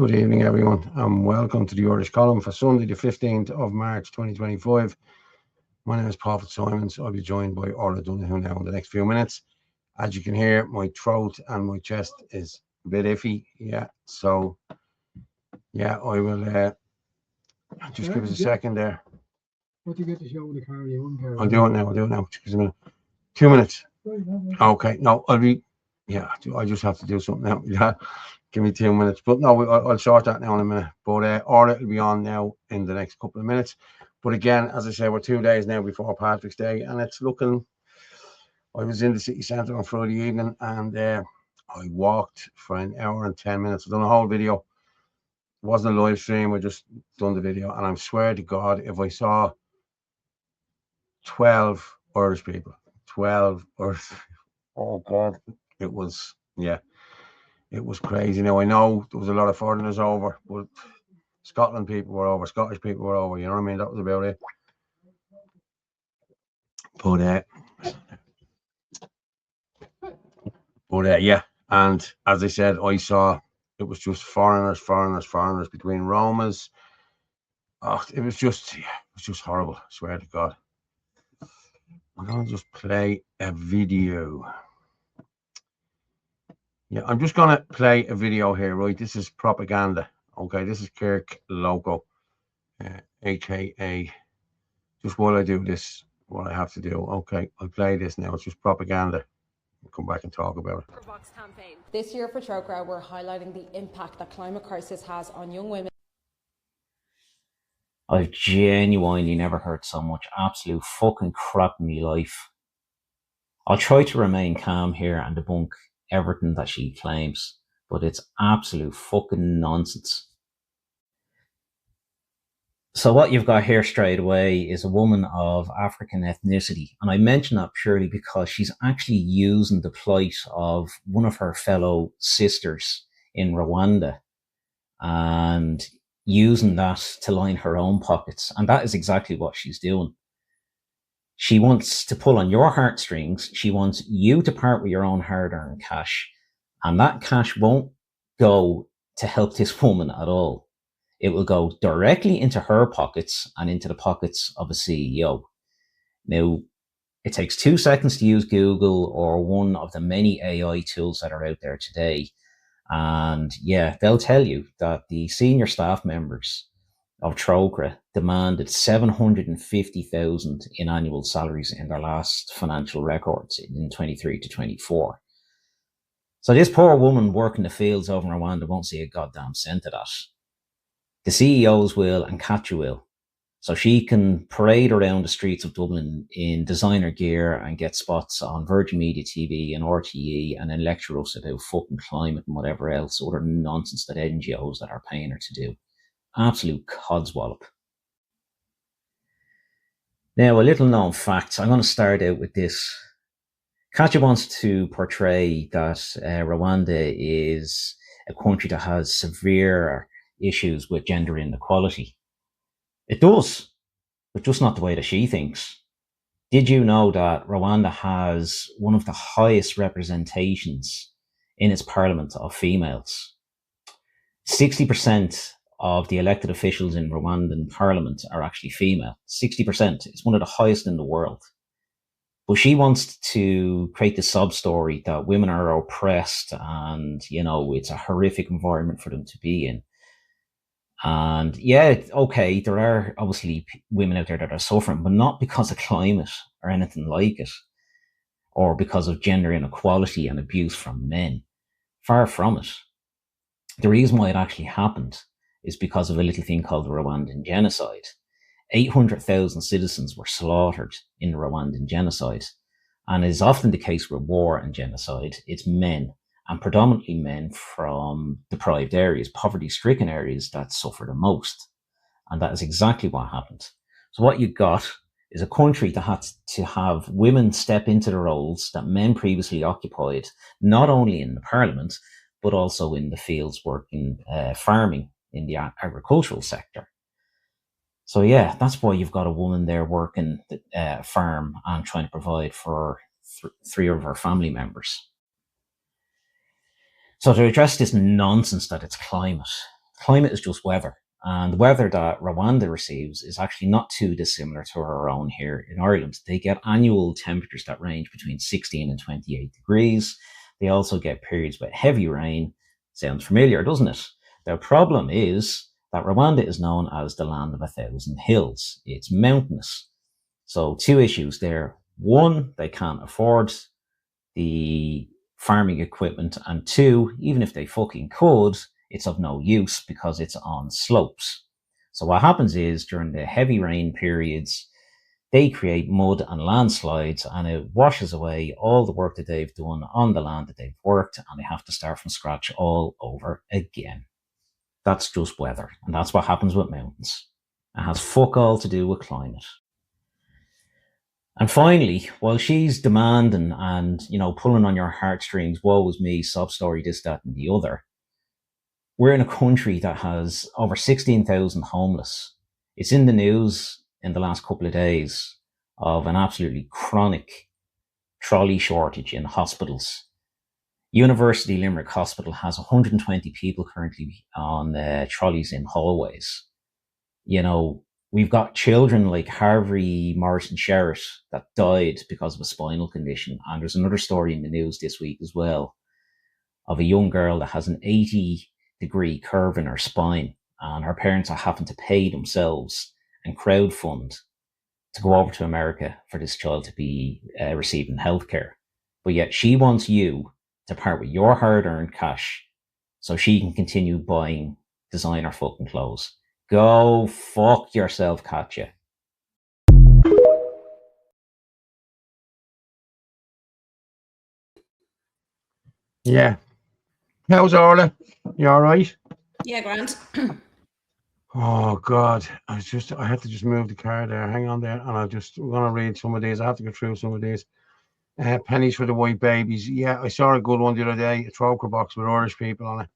Good evening, everyone, and welcome to the Irish column for Sunday, the 15th of March, 2025. My name is Fitzsimons. I'll be joined by Orla, Donohoe now in the next few minutes. As you can hear, my throat and my chest is a bit iffy. I will just give us a second there. What do you get to show the car you won't carry? I'll do it now. Just give me a minute. 2 minutes. Okay, no, I just have to do something now. Yeah. Give me 2 minutes, but no, I'll sort that now in a minute. But Orla will be on now in the next couple of minutes. But again, as I said, we're 2 days now before Patrick's Day, and it's looking. I was in the city centre on Friday evening, and I walked for an hour and 10 minutes. I've done a whole video. It wasn't a live stream. I just done the video, and I swear to God, if I saw 12 Irish people, 12 Irish, oh God, it was It was crazy. Now, I know there was a lot of foreigners over, but Scotland people were over, Scottish people were over, you know what I mean? That was about it. Yeah. And as I said, I saw it was just foreigners between Romas. Oh, it was just horrible. I swear to God. I'm going to just play a video. Yeah, I'm just going to play a video here, right? This is propaganda. Okay, this is Kirk Loco, aka, just while I do this, what I have to do. Okay, I'll play this now. It's just propaganda. We'll come back and talk about it. Campaign. This year for Trogra, we're highlighting the impact that climate crisis has on young women. I've genuinely never heard so much absolute fucking crap in my life. I'll try to remain calm here and debunk everything that she claims, but it's absolute fucking nonsense. So what you've got here straight away is a woman of African ethnicity. And I mention that purely because she's actually using the plight of one of her fellow sisters in Rwanda and using that to line her own pockets. And that is exactly what she's doing. She wants to pull on your heartstrings. She wants you to part with your own hard-earned cash. And that cash won't go to help this woman at all. It will go directly into her pockets and into the pockets of a CEO. Now, it takes 2 seconds to use Google or one of the many AI tools that are out there today. And yeah, they'll tell you that the senior staff members of Trogra demanded $750,000 in annual salaries in their last financial records in 23 to 24. So this poor woman working the fields over in Rwanda won't see a goddamn cent of that. The CEOs will and Katja will. So she can parade around the streets of Dublin in designer gear and get spots on Virgin Media TV and RTE and then lecture us about fucking climate and whatever else, other nonsense that NGOs that are paying her to do. Absolute codswallop. Now, a little known fact. I'm going to start out with this. Katja wants to portray that Rwanda is a country that has severe issues with gender inequality. It does, but just not the way that she thinks. Did you know that Rwanda has one of the highest representations in its parliament of females? 60% of the elected officials in Rwandan parliament are actually female. 60%. It's one of the highest in the world. But she wants to create the sub story that women are oppressed and, you know, it's a horrific environment for them to be in. And yeah, okay, there are obviously women out there that are suffering, but not because of climate or anything like it, or because of gender inequality and abuse from men. Far from it. The reason why it actually happened is because of a little thing called the Rwandan genocide. 800,000 citizens were slaughtered in the Rwandan genocide. And as is often the case with war and genocide, it's men, and predominantly men from deprived areas, poverty-stricken areas that suffer the most. And that is exactly what happened. So what you got is a country that had to have women step into the roles that men previously occupied, not only in the parliament, but also in the fields working, farming in the agricultural sector. So yeah, that's why you've got a woman there working the farm and trying to provide for three of her family members. So to address this nonsense that it's climate, climate is just weather. And the weather that Rwanda receives is actually not too dissimilar to our own here in Ireland. They get annual temperatures that range between 16 and 28 degrees. They also get periods with heavy rain. Sounds familiar, doesn't it? The problem is that Rwanda is known as the land of 1,000 hills. It's mountainous. So two issues there. One, they can't afford the farming equipment. And two, even if they fucking could, it's of no use because it's on slopes. So what happens is during the heavy rain periods, they create mud and landslides, and it washes away all the work that they've done on the land that they've worked, and they have to start from scratch all over again. That's just weather, and that's what happens with mountains. It has fuck all to do with climate. And finally, while she's demanding and, pulling on your heartstrings, woe is me, sob story, this, that, and the other, we're in a country that has over 16,000 homeless. It's in the news in the last couple of days of an absolutely chronic trolley shortage in hospitals. University Limerick Hospital has 120 people currently on trolleys in hallways. We've got children like Harvey Morrison Sherritt that died because of a spinal condition. And there's another story in the news this week as well of a young girl that has an 80-degree curve in her spine, and her parents are having to pay themselves and crowdfund to go over to America for this child to be receiving healthcare. But yet she wants you to part with your hard-earned cash so she can continue buying designer fucking clothes. Go fuck yourself, Katya. Yeah. How's Orla? You all right? Yeah, grand. Oh God, I had to just move the car there. Hang on there, and we're gonna read some of these. I have to go through some of these. Pennies for the white babies. Yeah, I saw a good one the other day. A troker box with Irish people on it.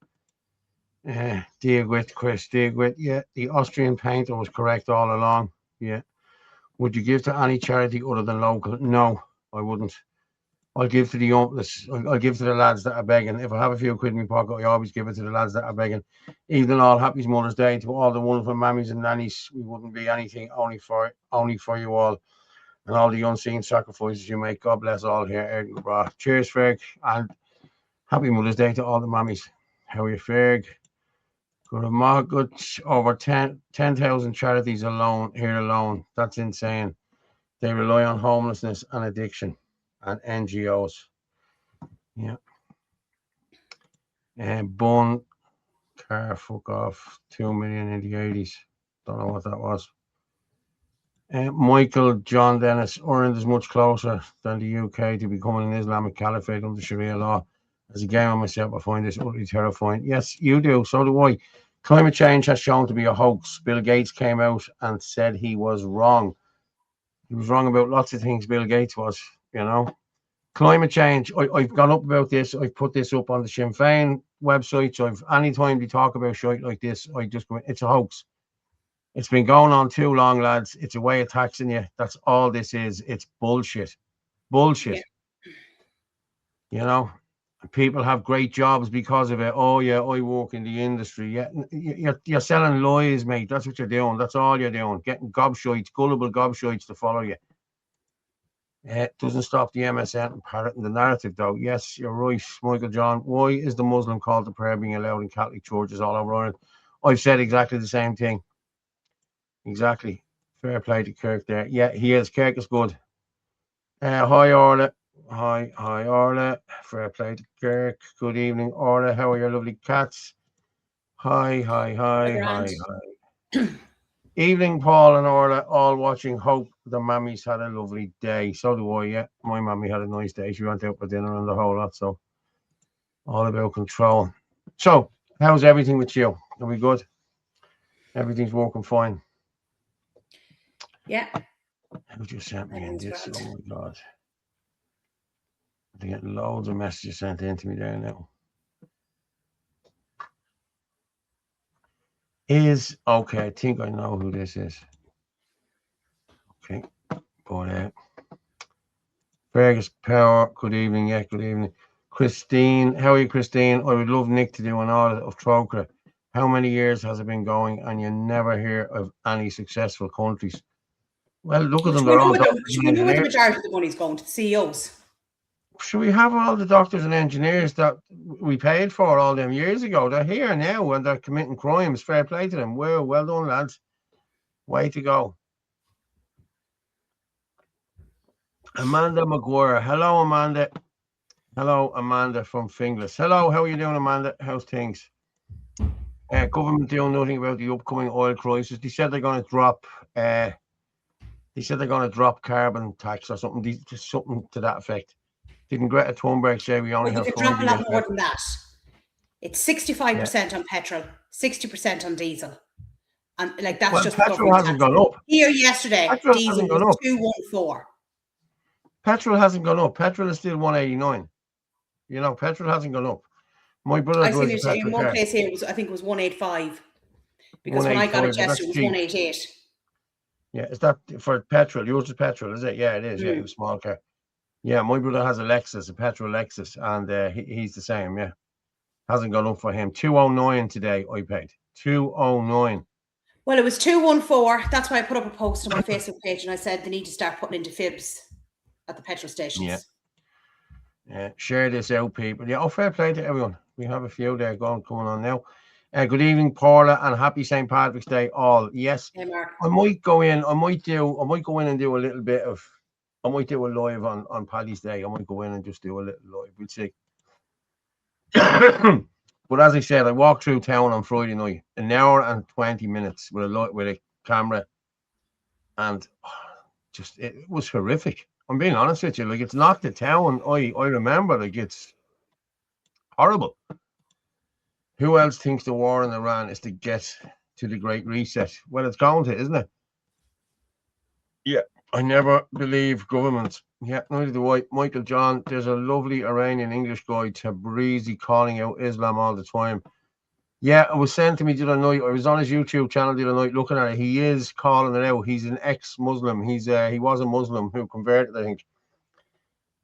Diagwit, Chris, Diagwit. Yeah, the Austrian painter was correct all along. Yeah. Would you give to any charity other than local? No, I wouldn't. I'll give to the homeless. I'll give to the lads that are begging. If I have a few quid in my pocket, I always give it to the lads that are begging. Even all happy Mother's Day to all the wonderful mammies and nannies. We wouldn't be anything only for you all, and all the unseen sacrifices you make. God bless all here. Cheers, Ferg, and happy Mother's Day to all the mammies. How are you, Ferg? Good. Over 10,000 charities alone. That's insane. They rely on homelessness and addiction and NGOs. Yeah. And Bun car fuck off 2 million in the 80s. Don't know what that was. Michael John Dennis, Ireland is much closer than the UK to becoming an Islamic caliphate under Sharia law. As a gamer myself, I find this utterly terrifying. Yes, you do. So do I. Climate change has shown to be a hoax. Bill Gates came out and said he was wrong. He was wrong about lots of things, Bill Gates was, Climate change, I've gone up about this. I've put this up on the Sinn Féin website. So anytime they talk about shit like this, I just go, it's a hoax. It's been going on too long, lads. It's a way of taxing you. That's all this is. It's bullshit. Bullshit. Yeah. People have great jobs because of it. Oh, yeah, I work in the industry. Yeah, you're selling lies, mate. That's what you're doing. That's all you're doing. Getting gobshites, gullible gobshites to follow you. It doesn't stop the MSN and parroting the narrative, though. Yes, you're right, Michael John. Why is the Muslim call to prayer being allowed in Catholic churches all over Ireland? I've said exactly the same thing. Exactly. Fair play to Kirk there. Yeah, he is. Kirk is good. Hi, Orla. Hi, Orla. Fair play to Kirk. Good evening, Orla. How are your lovely cats? Hi. Evening, Paul and Orla, all watching. Hope the mammies had a lovely day. So do I, yeah. My mammy had a nice day. She went out for dinner and the whole lot, so all about control. So, how's everything with you? Are we good? Everything's working fine? Yeah. Who just sent me in this? Grand. Oh my God. I get loads of messages sent in to me there now. Okay, I think I know who this is. Okay, but Fergus Power, good evening. Yeah, good evening. Christine, how are you, Christine? I would love Nick to do an audit of Troker. How many years has it been going, and you never hear of any successful countries? Well, look at them. They're all doctors and We know where the engineers. majority of the money's going to the CEOs. Should we have all the doctors and engineers that we paid for all them years ago? They're here now and they're committing crimes. Fair play to them. Well done, lads. Way to go. Amanda McGuire. Hello, Amanda. Hello, Amanda from Finglas. Hello, how are you doing, Amanda? How's things? Government doing nothing about the upcoming oil crisis. They said they're going to drop. They said they're going to drop carbon tax or something. Something to that effect. Didn't Greta Thunberg say we only have 5 drop a years lot more than that? It's 65% on petrol, 60% on diesel. And like that's just petrol hasn't gone up. Here yesterday, petrol diesel hasn't gone was up. 214. Petrol hasn't gone up. Petrol is still 189. You know, petrol hasn't gone up. My brother I seen drives it a petrol in one car. place here. I think it was 185. Because when I got it yesterday, it was 188. Yeah, is that for petrol? Yours is petrol, is it? Yeah, it is. Yeah, it's a small car. Yeah, my brother has a Lexus, a petrol Lexus, and he's the same. Yeah, hasn't gone up for him. 209 today. I paid 209. Well, it was 214. That's why I put up a post on my Facebook page, and I said they need to start putting into fibs at the petrol stations. Yeah, share this out, people. Yeah, fair play to everyone. We have a few there coming on now. Good evening, Paula, and happy St. Patrick's Day, all. Yes, hey, Mark. I might go in. I might go in and do a little bit of. I might do a live on Paddy's Day. I might go in and just do a little live. We'll see. But as I said, I walked through town on Friday night, an hour and 20 minutes with a camera, and just it was horrific. I'm being honest with you. Like, it's not the town I remember. Like, it's horrible. Who else thinks the war in Iran is to get to the Great Reset? Well, it's going to, isn't it? Yeah, I never believe governments. Yeah, neither do I. Michael John, there's a lovely Iranian English guy, Tabrizi, calling out Islam all the time. Yeah, it was sent to me the other night. I was on his YouTube channel the other night looking at it. He is calling it out. He's an ex-Muslim. He was a Muslim who converted, I think.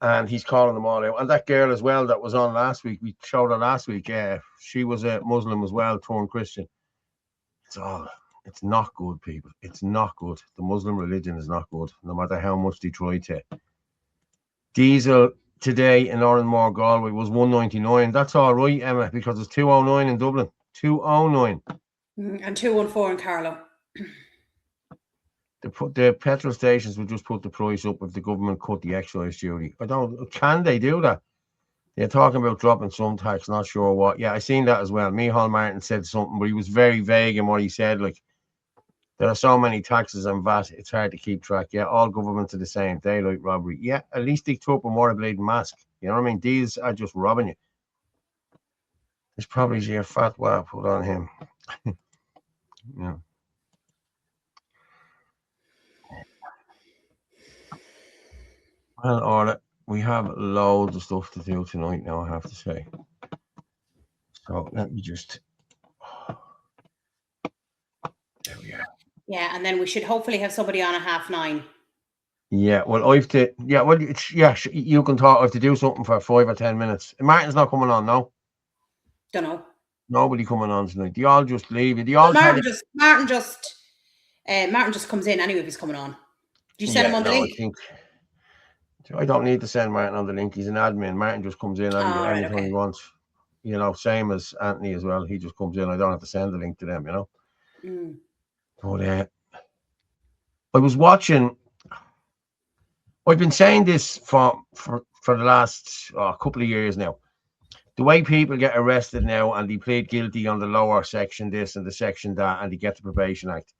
And he's calling them all out. And that girl as well that was on last week, we showed her last week. She was a Muslim as well, turned Christian. It's not good, people. It's not good. The Muslim religion is not good, no matter how much they try to. Diesel today in Oranmore, Galway was 199. That's all right, Emma, because it's 209 in Dublin. 209. And 214 in Carlow. The petrol stations will just put the price up if the government cut the excise duty. Can they do that? They're talking about dropping some tax, not sure what. Yeah, I seen that as well. Micheál Martin said something, but he was very vague in what he said. Like, there are so many taxes and VAT, it's hard to keep track. Yeah, all governments are the same. Daylight robbery. Yeah, at least they took a more bleeding mask. You know what I mean? These are just robbing you. There's probably your fatwa put on him. Yeah. Well, Orla, we have loads of stuff to do tonight now, I have to say. So let me just. There we are. Yeah, and then we should hopefully have somebody on at 9:30. Yeah, well, I have to. Yeah, well, you can talk. I have to do something for 5 or 10 minutes. Martin's not coming on, no? Don't know. Nobody coming on tonight. They all just leave. They all. Martin just comes in anyway if he's coming on. Do you send him on the link? I don't need to send Martin on the link. He's an admin. Martin just comes in anytime he wants. You know, same as Anthony as well. He just comes in. I don't have to send the link to them, you know. But I was watching. I've been saying this for the last couple of years now. The way people get arrested now and they plead guilty on the lower section this and the section that, and they get the Probation Act.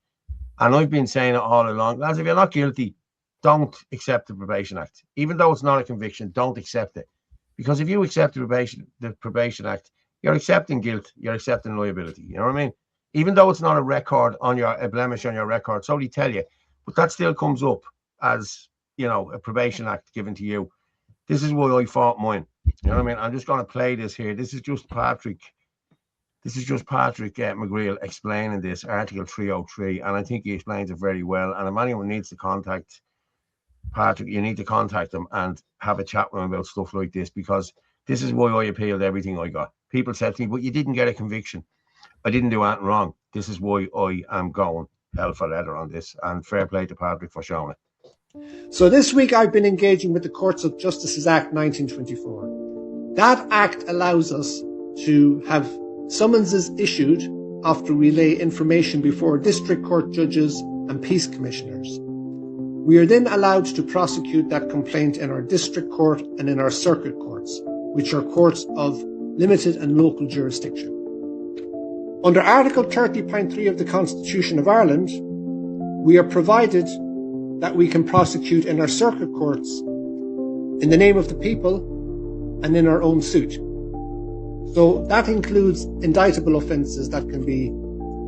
And I've been saying it all along. Lads, if you're not guilty, don't accept the Probation Act. Even though it's not a conviction, don't accept it. Because if you accept the Probation Act, you're accepting guilt, you're accepting liability. You know what I mean? Even though it's not a record on a blemish on your record, so they tell you, but that still comes up as, you know, a Probation Act given to you. This is why I fought mine. You know what I mean? I'm just going to play this here. This is just Patrick McGreal explaining this, Article 303, and I think he explains it very well. And if anyone needs to contact Patrick, you need to contact him and have a chat with him about stuff like this, because this is why I appealed everything I got. People said to me, but you didn't get a conviction. I didn't do anything wrong. This is why I am going hell for leather on this, and fair play to Patrick for showing it. So this week I've been engaging with the Courts of Justice's Act 1924. That act allows us to have summonses issued after we lay information before district court judges and peace commissioners. We are then allowed to prosecute that complaint in our district court and in our circuit courts, which are courts of limited and local jurisdiction. Under Article 30.3 of the Constitution of Ireland, we are provided that we can prosecute in our circuit courts in the name of the people and in our own suit. So that includes indictable offences that can be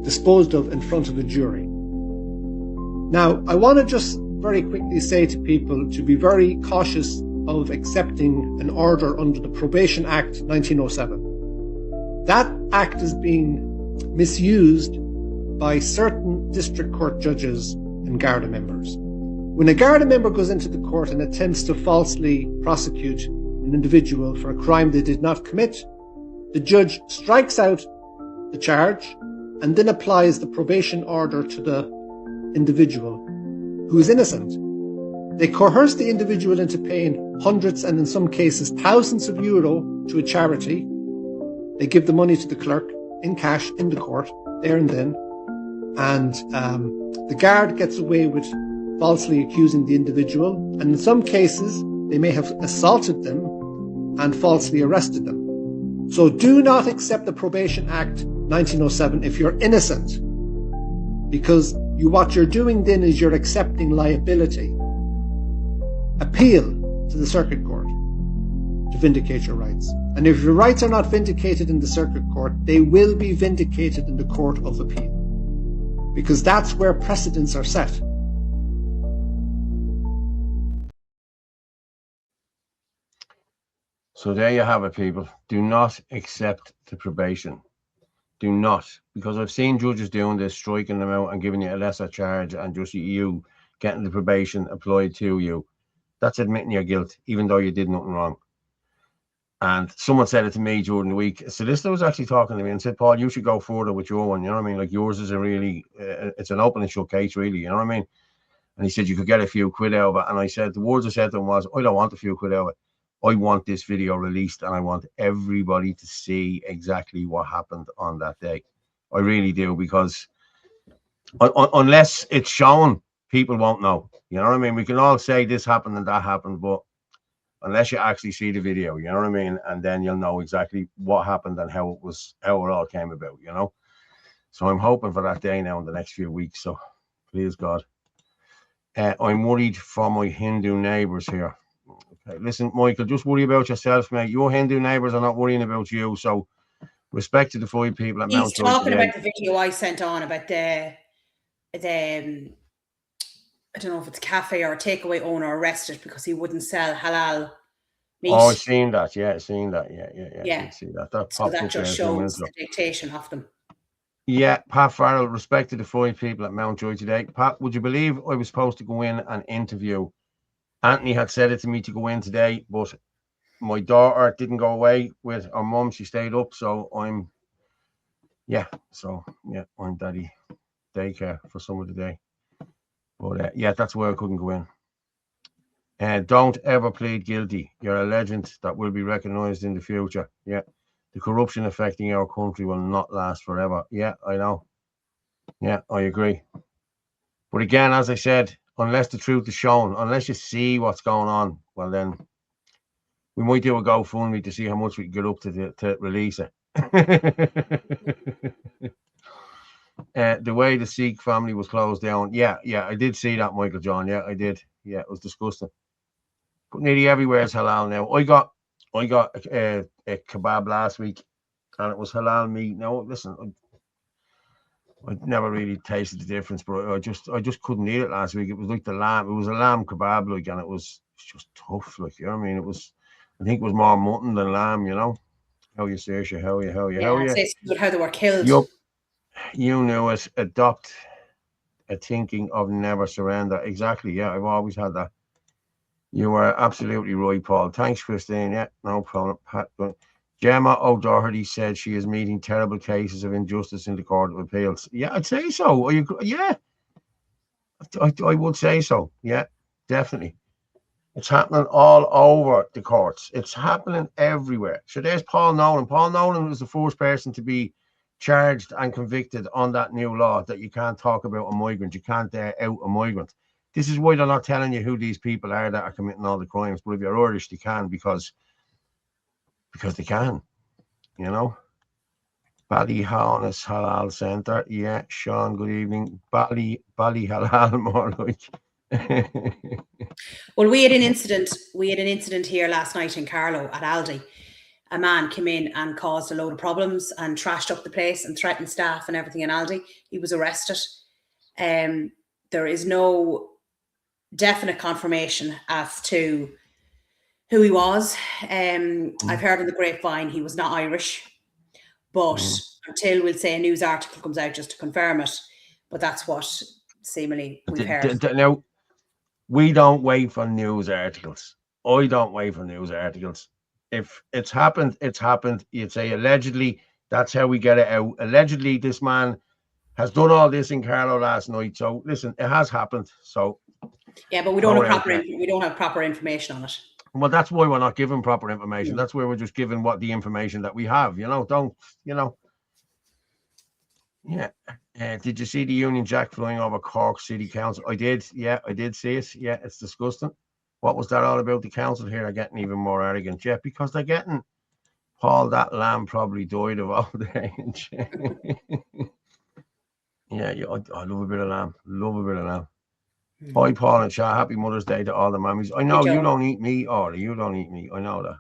disposed of in front of a jury. Now, I want to just very quickly say to people to be very cautious of accepting an order under the Probation Act 1907. That act is being misused by certain district court judges and Garda members. When a Garda member goes into the court and attempts to falsely prosecute an individual for a crime they did not commit, the judge strikes out the charge and then applies the probation order to the individual who is innocent. They coerce the individual into paying hundreds and in some cases thousands of euro to a charity. They give the money to the clerk in cash in the court, there and then. And the guard gets away with falsely accusing the individual. And in some cases, they may have assaulted them and falsely arrested them. So do not accept the Probation Act 1907 if you're innocent, because what you're doing then is you're accepting liability. Appeal to the circuit court to vindicate your rights. And if your rights are not vindicated in the circuit court, they will be vindicated in the Court of Appeal, because that's where precedents are set. So there you have it, people. Do not accept the probation. Do not. Because I've seen judges doing this, striking them out and giving you a lesser charge and just you getting the probation applied to you. That's admitting your guilt, even though you did nothing wrong. And someone said it to me during the week. A solicitor was actually talking to me and said, Paul, you should go further with your one. You know what I mean? Like yours is a really, it's an open and shut case, really. You know what I mean? And he said, you could get a few quid out of it. And I said, the words I said to him was, I don't want a few quid out of it. I want this video released and I want everybody to see exactly what happened on that day. I really do, because unless it's shown, people won't know. You know what I mean? We can all say this happened and that happened, but unless you actually see the video, you know what I mean? And then you'll know exactly what happened and how it all came about, you know? So I'm hoping for that day now in the next few weeks. So please God. I'm worried for my Hindu neighbours here. Okay, listen, Michael, just worry about yourself, mate. Your Hindu neighbours are not worrying about you. So respect to the 5 people at Mount. He's talking about the video I sent on about the I don't know if it's a cafe or a takeaway owner arrested because he wouldn't sell halal meat. Oh, I've seen that. Yeah, I've seen that. Yeah. I did see that. So that just shows the dictation of them. Yeah, Pat Farrell, respect to the 5 people at Mountjoy today. Pat, would you believe I was supposed to go in and interview? Anthony had said it to me to go in today, but my daughter didn't go away with her mum. She stayed up. So I'm daddy daycare for some of the day. But that's where I couldn't go in. Don't ever plead guilty. You're a legend that will be recognised in the future. Yeah. The corruption affecting our country will not last forever. Yeah, I know. Yeah, I agree. But again, as I said, unless the truth is shown, unless you see what's going on, well then we might do a GoFundMe to see how much we can get up to release it. The way the Sikh family was closed down. Yeah, I did see that, Michael John. Yeah, I did. Yeah, it was disgusting. But nearly everywhere is halal now. I got a kebab last week, and it was halal meat. Now, listen, I never really tasted the difference, but I just couldn't eat it last week. It was like the lamb. It was a lamb kebab, like, and it was just tough, like, you know what I mean? I think it was more mutton than lamb, you know. How you say, how you. How they were killed. Yup. You knew it. Adopt a thinking of never surrender. Exactly. Yeah, I've always had that. You were absolutely right, Paul. Thanks, Christine. Yeah, no problem. Pat, Gemma O'Doherty said she is meeting terrible cases of injustice in the Court of Appeals. Yeah, I'd say so. Yeah, I would say so. Yeah, definitely. It's happening all over the courts. It's happening everywhere. So there's Paul Nolan. Paul Nolan was the first person to be charged and convicted on that new law that you can't talk about a migrant. You can't out a migrant. This is why they're not telling you who these people are that are committing all the crimes. But if you're Irish, they can because they can, you know. Ballyhaunis Halal Centre. Yeah, Sean, good evening. Ballyhalal, more like. Well, we had an incident here last night in Carlow at Aldi. A man came in and caused a load of problems and trashed up the place and threatened staff and everything in Aldi. He was arrested. There is no definite confirmation as to who he was. I've heard on the grapevine he was not Irish, but until we'll say a news article comes out just to confirm it. But that's what seemingly we've heard. Now, we don't wait for news articles. I don't wait for news articles. If it's happened, it's happened. You'd say allegedly, that's how we get it out. Allegedly, this man has done all this in Carlow last night. So listen, it has happened. So yeah, but we don't have proper information on it. Well, that's why we're not given proper information. That's why we're just given what the information that we have. Yeah. Did you see the Union Jack flying over Cork City Council? I did. Yeah, I did see it. Yeah, it's disgusting. What was that all about? The council here are getting even more arrogant. Yeah, because they're getting Paul, that lamb probably died of old age. Yeah, I love a bit of lamb. Love a bit of lamb. Hi, Paul and Shah. Happy Mother's Day to all the mummies. I know you don't eat meat, Orla. You don't eat meat. I know that.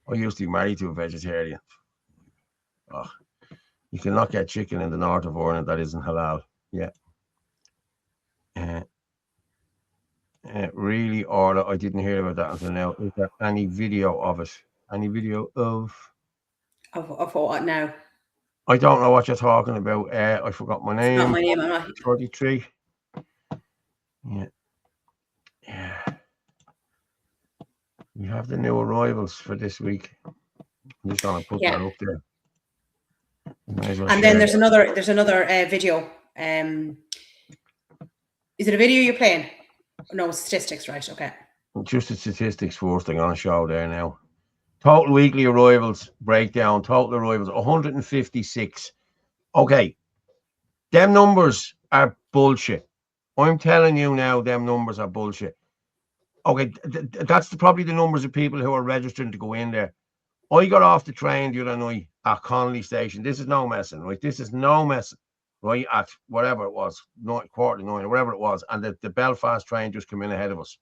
I used to be married to a vegetarian. Oh, you cannot get chicken in the north of Ireland that isn't halal. Yeah. Really, Orla, I didn't hear about that until now. Is there any video of it? Any video of what now? I don't know what you're talking about. I forgot my name. It's not my name. I'm not. 33. Yeah. We have the new arrivals for this week. I'm just gonna put that up there. And then there's another video. Is it a video you're playing? No, statistics, right? Okay. Just the statistics first. I'm gonna show there now. Total weekly arrivals breakdown. Total arrivals 156. Okay, them numbers are bullshit. I'm telling you now, them numbers are bullshit. Okay, that's probably the numbers of people who are registering to go in there. I got off the train the other night at Connolly Station. This is no messing, right? This is no messing, right? At whatever it was, 9:45 or whatever it was, and the Belfast train just came in ahead of us.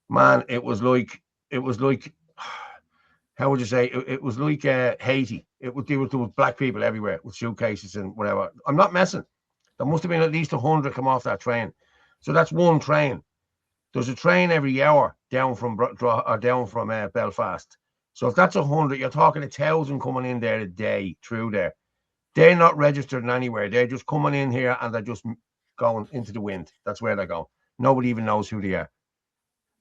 Man, it was like, how would you say? It was like Haiti. There was black people everywhere with suitcases and whatever. I'm not messing. There must have been at least 100 come off that train. So that's one train. There's a train every hour down from Belfast. So if that's 100, you're talking 1,000 coming in there a day through there. They're not registered anywhere. They're just coming in here and they're just going into the wind. That's where they're going. Nobody even knows who they are.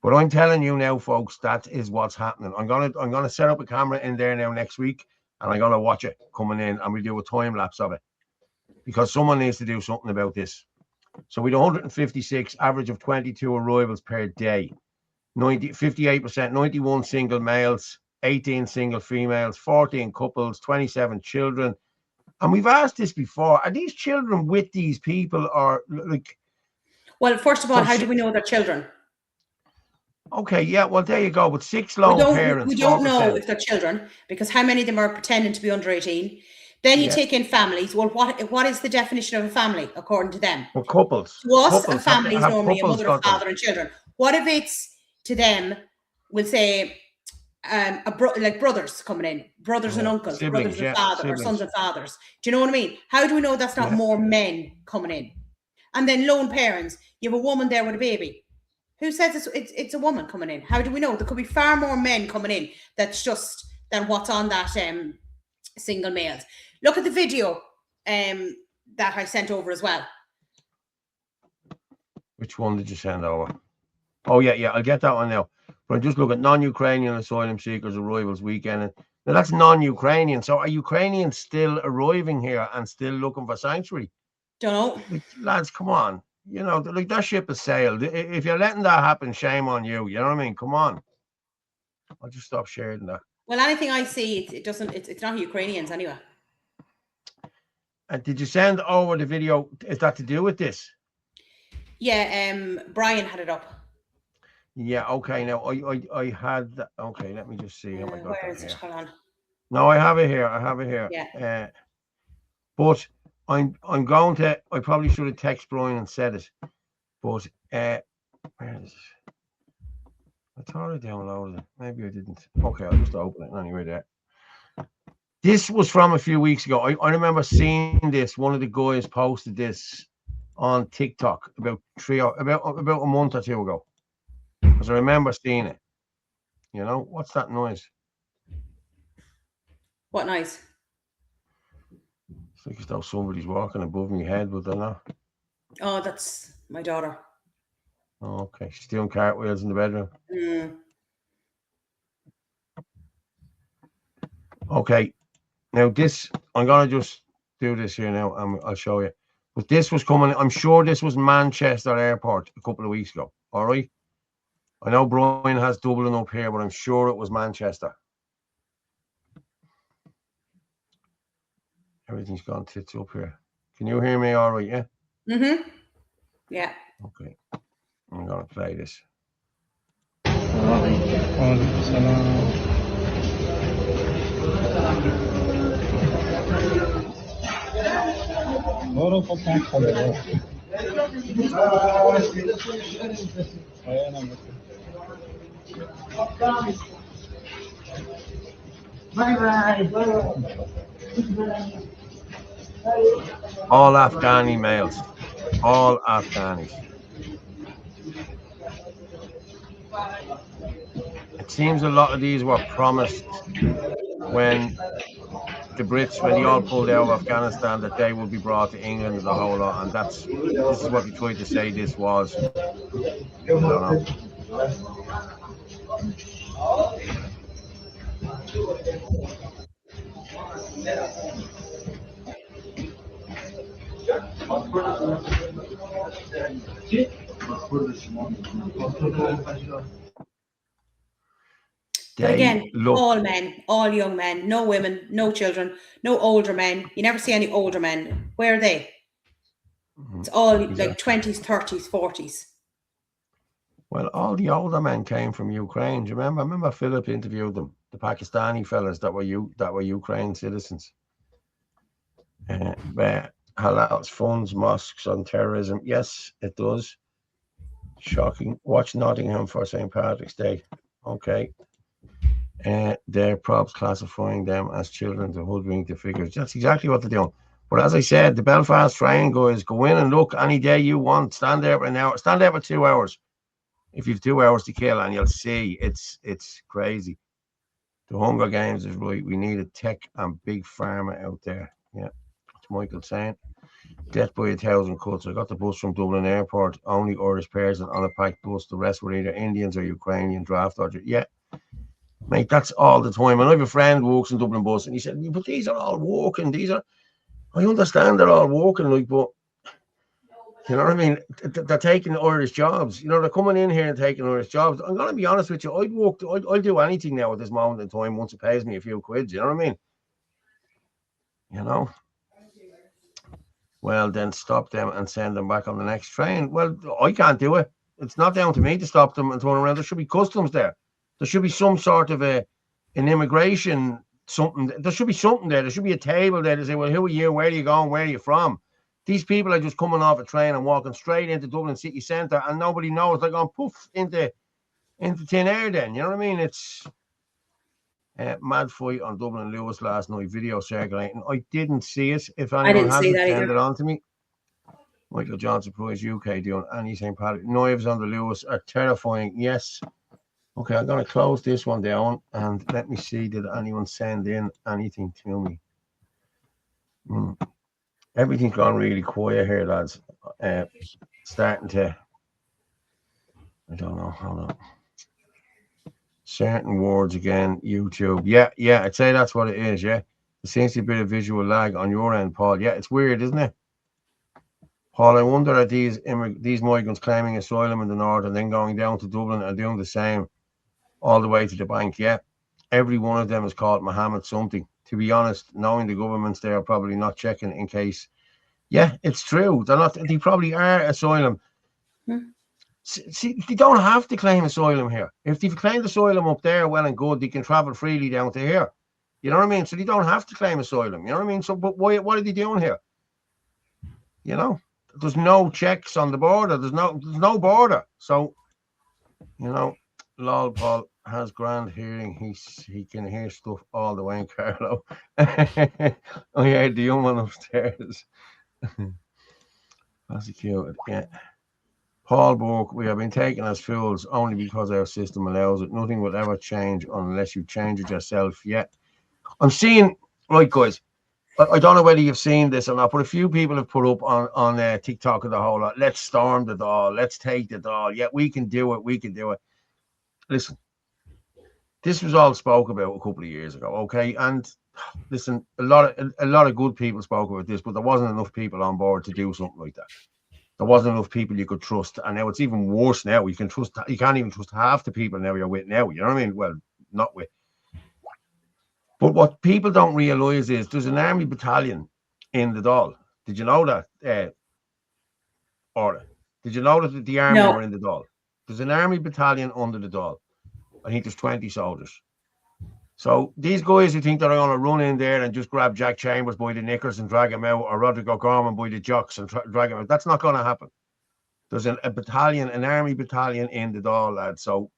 But I'm telling you now, folks, that is what's happening. I'm gonna set up a camera in there now next week, and I'm gonna watch it coming in, and we'll do a time lapse of it because someone needs to do something about this. So we do 156, average of 22 arrivals per day, 58%, 91 single males, 18 single females, 14 couples, 27 children. And we've asked this before: are these children with these people, or like? Well, first of all, how do we know they're children? Okay, yeah, well, there you go. But 6 lone parents. We don't know if they're children because how many of them are pretending to be under 18? Then you take in families. Well, what is the definition of a family according to them? Well, couples. To us, a family is normally a mother, a father, and children. What if it's to them? We'll say like brothers coming in, brothers and uncles, siblings, brothers and fathers, or sons and fathers. Do you know what I mean? How do we know that's not more men coming in? And then lone parents. You have a woman there with a baby. Who says it's a woman coming in? How do we know? There could be far more men coming in. That's just than what's on that single males. Look at the video that I sent over as well. Which one did you send over? Oh, yeah, I'll get that one now. But I'm just looking at non-Ukrainian asylum seekers arrivals weekend. Now, that's non-Ukrainian. So are Ukrainians still arriving here and still looking for sanctuary? Don't know. Like, lads, come on. You know, like that ship has sailed. If you're letting that happen, shame on you. You know what I mean? Come on. I'll just stop sharing that. Well, anything I see, it's not Ukrainians anyway. And did you send over the video? Is that to do with this? Yeah, Brian had it up. Yeah, okay. Now I had that. Okay, let me just see. Have I got Where that is it? here? Hold on. No, I have it here. Yeah. But I'm going to. I probably should have texted Brian and said it. But where is it? I thought I downloaded it. Maybe I didn't. Okay, I'll just open it anyway. There. This was from a few weeks ago. I remember seeing this. One of the guys posted this on TikTok about a month or two ago. Because I remember seeing it. You know, what's that noise? What noise? It's like as though somebody's walking above my head, but they're not. Oh, that's my daughter. Oh, okay. She's doing cartwheels in the bedroom. Okay. Now this, I'm going to just do this here now and I'll show you. But this was coming, I'm sure this was Manchester Airport a couple of weeks ago. All right. I know Brian has Dublin up here, but I'm sure it was Manchester. Everything's gone tits up here. Can you hear me all right? Yeah? Mm-hmm. Yeah. Okay. I'm going to play this. All Afghani males. All Afghanis. It seems a lot of these were promised when the Brits, when they all pulled out of Afghanistan, that they would be brought to England and the whole lot. And this is what they tried to say this was. I don't know. But again, all men, all young men, no women, no children, no older men. You never see any older men. Where are they? It's all like 20s, 30s, 40s. Well, all the older men came from Ukraine. Do you remember? I remember Philip interviewed them, the Pakistani fellas that were Ukraine citizens. Halal's funds mosques on terrorism. Yes, it does. Shocking. Watch Nottingham for St. Patrick's Day. Okay. Their props classifying them as children to hoodwink the figures. That's exactly what they're doing. But as I said, the Belfast train guys, go in and look any day you want. Stand there for an hour. Stand there for 2 hours. If you've 2 hours to kill, and you'll see it's crazy. The Hunger Games is right. We need a tech and big pharma out there. Yeah. What's Michael saying? Death by 1,000 cuts. I got the bus from Dublin Airport. Only Irish person on a packed bus. The rest were either Indians or Ukrainian draft dodgers. Yeah. Mate, that's all the time. And I have a friend who works in Dublin bus, and he said, but these are all walking. I understand they're all walking, like, but you know what I mean? They're taking Irish jobs. You know, they're coming in here and taking Irish jobs. I'm going to be honest with you. I'd do anything now at this moment in time once it pays me a few quid. You know what I mean? You know? Well, then stop them and send them back on the next train. Well, I can't do it. It's not down to me to stop them and turn around. There should be customs there. There should be some sort of an immigration something. There should be something there. There should be a table there to say, well, who are you? Where are you going? Where are you from? These people are just coming off a train and walking straight into Dublin city centre, and nobody knows. They're going poof into thin air then. You know what I mean? It's mad fight on Dublin Lewis last night, video circulating. I didn't see it. If anyone hasn't, send it on to me. Michael Johnson Prize UK doing any St. Patrick. Knives on the Lewis are terrifying. Yes. Okay, I'm going to close this one down and let me see, did anyone send in anything to me? Everything's gone really quiet here, lads. Starting to I don't know. Hold on. Certain words again, YouTube. Yeah, I'd say that's what it is, yeah. There seems to be a bit of visual lag on your end, Paul. Yeah, it's weird, isn't it? Paul, I wonder are these migrants claiming asylum in the north and then going down to Dublin and doing the same all the way to the bank? Yeah. Every one of them is called Mohammed something. To be honest, knowing the governments, they are probably not checking in case. Yeah, it's true. They're not. They probably are asylum. See, they don't have to claim asylum here. If they've claimed asylum up there, well and good, they can travel freely down to here. You know what I mean? So they don't have to claim asylum. You know what I mean? So, but why? What are they doing here? You know, there's no checks on the border. There's no border. So, you know, lol, Paul has grand hearing. He can hear stuff all the way in Carlo. Oh yeah, the young one upstairs. That's cute. Yeah. Paul Burke, we have been taken as fools only because our system allows it. Nothing will ever change unless you change it yourself. Yet, I'm seeing, right, guys. I don't know whether you've seen this or not, but a few people have put up on TikTok of the whole lot. Let's storm the Dáil. Let's take the Dáil. Yeah, we can do it. We can do it. Listen, this was all spoke about a couple of years ago, okay? And listen, a lot of good people spoke about this, but there wasn't enough people on board to do something like that. There wasn't enough people you could trust, and now it's even worse. Now you can't even trust half the people now you're with now. You know what I mean? Well, not with. But what people don't realise is there's an army battalion in the Dáil. Did you know that, Orla? Did you know that the army were in the Dáil? There's an army battalion under the Dáil. I think there's 20 soldiers. So these guys who think they're going to run in there and just grab Jack Chambers by the knickers and drag him out, or Roderick O'Gorman by the jocks and drag him out, that's not going to happen. There's a battalion, an army battalion in the Dáil, lad. So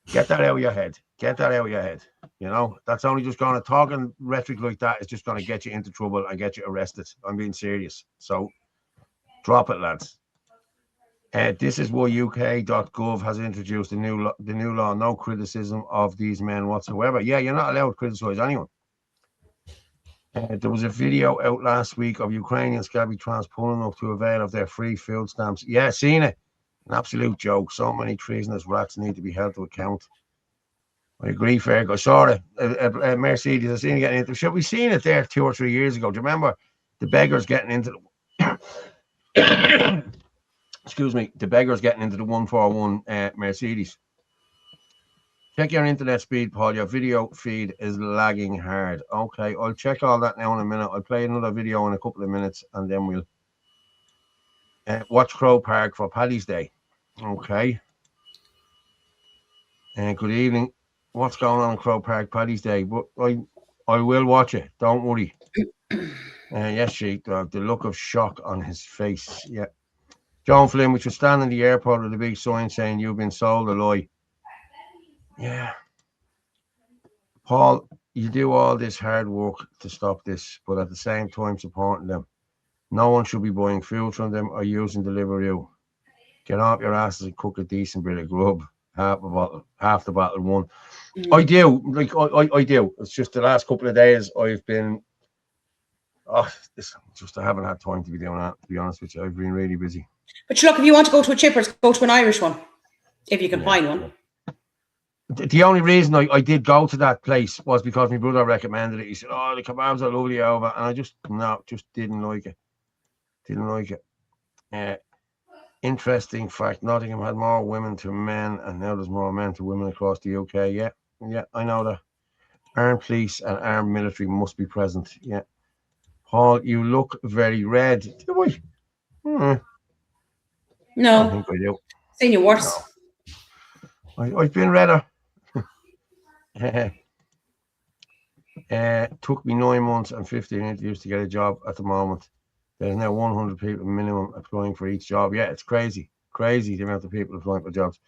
get that out of your head. Get that out of your head. You know, that's only just going to talking rhetoric like that is just going to get you into trouble and get you arrested. I'm being serious. So drop it, lads. This is why UK.gov has introduced the new law. No criticism of these men whatsoever. Yeah, you're not allowed to criticize anyone. There was a video out last week of Ukrainian scabby trans pulling up to avail of their free food stamps. Yeah, seen it. An absolute joke. So many treasonous rats need to be held to account. I agree, Ferg. I saw it. Mercedes, I seen it getting into. Should we seen it there 2 or 3 years ago? Do you remember the beggars getting into the excuse me, the beggars getting into the 141 Mercedes? Check your internet speed, Paul. Your video feed is lagging hard. Okay, I'll check all that now in a minute. I'll play another video in a couple of minutes, and then we'll watch Crow Park for Paddy's Day. Okay. Good evening. What's going on in Crow Park Paddy's Day? But I will watch it. Don't worry. Yes, Sheik. The look of shock on his face. Yeah. John Flynn, we should stand in the airport with a big sign saying you've been sold a lie. Yeah. Paul, you do all this hard work to stop this, but at the same time supporting them. No one should be buying food from them or using Deliveroo. Get off your asses and cook a decent bit of grub. Half the bottle won. I do. I do. It's just the last couple of days I've been I haven't had time to be doing that, to be honest with you. I've been really busy. But look, if you want to go to a Chippers, go to an Irish one. If you can find one. The only reason I did go to that place was because my brother recommended it. He said, "Oh, the kebabs are lovely over," and I just didn't like it. Didn't like it. Interesting fact: Nottingham had more women to men, and now there's more men to women across the UK. Yeah, I know that. Armed police and armed military must be present. Yeah, Paul, you look very red. Do I? No, I don't think I do. Seen you worse. No. I've been redder. Took me 9 months and 15 interviews to get a job. At the moment there's now 100 people minimum applying for each job. Yeah, it's crazy the amount of people applying for jobs.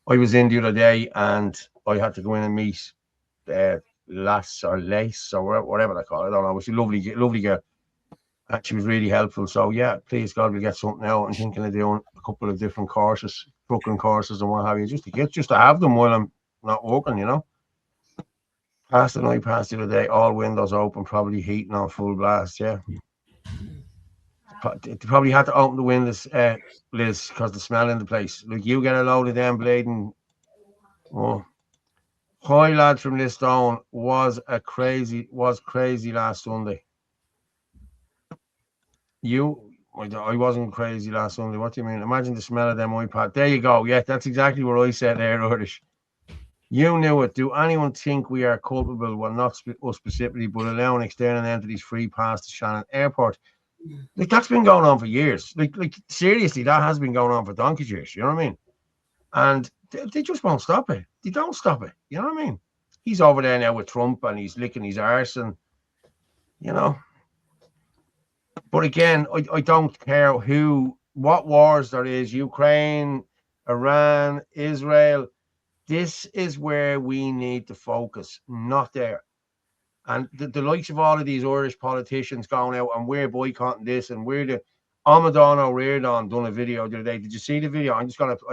I was in the other day and I had to go in and meet Lass or Lace or whatever they call it. I don't know. She's a lovely girl, and she was really helpful. So yeah, please God, we'll get something out. I'm thinking of doing a couple of different courses, trucking courses and what have you, just to have them while I'm not working, you know. Past the night, past the other day, all windows open, probably heating on full blast. Yeah. They probably had to open the windows, Liz, because the smell in the place. Like, you get a load of them bleeding. Oh, hi lads from Listone was crazy last Sunday. I wasn't crazy last Sunday. What do you mean? Imagine the smell of them iPad. There you go. Yeah, that's exactly what I said there, Urdish. You knew it. Do anyone think we are culpable? Well, not us specifically, but allowing external entities free pass to Shannon Airport. Like, that's been going on for years. Like seriously, that has been going on for donkey's years. You know what I mean? And they just won't stop it. They don't stop it. You know what I mean? He's over there now with Trump and he's licking his arse and, you know. But again, I don't care what wars there is, Ukraine, Iran, Israel. This is where we need to focus, not there. And the likes of all of these Irish politicians going out and we're boycotting this and we're the Donohoe Reardon done a video the other day. Did you see the video? I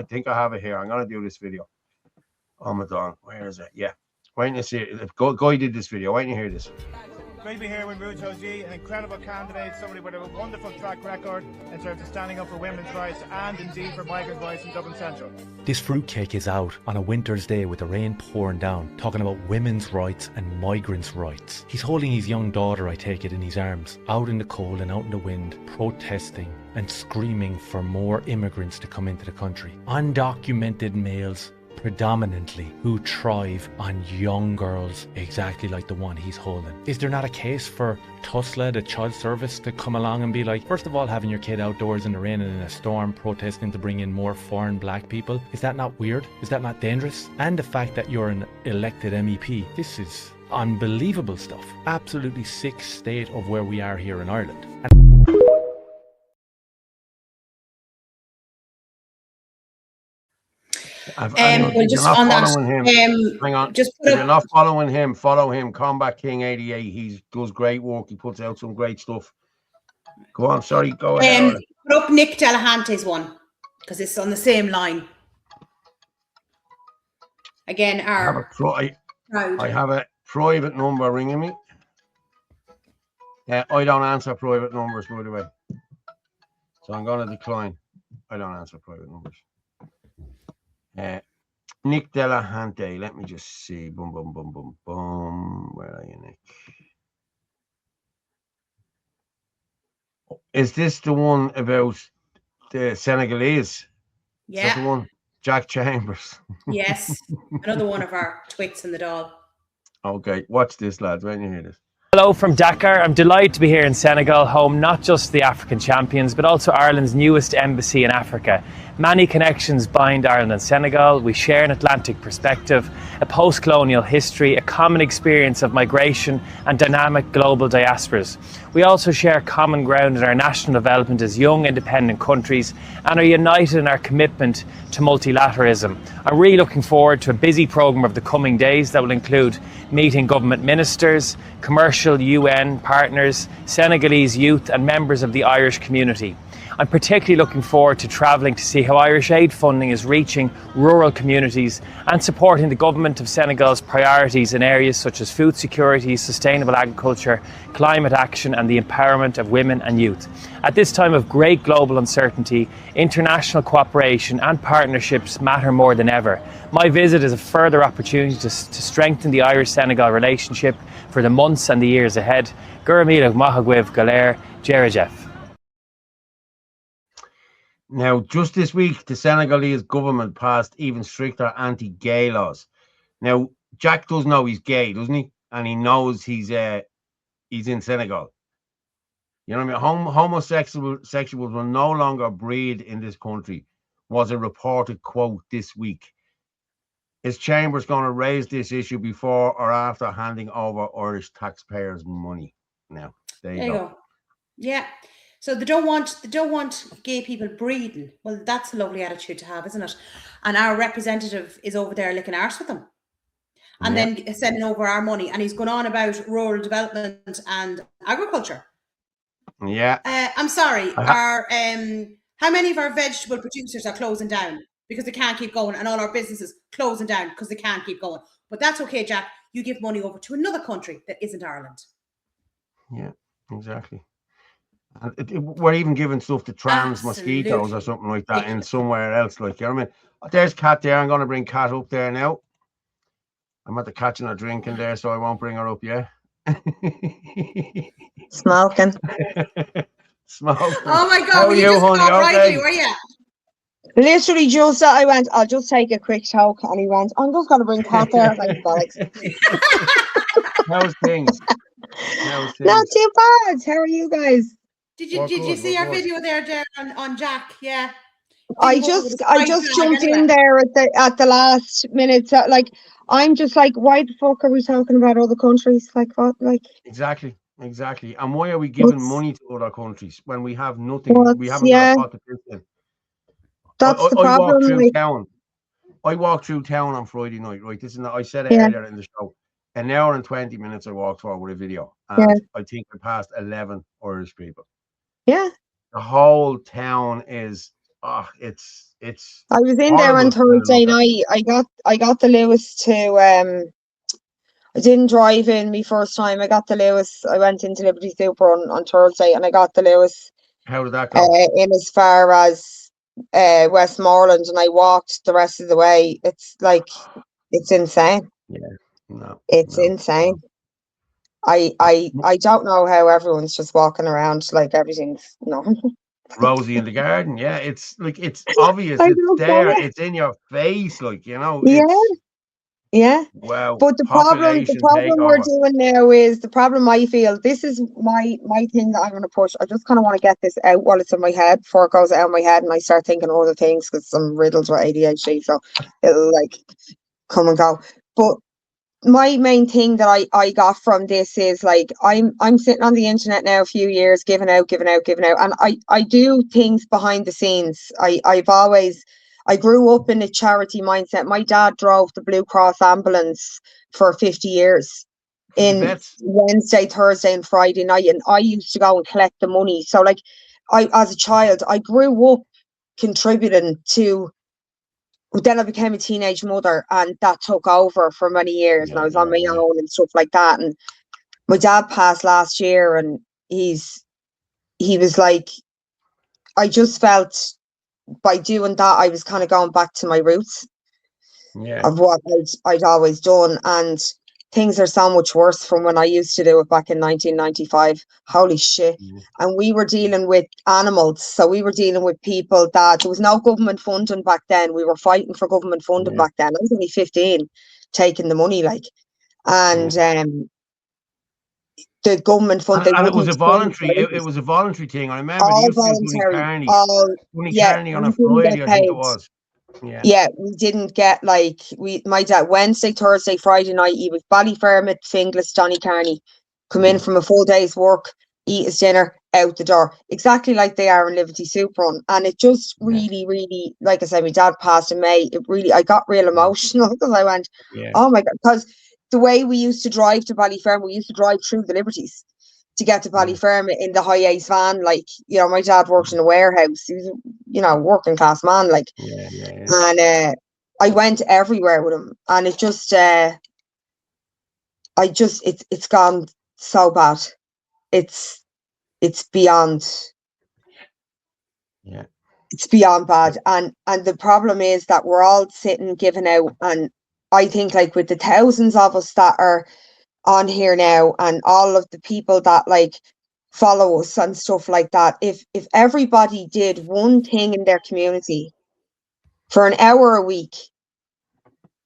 think I have it here. I'm gonna do this video. Donohoe, where is it? Yeah. Wait to see it. Guy did this video. Wait to hear this. Great to be here with Ruth G, an incredible candidate, somebody with a wonderful track record in terms of standing up for women's rights and indeed for migrant rights in Dublin Central. This fruitcake is out on a winter's day with the rain pouring down, talking about women's rights and migrants' rights. He's holding his young daughter, I take it, in his arms, out in the cold and out in the wind, protesting and screaming for more immigrants to come into the country. Undocumented males, predominantly, who thrive on young girls exactly like the one he's holding. Is there not a case for TUSLA, the child service, to come along and be like, first of all, having your kid outdoors in the rain and in a storm protesting to bring in more foreign black people? Is that not weird? Is that not dangerous? And the fact that you're an elected MEP, this is unbelievable stuff. Absolutely sick state of where we are here in Ireland. Well, just on that, hang on. If you're not following him, follow him. Combat King 88. He does great work. He puts out some great stuff. Go on. Sorry. Go ahead. Put up Nick Delahante's one because it's on the same line. Again, I have a private number ringing me. I don't answer private numbers, by the way. So I'm going to decline. I don't answer private numbers. Nick Delahante, let me just see. Boom, boom, boom, boom, boom. Where are you, Nick? Is this the one about the Senegalese? Yeah. Is that the one? Jack Chambers. Yes. Another one of our twits in the dog. Okay, watch this, lads. When you hear this. Hello from Dakar. I'm delighted to be here in Senegal, home not just the African champions, but also Ireland's newest embassy in Africa. Many connections bind Ireland and Senegal. We share an Atlantic perspective, a post-colonial history, a common experience of migration and dynamic global diasporas. We also share common ground in our national development as young independent countries and are united in our commitment to multilateralism. I'm really looking forward to a busy programme of the coming days that will include meeting government ministers, commercial UN partners, Senegalese youth and members of the Irish community. I'm particularly looking forward to travelling to see how Irish aid funding is reaching rural communities and supporting the government of Senegal's priorities in areas such as food security, sustainable agriculture, climate action and the empowerment of women and youth. At this time of great global uncertainty, international cooperation and partnerships matter more than ever. My visit is a further opportunity to strengthen the Irish-Senegal relationship for the months and the years ahead. Gurmilach Mahagwev Galer, Jerejef. Now, just this week, the Senegalese government passed even stricter anti-gay laws. Now, Jack does know he's gay, doesn't he? And he knows he's in Senegal. You know what I mean? Homosexuals will no longer breed in this country, was a reported quote this week. Is Chambers going to raise this issue before or after handing over Irish taxpayers' money? Now, there you go. Yeah. So they don't want gay people breeding. Well, that's a lovely attitude to have, isn't it? And our representative is over there licking arse with them. And then sending over our money. And he's going on about rural development and agriculture. Yeah. I'm sorry. How many of our vegetable producers are closing down because they can't keep going, and all our businesses closing down because they can't keep going? But that's okay, Jack. You give money over to another country that isn't Ireland. Yeah, exactly. And we're even giving stuff to trans mosquitoes or Absolutely something like that in ridiculous. somewhere else. Like, you know what I mean? There's Kat there. I'm going to bring Kat up there now. I'm at the catching her drinking there, so I won't bring her up yet. Smoking. Smoking. Oh my How God, are were you you, just honey? caught rightly, Okay. were you? Literally just I went, I'll just take a quick talk, and he went, I'm just gonna bring Kat there. I was like, bollocks. How's things? How's Not things? too bad. How are you guys? We're Did you good, see we're our good. video there on Jack? Yeah. I Didn't go with just his I pride just flag jumped anyway. in there at the last minute. So, like, I'm just like, why the fuck are we talking about other countries? Like what? Like Exactly. And why are we giving what's money to other countries when we have nothing? We haven't got a yeah, pot to piss in. that's the I walked problem. through Like town. I walked through town on Friday night, right? I said it yeah, earlier in the show. An hour and 20 minutes I walked for with a video, yeah, and I think I passed 11 Irish people. yeah. The whole town is, it's I was in there horrible on to kind of Thursday look at. night. I got the Lewis to I didn't drive in me first time. I got the Lewis. I went into Liberty Super on Thursday, and I got the Lewis How did that go? in as far as Westmoreland, and I walked the rest of the way. It's like it's insane. Yeah, no, It's no, insane. no. I don't know how everyone's just walking around like everything's normal. Rosie in the garden, yeah, it's like it's obvious, I it's don't there, get it. it's in your face, like, you know, Yeah, it's yeah. wow, But the population problem we're takeover. doing now is the problem I feel this is my thing that I'm gonna push. I just kind of want to get this out while it's in my head before it goes out of my head and I start thinking other things because I'm riddled with ADHD, so it'll like come and go. But my main thing that I got from this is like I'm sitting on the internet now a few years giving out, and I do things behind the scenes. I grew up in a charity mindset. My dad drove the Blue Cross ambulance for 50 years For the in vets. Wednesday, Thursday, and Friday night, and I used to go and collect the money. So like I as a child, I grew up contributing to. Then I became a teenage mother, and that took over for many years, and I Yeah, was on yeah, my yeah. own and stuff like that. And my dad passed last year, and he was like, I just felt by doing that, I was kind of going back to my roots Yeah. of what I'd always done, and things are so much worse from when I used to do it back in 1995. Holy shit. Yeah. And we were dealing with animals. So we were dealing with people that there was no government funding back then. We were fighting for government funding Yeah. back then. I was only 15 taking the money, like, and the government fund, they And it was wouldn't a fund voluntary, it services. was a voluntary thing. I remember they All used to do Bunny voluntary, Carney. all, Bunny yeah, Carney on we a didn't get Friday, I think it paid. was. Yeah. Yeah, we didn't get like my dad Wednesday, Thursday, Friday night. He was Ballyfermot, Finglas, Johnny Carney. Come in from a full day's work, eat his dinner, out the door. Exactly like they are in Liberty Super Run. And it just really, really, like I said, my dad passed in May. It really, I got real emotional because I went, Yeah. oh my God, because the way we used to drive to Ballyfermot, we used to drive through the Liberties to get to Ballyfermot in the high ace van. Like, you know, my dad worked in a warehouse. He was, you know, working class man, like. Yeah, yeah, yeah. And I went everywhere with him, and it just it's gone so bad. It's beyond Yeah. it's beyond bad. And the problem is that we're all sitting giving out, and I think like with the thousands of us that are on here now and all of the people that like follow us and stuff like that, if everybody did one thing in their community for an hour a week,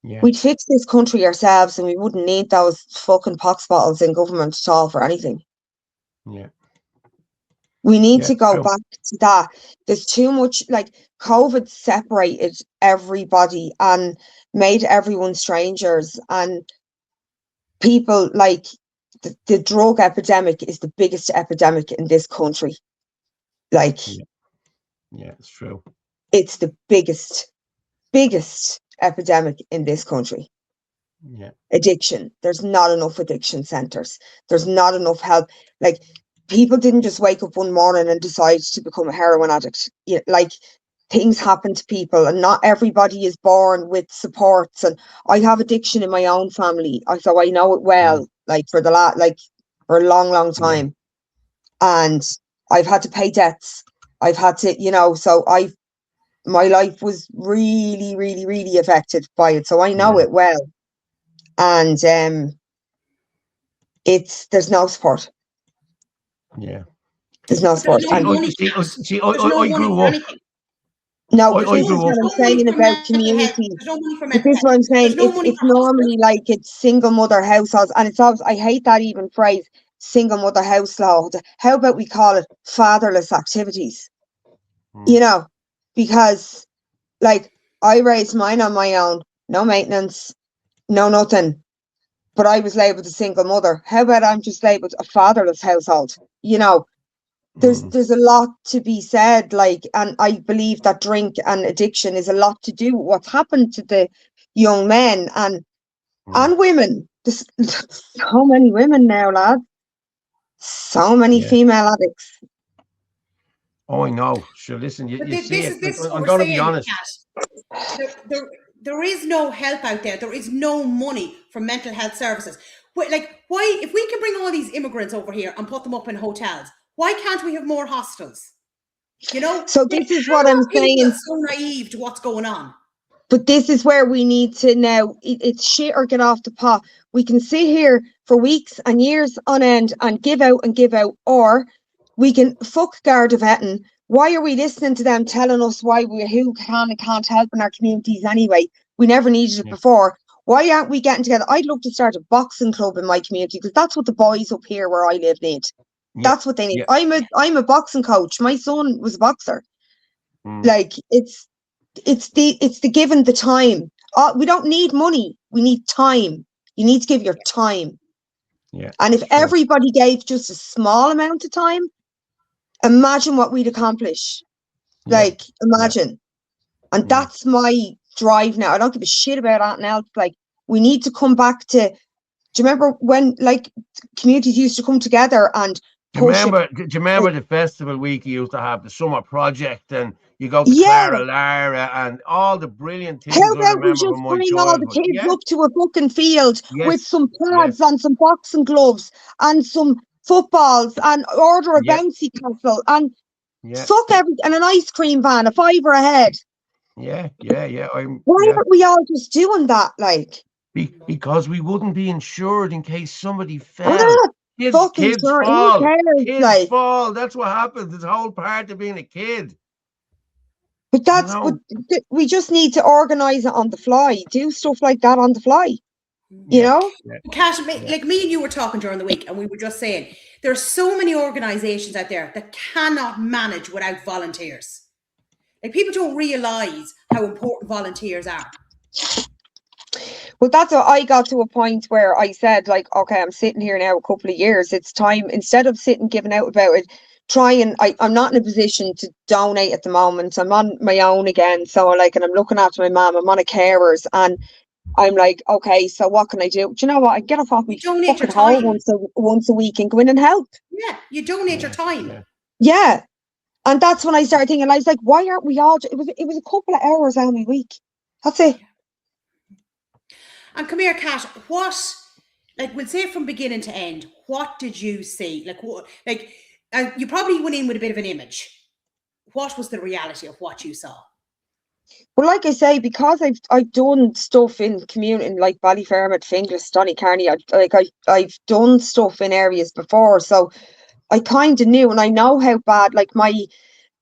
Yeah. we'd fix this country ourselves, and we wouldn't need those fucking pox bottles in government at all for anything. Yeah. We need Yeah, to go true. back to that. There's too much, like, COVID separated everybody and made everyone strangers, and people like the drug epidemic is the biggest epidemic in this country. Like, Yeah. Yeah, it's true. it's the biggest epidemic in this country. Yeah. Addiction. There's not enough addiction centers. There's not enough help. Like, people didn't just wake up one morning and decide to become a heroin addict. Like, things happen to people, and not everybody is born with supports. And I have addiction in my own family, so I know it well. Like for a long Yeah. time, and I've had to pay debts. I've had to, so my life was really, really, really affected by it. So I know it well. And there's no support. Yeah. There's no support. There's no money. See, There's no I money grew for up. anything. No, I but this is grew what up. I'm There's no money saying for about mental health. community. There's no money for But mental this is what I'm health. saying. There's no money It's for hospitals. normally like it's single mother households, and it's always, I hate that even phrase, single mother household. How about we call it fatherless activities? Because like I raised mine on my own, no maintenance, no nothing. But I was labelled a single mother. How about I'm just labelled a fatherless household? There's a lot to be said, like, and I believe that drink and addiction is a lot to do with what's happened to the young men and women. There's so many women now, lads. So many female addicts. Oh, I know. Sure, listen, But you see this it. is what I'm we're going to be saying, honest. Kat. There is no help out there. There is no money for mental health services. Like, why, if we can bring all these immigrants over here and put them up in hotels, why can't we have more hostels? So this is how what I'm are people saying. so naive to what's going on? But this is where we need to now, it's shit or get off the pot. We can sit here for weeks and years on end and give out, or we can fuck Garda vetting. Why are we listening to them telling us who can and can't help in our communities anyway? We never needed it before. Why aren't we getting together? I'd love to start a boxing club in my community because that's what the boys up here where I live need. That's what they need. I'm a boxing coach. My son was a boxer. Like it's the given the time. We don't need money. We need time. You need to give your time. Yeah. And if everybody gave just a small amount of time, imagine what we'd accomplish. Like, imagine. And that's my drive now. I don't give a shit about anything else. Like, we need to come back to, do you remember when, like, communities used to come together and do you remember the festival week you used to have, the summer project, and you go to Clara Lara and all the brilliant things How I about we remember just from my bring all the childhood. kids up to a fucking field with some pads and some boxing gloves and some footballs and order a bouncy castle and fuck everything and an ice cream van, a $5 a head. Why aren't we all just doing that, like? Because we wouldn't be insured in case somebody fell. Kids fall. Who cares, Kids fall. That's what happens. It's the whole part of being a kid. But but we just need to organise it on the fly. Do stuff like that on the fly. You know? Kat, like me and you were talking during the week and we were just saying there are so many organisations out there that cannot manage without volunteers. Like, people don't realise how important volunteers are. Well, that's what I got to a point where I said, like, okay, I'm sitting here now a couple of years. It's time, instead of sitting giving out about it, I'm not in a position to donate at the moment. I'm on my own again. So like, and I'm looking after my mum. I'm on a carers and I'm like, okay, so what can I do? Do you know what? I get off my fucking hole once a week and go in and help. Yeah, you donate your time. Yeah. And that's when I started thinking, I was like, why aren't we all, it was a couple of hours out of my week. That's it. And come here, Kat, we'll say from beginning to end, what did you see? You probably went in with a bit of an image. What was the reality of what you saw? Well, like I say, because I've done stuff in community like Ballyfermot, Finglas, Donnycarney, I've done stuff in areas before, so I kind of knew, and I know how bad, like my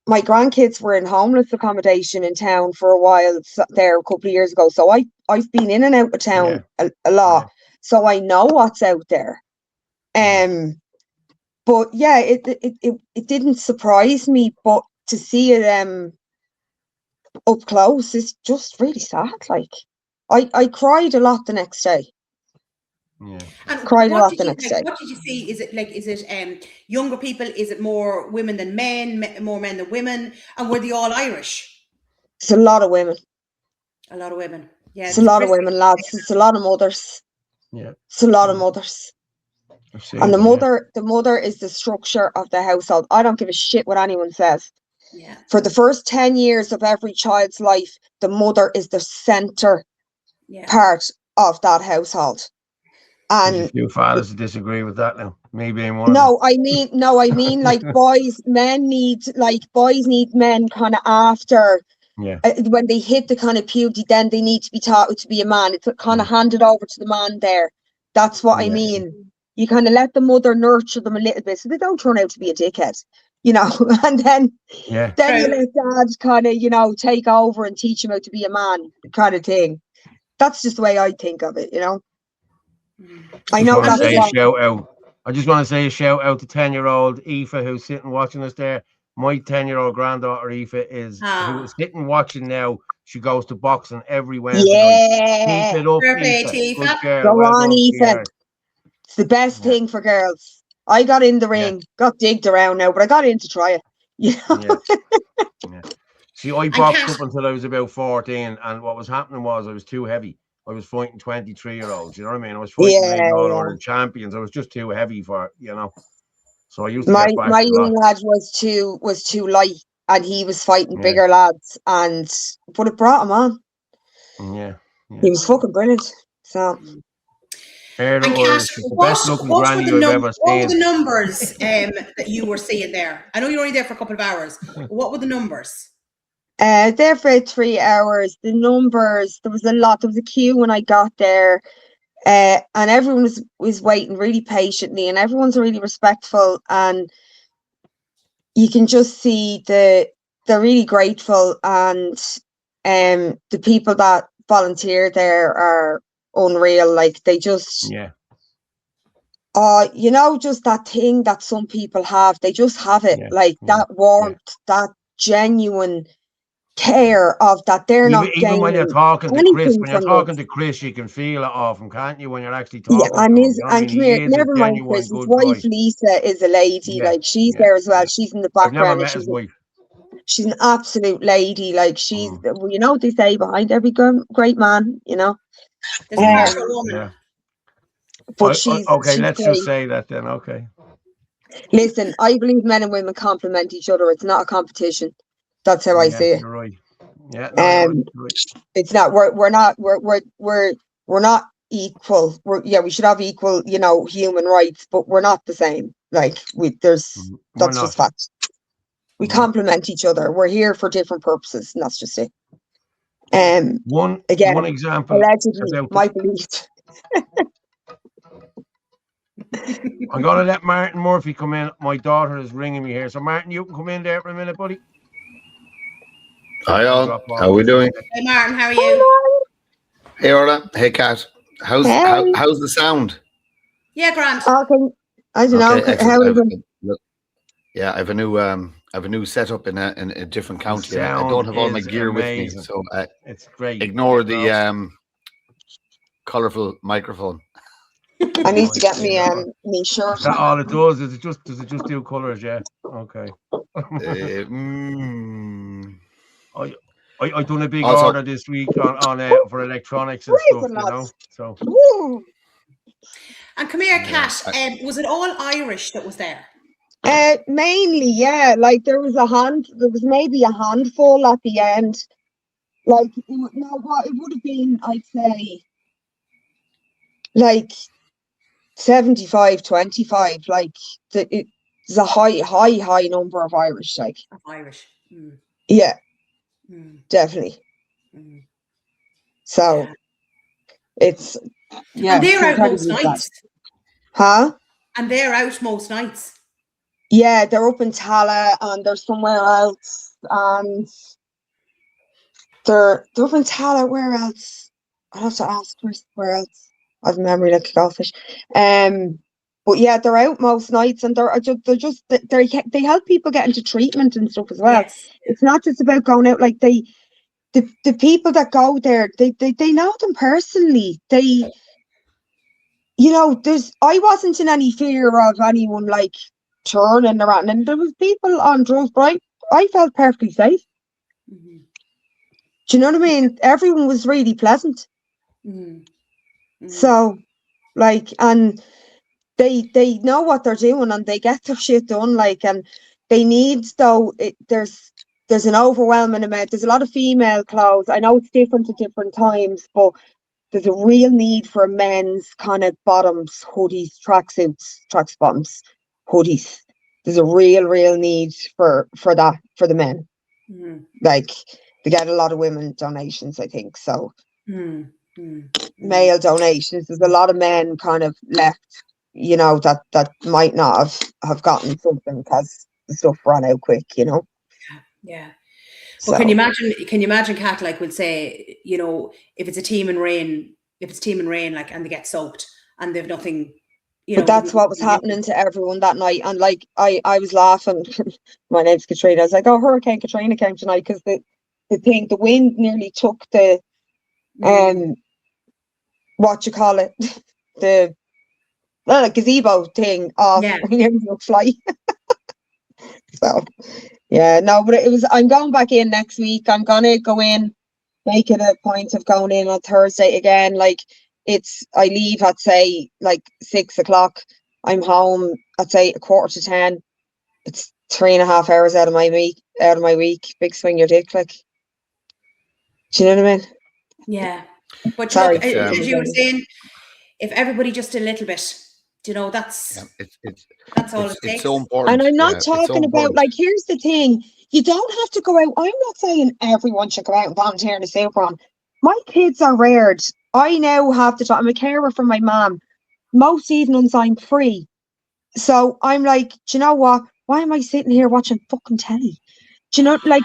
grandkids were in homeless accommodation in town for a while there a couple of years ago. So I've been in and out of town a lot. So I know what's out there. But yeah, it didn't surprise me, but to see it up close is just really sad. Like I cried a lot the next day. And cried a lot the next day. What did you see? Is it younger people? Is it more women than men? More men than women? And were they all Irish? It's a lot of women. A lot of women. Yeah. It's a lot of women, lads. It's a lot of mothers. Yeah. It's a lot of mothers. And the mother is the structure of the household. I don't give a shit what anyone says. Yeah. For the first 10 years of every child's life, the mother is the centre part of that household. There's a And few fathers who disagree with that now. Me being one of no, I mean, like boys need men kind of after them. when they hit the kind of puberty, then they need to be taught to be a man. It's kind of handed over to the man there. That's what I Yeah. mean. You kind of let the mother nurture them a little bit so they don't turn out to be a dickhead, you know. And then Yeah. you let dad kind of, you know, take over and teach him how to be a man, kind of thing. That's just the way I think of it, you know. I know that's wrong. I just want to say a shout out to 10-year-old Aoife who's sitting watching us there. My 10-year-old granddaughter Aoife who is sitting watching now. She goes to boxing every Wednesday night. Keep it up, Aoife. Good girl. Go well on, done, Aoife. sweetheart. It's the best thing for girls. I got in the ring, got digged around now, but I got in to try it. You know? Yeah. See, I boxed up until I was about 14, and what was happening was I was too heavy. I was fighting 23-year-olds, you know what I mean? I was fighting maybe all-Ireland champions. I was just too heavy for it, you know. So I used to get back my a young lot. lad was too light, and he was fighting bigger lads, but it brought him on. Yeah. He was fucking brilliant. So. And Cash, what were the numbers that you were seeing there? I know you're only there for a couple of hours. What were the numbers? There for 3 hours. The numbers, there was a lot. There was a queue when I got there, and everyone was waiting really patiently, and everyone's really respectful, and you can just see they're really grateful, and the people that volunteer there are unreal. Like they just you know, just that thing that some people have, they just have it, like that warmth, that genuine care of that they're not even when you're talking to Chris, you can feel it off him, can't you, when you're actually talking to him? And come here, never mind Chris, his wife Lisa is a lady, like she's there as well. She's in the background. I've never met his wife. She's an absolute lady, like she's you know what they say, behind every great man, you know. There's a powerful woman. But she's let's just say that then. Okay. Listen, I believe men and women complement each other. It's not a competition. That's how I see it. You're right. Yeah. No, right. It's not. We're not equal. We should have equal, you know, human rights, but we're not the same. Like that's just fact. We complement each other. We're here for different purposes, and that's just it. One example. Allegedly, my belief. I'm gonna let Martin Murphy come in. My daughter is ringing me here, so Martin, you can come in there for a minute, buddy. Hi all. How are we doing? Hey Martin, how are you? Hey Orla. Hey Kat. How's the sound? Yeah, grand. Okay. I don't know. Yeah, I have a new setup in a different county. I don't have all my gear with me, so it's great. Ignore the colorful microphone. I need to get me shirt. Is that all it does? Does it just do colors? Yeah. Okay. I done a big order this week on for electronics and stuff, you know. So. And come here, Kat. Was it all Irish that was there? Mainly, yeah. Like there was maybe a handful at the end. Like it would have been, I'd say, like 75-25. Like it's a high number of Irish. Like Irish. Yeah. Definitely. So it's and they're out most nights. Huh? And they're out most nights. Yeah, they're up in Tala and they're somewhere else. And they're up in Tala. Where else? I'll have to ask Chris where else. I have a memory like a goldfish. But yeah, they're out most nights, and they help people get into treatment and stuff as well. Yes. It's not just about going out. Like the people that go there, they know them personally. They, you know, I wasn't in any fear of anyone like turning around, and there was people on drugs, but I felt perfectly safe. Mm-hmm. Do you know what I mean? Everyone was really pleasant. Mm-hmm. Mm-hmm. So, like, and they know what they're doing and they get their shit done. Like, and they need there's an overwhelming amount. There's a lot of female clothes. I know it's different at different times, but there's a real need for men's kind of bottoms, hoodies, tracksuits, tracks bottoms, hoodies. There's a real need for that for the men. Like they get a lot of women donations, I think. So male donations. There's a lot of men kind of left, you know, that might not have gotten something because the stuff ran out quick, you know. Yeah. So, But can you imagine, Kat, like we'll say, you know, if it's team in rain, like, and they get soaked and they've nothing, you know. But that's what was happening to everyone that night. And like, I was laughing. My name's Katrina. I was like, oh, Hurricane Katrina came tonight because the wind nearly took the, what you call it, the gazebo thing off. Yeah. We nearly took flight. So, yeah, no, but I'm going back in next week. I'm going to go in, make it a point of going in on Thursday again. Like, I leave at, say, like 6 o'clock. I'm home at, say, 9:45. It's 3.5 hours out of my week. Big swing your dick, like. Do you know what I mean? Yeah. But Sorry. look, as you were saying, if everybody just a little bit, you know, that's all it takes. It's so important. And I'm not talking about, like, here's the thing. You don't have to go out. I'm not saying everyone should go out and volunteer in a super run. My kids are reared. I now have the time. I'm a carer for my mum. Most evenings I'm free. So I'm like, do you know what? Why am I sitting here watching fucking telly? Do you know, like,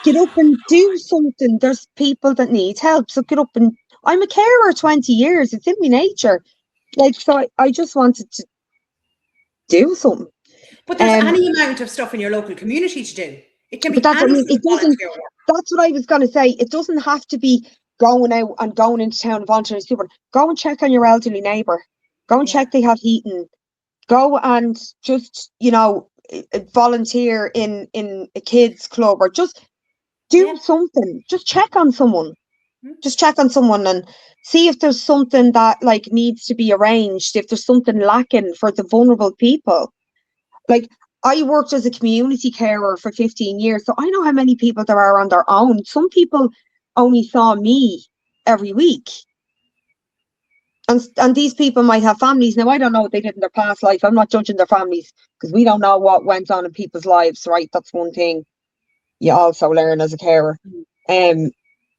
get up and do something. There's people that need help. So get up and, I'm a carer 20 years. It's in my nature. Like, so I just wanted to do something. But there's any amount of stuff in your local community to do. It can be But that's, any it doesn't, that's what I was going to say. It doesn't have to be going out and going into town and volunteering as super. Go and check on your elderly neighbour. Go and check they have heating. Go and just, you know, volunteer in a kids club, or just do something. Just check on someone. Just check on someone and see if there's something that, like, needs to be arranged, if there's something lacking for the vulnerable people. Like, I worked as a community carer for 15 years, so I know how many people there are on their own. Some people only saw me every week. And these people might have families. Now, I don't know what they did in their past life. I'm not judging their families because we don't know what went on in people's lives, right? That's one thing you also learn as a carer.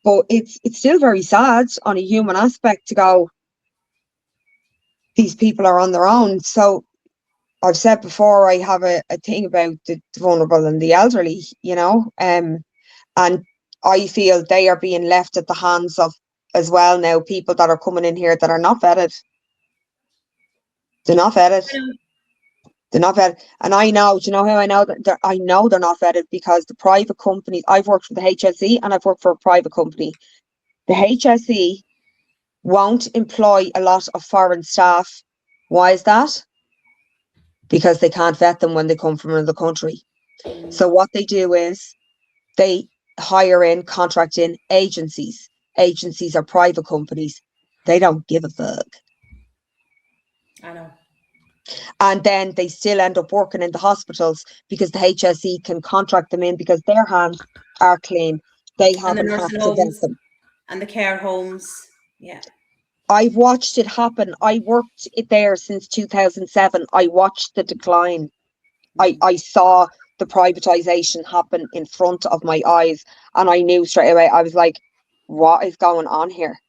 But it's still very sad on a human aspect to go, these people are on their own. So I've said before, I have a thing about the vulnerable and the elderly, you know, and I feel they are being left at the hands of, as well now, people that are coming in here that are not vetted. They're not vetted. They're not vetted. And I know, do you know how I know that? I know they're not vetted because the private companies, I've worked for the HSE and I've worked for a private company. The HSE won't employ a lot of foreign staff. Why is that? Because they can't vet them when they come from another country. So what they do is they hire in, contract in agencies. Agencies are private companies. They don't give a fuck. I know. And then they still end up working in the hospitals because the HSE can contract them in because their hands are clean. They haven't had to vet them. And the care homes. Yeah. I've watched it happen. I worked there since 2007. I watched the decline. I saw the privatization happen in front of my eyes, and I knew straight away. I was like, what is going on here?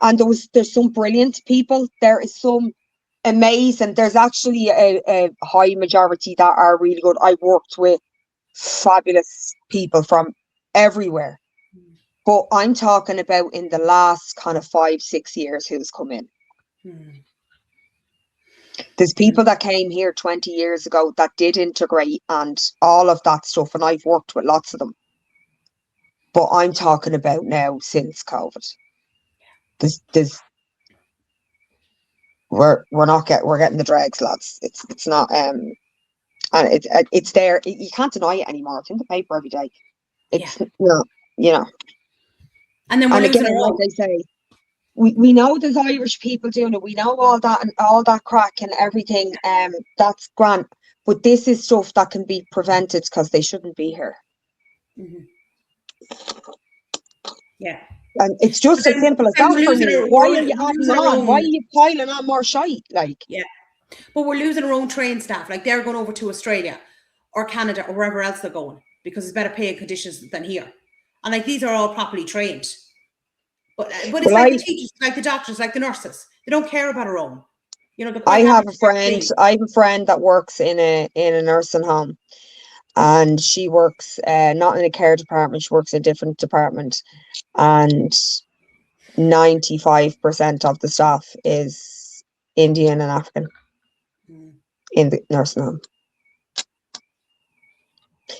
And there's some brilliant people. There is some amazing. There's actually a high majority that are really good. I worked with fabulous people from everywhere. But I'm talking about in the last kind of 5-6 years who's come in. There's people that came here 20 years ago that did integrate and all of that stuff, and I've worked with lots of them. But I'm talking about now since COVID. We're getting the dregs, lads. It's not and it's there. You can't deny it anymore. It's in the paper every day. It's not, you know. And then we're losing again, our like own. they say, we know there's Irish people doing it. We know all that and all that crack and everything. That's grand. But this is stuff that can be prevented because they shouldn't be here. Yeah. And it's just as simple as then that we're for losing me. our- Why we're are you losing adding our on? own- Why are you piling on more shite? Like, Yeah. But we're losing our own trained staff. Like they're going over to Australia or Canada or wherever else they're going because it's better paying conditions than here. And like these are all properly trained. But it's Well, like the teachers, like the doctors, like the nurses. They don't care about our own. You know, they're quite I have happy a to friend. stay. I have a friend that works in a nursing home, and she works not in a care department. She works in a different department, and 95% of the staff is Indian and African in the nursing home.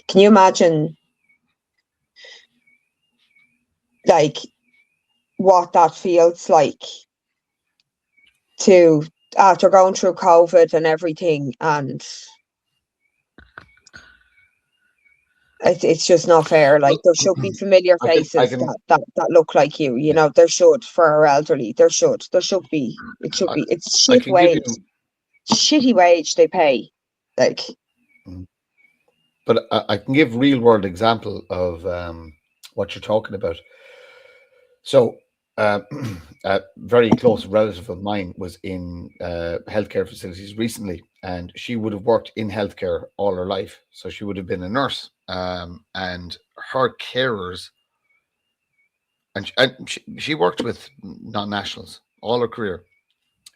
Can you imagine, like, what that feels like to after going through COVID and everything, and it's just not fair. Like, there should be familiar I faces can that look like you. You know, there should for our elderly. There should be. It should be. It's I shit can give wage. you, Shitty wage they pay. Like, but I can give real world example of what you're talking about. So, a very close relative of mine was in healthcare facilities recently, and she would have worked in healthcare all her life. So she would have been a nurse, and her carers, and she worked with non-nationals all her career,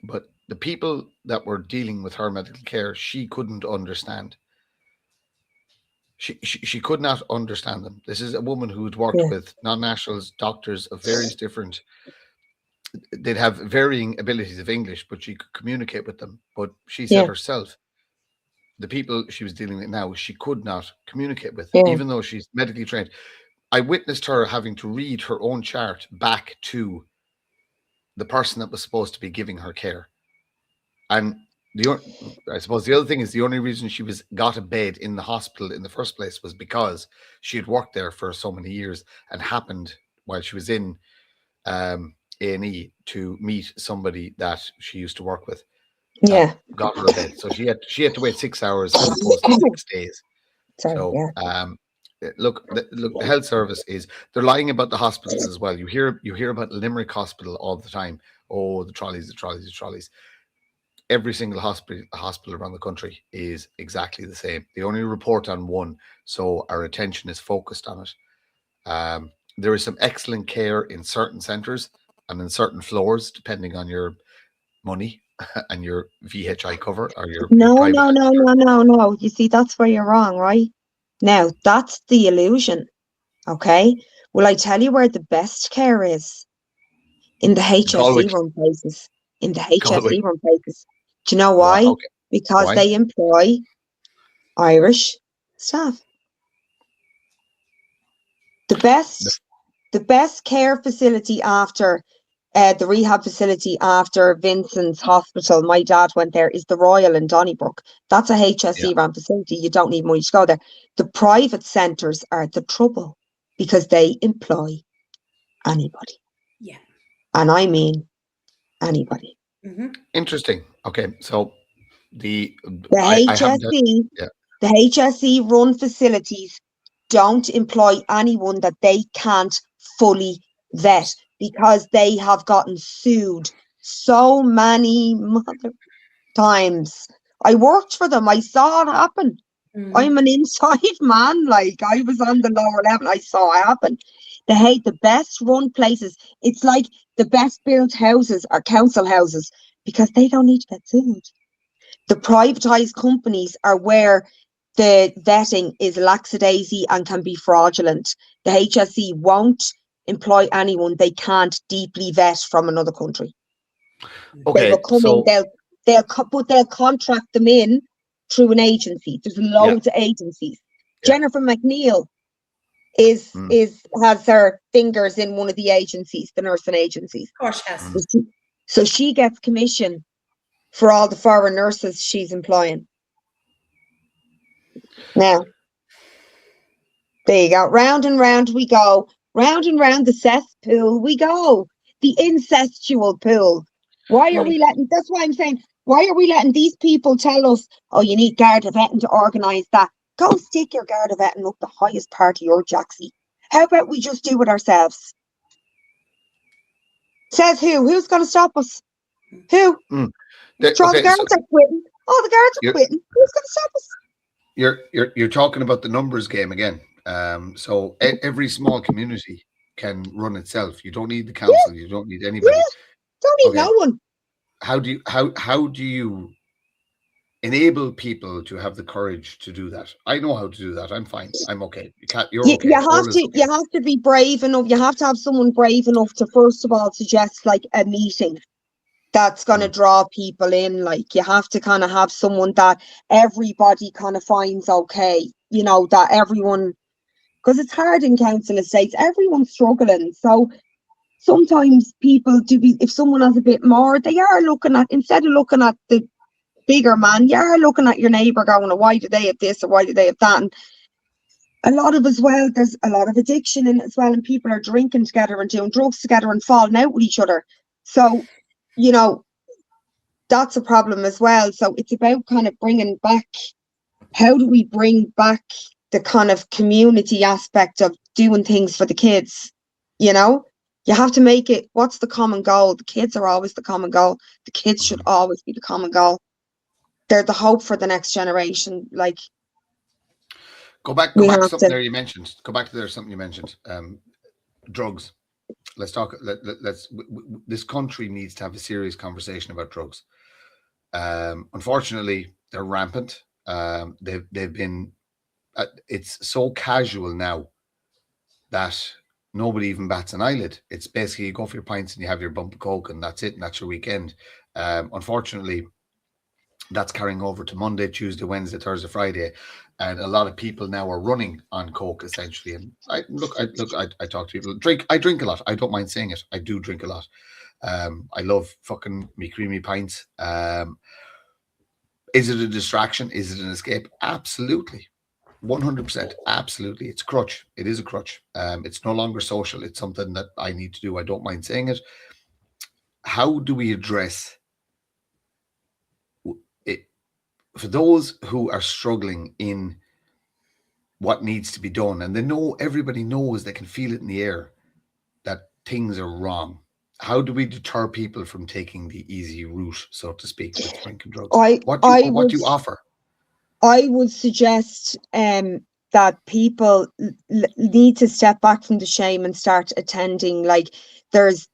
but the people that were dealing with her medical care, she couldn't understand. She could not understand them. This is a woman who had worked with non-nationals, doctors of various different. They'd have varying abilities of English, but she could communicate with them. But she said herself, the people she was dealing with now, she could not communicate with, even though she's medically trained. I witnessed her having to read her own chart back to the person that was supposed to be giving her care. And I suppose the other thing is the only reason she got a bed in the hospital in the first place was because she had worked there for so many years and happened while she was in A&E to meet somebody that she used to work with. Got her a bed, so she had to wait 6 hours as opposed to 6 days. Look, the health service they're lying about the hospitals as well. You hear about Limerick Hospital all the time. Oh, the trolleys. Every single hospital around the country is exactly the same. They only report on one, so our attention is focused on it. There is some excellent care in certain centres and in certain floors, depending on your money and your VHI cover or your private. No. You see, that's where you're wrong, right? Now, that's the illusion. Okay. Well, I tell you where the best care is in the HSE run places. In the HSE run places. Do you know why? Because they employ Irish staff. The best care facility after the rehab facility after Vincent's Hospital, my dad went there, is the Royal in Donnybrook. That's a HSE run facility. You don't need money to go there. The private centres are the trouble because they employ anybody. Yeah. And I mean anybody. Interesting. Okay, so the HSE run facilities don't employ anyone that they can't fully vet because they have gotten sued so many times. I worked for them. I saw it happen. I'm an inside man. Like, I was on the lower level. I saw it happen. They hate the best run places. It's like the best built houses are council houses because they don't need to get sued. The privatized companies are where the vetting is lackadaisy and can be fraudulent. The HSE won't employ anyone they can't deeply vet from another country. Okay, they will come in, they'll contract them in through an agency. There's loads of agencies. Jennifer McNeil has her fingers in one of the agencies, the nursing agencies. Of course, yes. So she gets commission for all the foreign nurses she's employing. Now, there you go. Round and round we go. Round and round the cesspool we go. The incestual pool. Why are we letting, that's why I'm saying, why are we letting these people tell us, oh, you need Garda vetting to organise that? Go stick your Garda vetting up the highest part of your jacksie. How about we just do it ourselves? Says who? Who's going to stop us? Who? Mm. The guards are quitting. Oh, the guards are quitting. Who's going to stop us? You're talking about the numbers game again. So every small community can run itself. You don't need the council. You don't need anybody. Yeah. Don't need no one. How do you enable people to have the courage to do that? I know how to do that. I'm fine. I'm okay. You're okay. You have to be brave enough. You have to have someone brave enough to first of all suggest like a meeting that's going to draw people in. Like you have to kind of have someone that everybody kind of finds okay. You know, that everyone, because it's hard in council estates. Everyone's struggling. So sometimes people if someone has a bit more, they are looking at, instead of looking at the bigger man, you are looking at your neighbour going, why do they have this or why do they have that? And a lot of as well, there's a lot of addiction in it as well, and people are drinking together and doing drugs together and falling out with each other. So, you know, that's a problem as well. So it's about kind of bringing back, how do we bring back the kind of community aspect of doing things for the kids? You know, you have to make it, what's the common goal? The kids are always the common goal. The kids should always be the common goal. They're the hope for the next generation. Like, go back to something there you mentioned. Go back to something you mentioned. Drugs. Let's talk. This country needs to have a serious conversation about drugs. Unfortunately, they're rampant. They've been. It's so casual now that nobody even bats an eyelid. It's basically you go for your pints and you have your bump of coke and that's it. And that's your weekend. Unfortunately, that's carrying over to Monday, Tuesday, Wednesday, Thursday, Friday, and a lot of people now are running on coke essentially. And I talk to people. I drink a lot. I don't mind saying it. I do drink a lot. I love fucking me creamy pints. Is it a distraction? Is it an escape? Absolutely. 100%. Absolutely. It's a crutch. It is a crutch. It's no longer social. It's something that I need to do. I don't mind saying it. How do we address it for those who are struggling in what needs to be done? And everybody knows, they can feel it in the air that things are wrong. How do we deter people from taking the easy route, so to speak, with drinking drugs? What do you offer? I would suggest that people need to step back from the shame and start attending. Like there's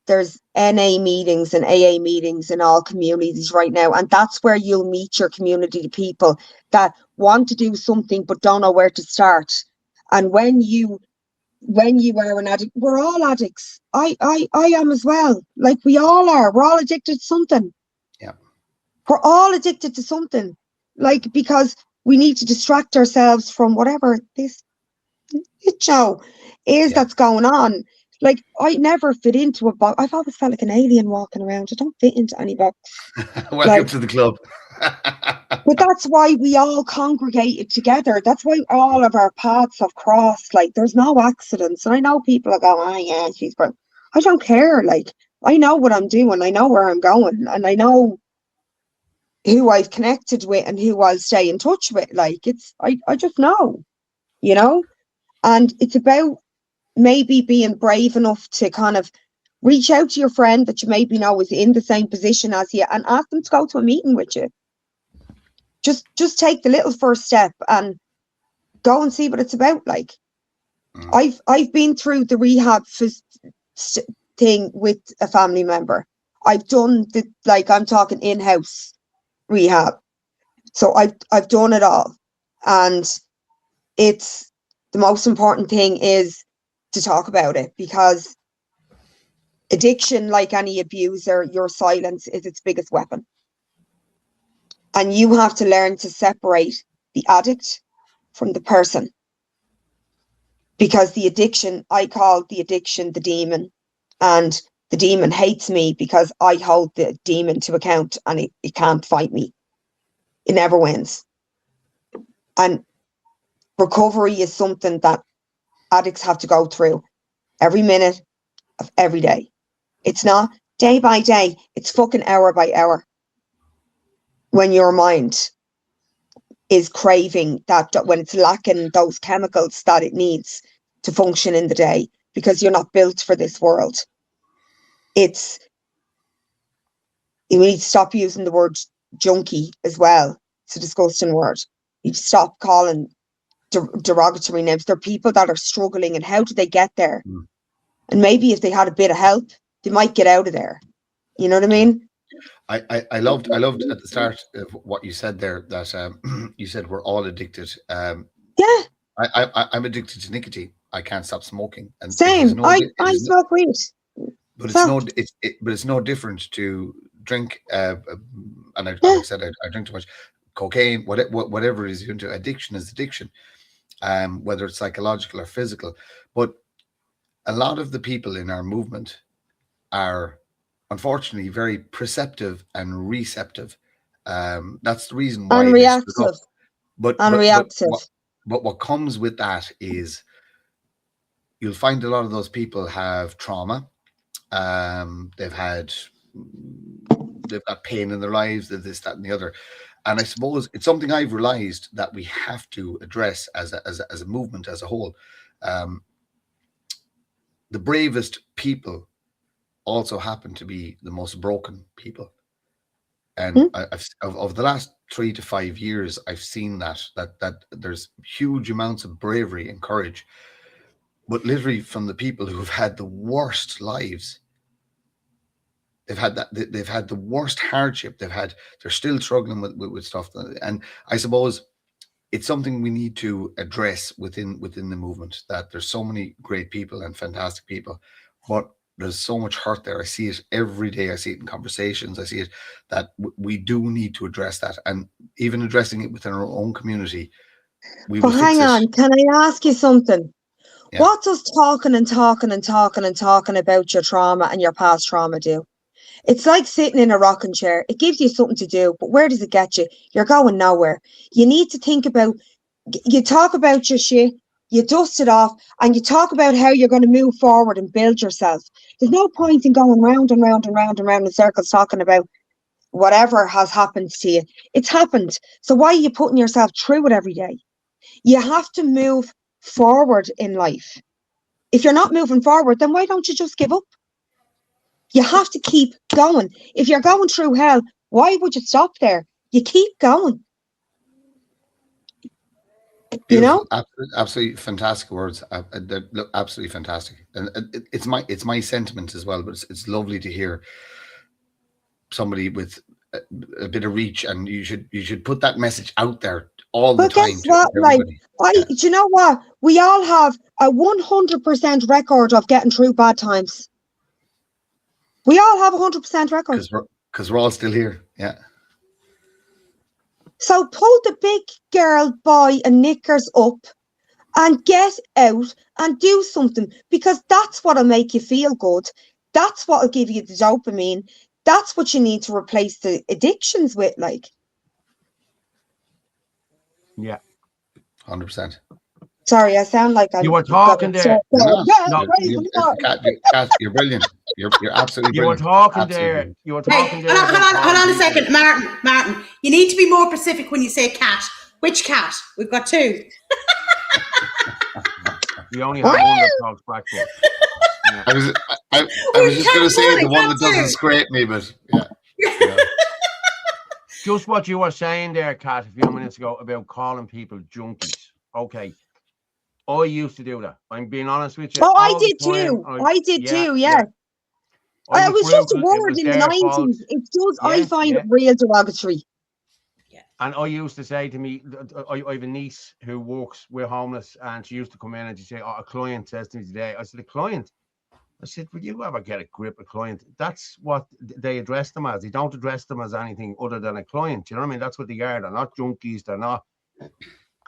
NA meetings and AA meetings in all communities right now, and that's where you'll meet your community people that want to do something but don't know where to start. And when you are an addict, we're all addicts. I am as well. Like we all are. We're all addicted to something. Yeah. We're all addicted to something. Like, because we need to distract ourselves from whatever this show is that's going on. Like, I never fit into a box. I've always felt like an alien walking around. I don't fit into any box. Welcome to the club. But that's why we all congregated together. That's why all of our paths have crossed. Like, there's no accidents. And I know people are going, oh, yeah, she's great. I don't care. Like, I know what I'm doing. I know where I'm going. And I know who I've connected with and who I'll stay in touch with. Like, I just know, you know? And it's about maybe being brave enough to kind of reach out to your friend that you maybe know is in the same position as you and ask them to go to a meeting with you. Just take the little first step and go and see what it's about. Like, I've been through the rehab thing with a family member. I've done I'm talking in-house rehab. So I've done it all. And it's the most important thing is to talk about it, because addiction, like any abuser, your silence is its biggest weapon. And you have to learn to separate the addict from the person. Because the addiction, I call the addiction the demon. And the demon hates me because I hold the demon to account, and it can't fight me. It never wins. And recovery is something that addicts have to go through every minute of every day. It's not day by day. It's fucking hour by hour. When your mind is craving that, when it's lacking those chemicals that it needs to function in the day, because you're not built for this world. it's, you need to stop using the word junkie as well. It's a disgusting word. You need to stop calling derogatory names. There are people that are struggling, and how do they get there? And maybe if they had a bit of help, they might get out of there. You know what I mean? I loved at the start of what you said there, that you said we're all addicted. Yeah. I'm addicted to nicotine. I can't stop smoking. And same. I smoke weed. But it's no different to drink. And like I said, I drink too much cocaine. Whatever it is you're into, addiction is addiction. Whether it's psychological or physical. But a lot of the people in our movement are, unfortunately, very perceptive and receptive. That's the reason why. Unreactive. But what comes with that is you'll find a lot of those people have trauma. They've got pain in their lives, this, that, and the other. And I suppose it's something I've realized that we have to address as a movement as a whole. The bravest people also happen to be the most broken people. And of the last 3 to 5 years, I've seen that there's huge amounts of bravery and courage, but literally from the people who have had the worst lives. They've had the worst hardship. They're still struggling with stuff. And I suppose it's something we need to address within the movement, that there's so many great people and fantastic people, but there's so much hurt there. I see it every day. I see it in conversations. I see it that we do need to address that, and even addressing it within our own community. But hang on, can I ask you something? Yeah. What does talking about your trauma and your past trauma do? It's like sitting in a rocking chair. It gives you something to do, but where does it get you? You're going nowhere. You need to think about, you talk about your shit, you dust it off, and you talk about how you're going to move forward and build yourself. There's no point in going round and round and round and round in circles talking about whatever has happened to you. It's happened. So why are you putting yourself through it every day? You have to move forward in life. If you're not moving forward, then why don't you just give up? You have to keep going. If you're going through hell, why would you stop there? You keep going. You know, absolutely fantastic words. Look, absolutely fantastic, and it's my sentiment as well. But it's lovely to hear somebody with a bit of reach, and you should put that message out there all the time. Guess what? Do you know what? We all have a 100% record of getting through bad times. We all have a 100% record. Because we're all still here. Yeah. So pull the big girl, boy, and knickers up and get out and do something, because that's what'll make you feel good. That's what'll give you the dopamine. That's what you need to replace the addictions with, like. Yeah. 100%. Sorry, I sound like you were talking there. Kat, you're brilliant. You're absolutely brilliant. You were talking there. Hold on a second, Martin. You need to be more specific when you say cat. Which cat? We've got two. We only have one that talks back to us. Yeah. I was just going to say the one that doesn't scrape me, but yeah. Just what you were saying there, Kat, a few minutes ago about calling people junkies. Okay. I used to do that. I'm being honest with you. Oh, I did too. I did too, yeah. It was just a word in the 90s. It's just, I find it real derogatory. Yeah. And I used to say to me, I have a niece who works with homeless, and she used to come in and she'd say, a client says to me today, I said, a client? I said, would you ever get a grip, a client? That's what they address them as. They don't address them as anything other than a client. You know what I mean? That's what they are. They're not junkies. They're not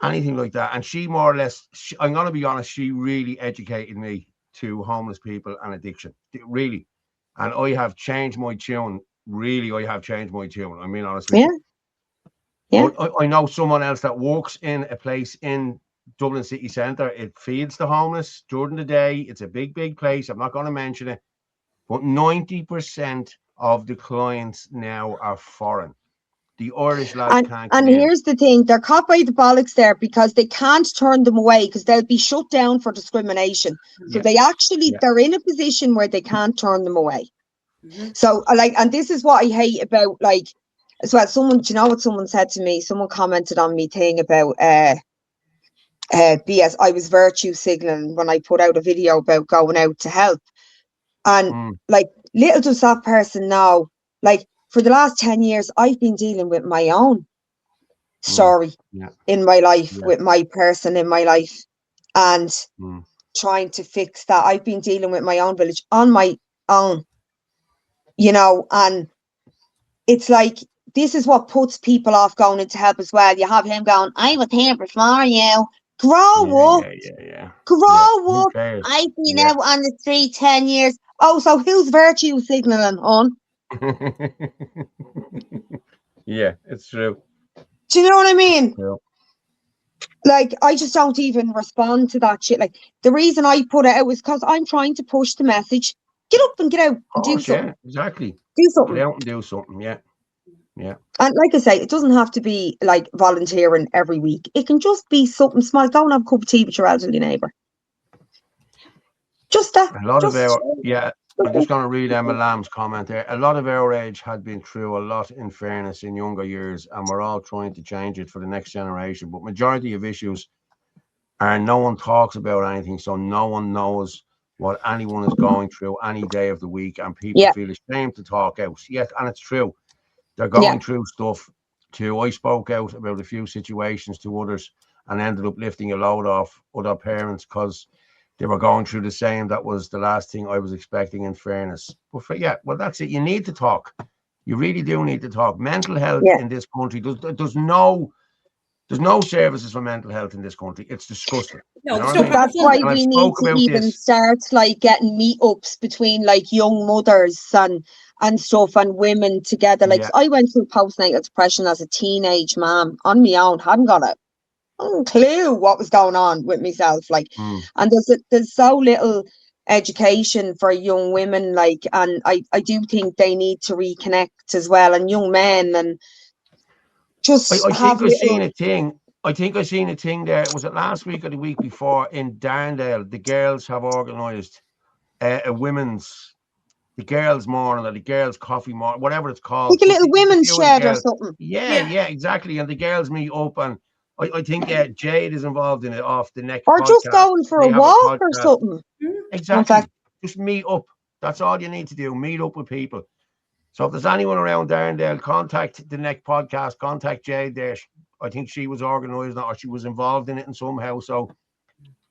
anything like that. And she more or less, I'm going to be honest, she really educated me to homeless people and addiction. Really. And I have changed my tune. Really, I have changed my tune. I mean, honestly. Yeah. I know someone else that works in a place in Dublin city centre. It feeds the homeless during the day. It's a big, big place. I'm not going to mention it. But 90% of the clients now are foreign. The Irish lads can't. And here's the thing, they're caught by the bollocks there because they can't turn them away because they'll be shut down for discrimination. So they're in a position where they can't turn them away. So and this is what I hate about as well. Someone, do you know what someone said to me? Someone commented on me thing about BS. I was virtue signaling when I put out a video about going out to help. And little does that person know, for the last 10 years, I've been dealing with my own story in my life, with my person in my life, and trying to fix that. I've been dealing with my own village on my own, and it's this is what puts people off going into help as well. You have him going, I was here before you. Grow up. Grow up. I've been out on the street 10 years. Oh, so who's virtue signaling on? Yeah, it's true. Do you know what I mean? Yeah. I just don't even respond to that shit. The reason I put it out was because I'm trying to push the message. Get up and get out and do something. Yeah, exactly. Do something. Get out and do something, yeah. And like I say, it doesn't have to be volunteering every week. It can just be something small. Go and have a cup of tea with your elderly neighbour. Just that. A lot of our, I'm just going to read Emma Lamb's comment there. A lot of our age had been through a lot, in fairness, in younger years, and we're all trying to change it for the next generation. But majority of issues are no one talks about anything, so no one knows what anyone is going through any day of the week, and people feel ashamed to talk out. Yes, and it's true. They're going through stuff too. I spoke out about a few situations to others and ended up lifting a load off other parents because they were going through the same. That was the last thing I was expecting, in fairness. But well, that's it. You need to talk. You really do need to talk. Mental health in this country, there's no services for mental health in this country. It's disgusting. No, you know that's why we need to even start getting meetups between young mothers and stuff and women together. I went through postnatal depression as a teenage mom on my own. Hadn't got a clue what was going on with myself. And there's so little education for young women. And I do think they need to reconnect as well, and young men, and just I think I seen a thing. I think I seen a thing there. Was it last week or the week before in Darndale? The girls have organised a women's, the girls' morning or the girls' coffee morning, whatever it's called. A little women's shed or something. Yeah, exactly. And the girls meet up, and I think Jade is involved in it off the next or podcast. Just going for a walk or something. Exactly. Just meet up. That's all you need to do. Meet up with people. So if there's anyone around Darndale, contact the next podcast, contact Jade there. I think she was organising it, or she was involved in it in somehow. So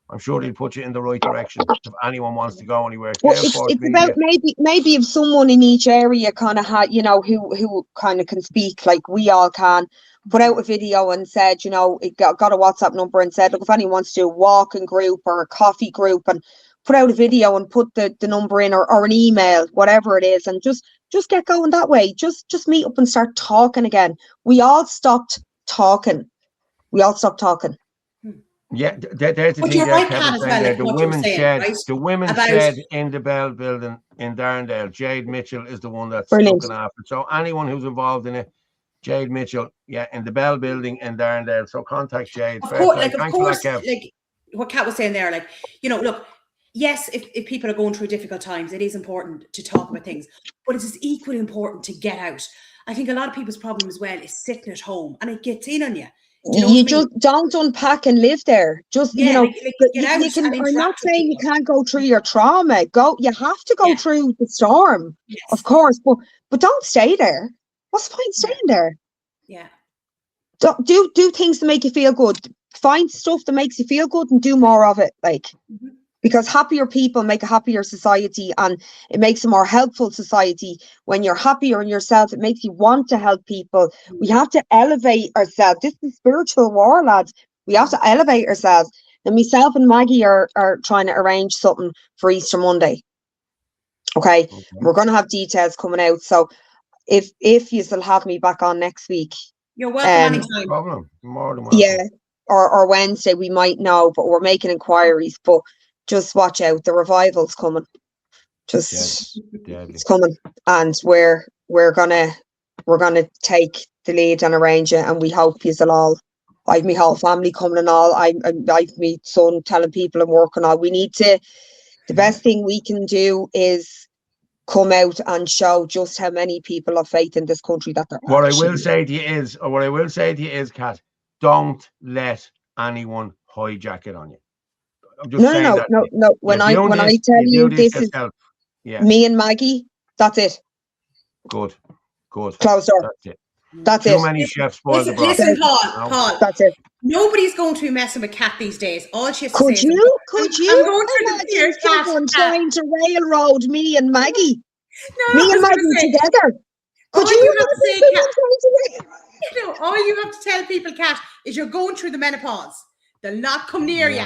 I'm sure they'll put you in the right direction if anyone wants to go anywhere. Well, it's about maybe if someone in each area kind of had, who kind of can speak like we all can, put out a video and said, it got a WhatsApp number and said, look, if anyone wants to do a walking group or a coffee group, and put out a video and put the number in, or an email, whatever it is, and just get going that way. Just meet up and start talking again. We all stopped talking. Yeah, there's the thing there, Kevin, saying there. The women's shed in the Bell building in Darndale. Jade Mitchell is the one that's looking after it. So anyone who's involved in it, Jade Mitchell, in the Bell building in Darndale. So contact Jade. Of course, what Kat was saying there, look, yes, if people are going through difficult times, it is important to talk about things, but it is equally important to get out. I think a lot of people's problem as well is sitting at home, and it gets in on you. You just don't unpack and live there. Just get out. I'm not saying you can't go through your trauma. You have to go through the storm, of course, but don't stay there. What's the point staying there? Yeah. Do things to make you feel good. Find stuff that makes you feel good and do more of it. Because happier people make a happier society, and it makes a more helpful society. When you're happier in yourself, it makes you want to help people. We have to elevate ourselves. This is spiritual war, lads. We have to elevate ourselves. And myself and Maggie are trying to arrange something for Easter Monday. Okay. We're going to have details coming out. So if you still have me back on next week, you're welcome anytime. No problem. More than welcome. Yeah. Or Wednesday, we might know, but we're making inquiries. But just watch out, the revival's coming. It's coming, and we're gonna take the lead and arrange it, and we hope you'll all. I've my whole family coming and all. I've my son telling people I'm working on. We need to. The best thing we can do is come out and show just how many people have faith in this country that they're What I actually. will say to you is, Kat, don't let anyone hijack it on you. I'm just saying that. No. When I tell you this is me and Maggie, that's it. Good. Close door. That's it. Too many chefs spoil the broth. Listen, Paul. That's it. Nobody's going to be messing with Kat these days. All she has to Could say you? I'm going through the fear, someone trying to railroad me and Maggie? No, me and Maggie together. Could you have to say, Kat? All you have to tell people, Kat, is you're going through the menopause. They'll not come near you.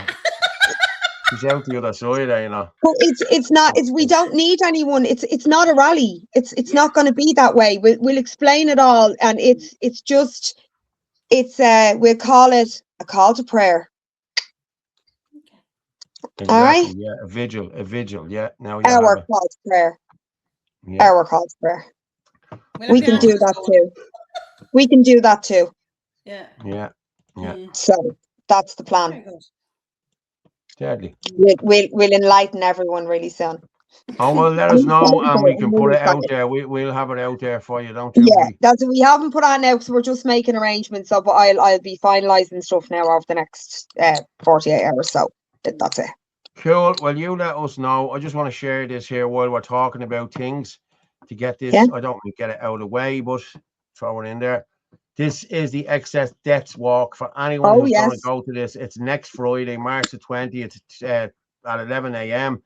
She's out the other side, you know. But it's not. We don't need anyone. It's not a rally. It's not going to be that way. We'll explain it all, and it's just we'll call it a call to prayer. Exactly, all right. Yeah, a vigil. Yeah. Now our call to prayer. Yeah. Our call to prayer. We can do that too. We can do that too. Yeah. So that's the plan. Deadly. We'll enlighten everyone really soon. Oh well, let us know and we can put it out there. We'll have it out there for you, don't you? Yeah, that's we haven't put on now because we're just making arrangements. So, but I'll be finalising stuff now over the next 48 hours. So that's it. Cool. Well, you let us know. I just want to share this here while we're talking about things to get this. Yeah. I don't want to get it out of the way, but throw it in there. This is the Excess Deaths Walk for anyone who's going to go to this. It's next Friday, March the 20th at 11 a.m.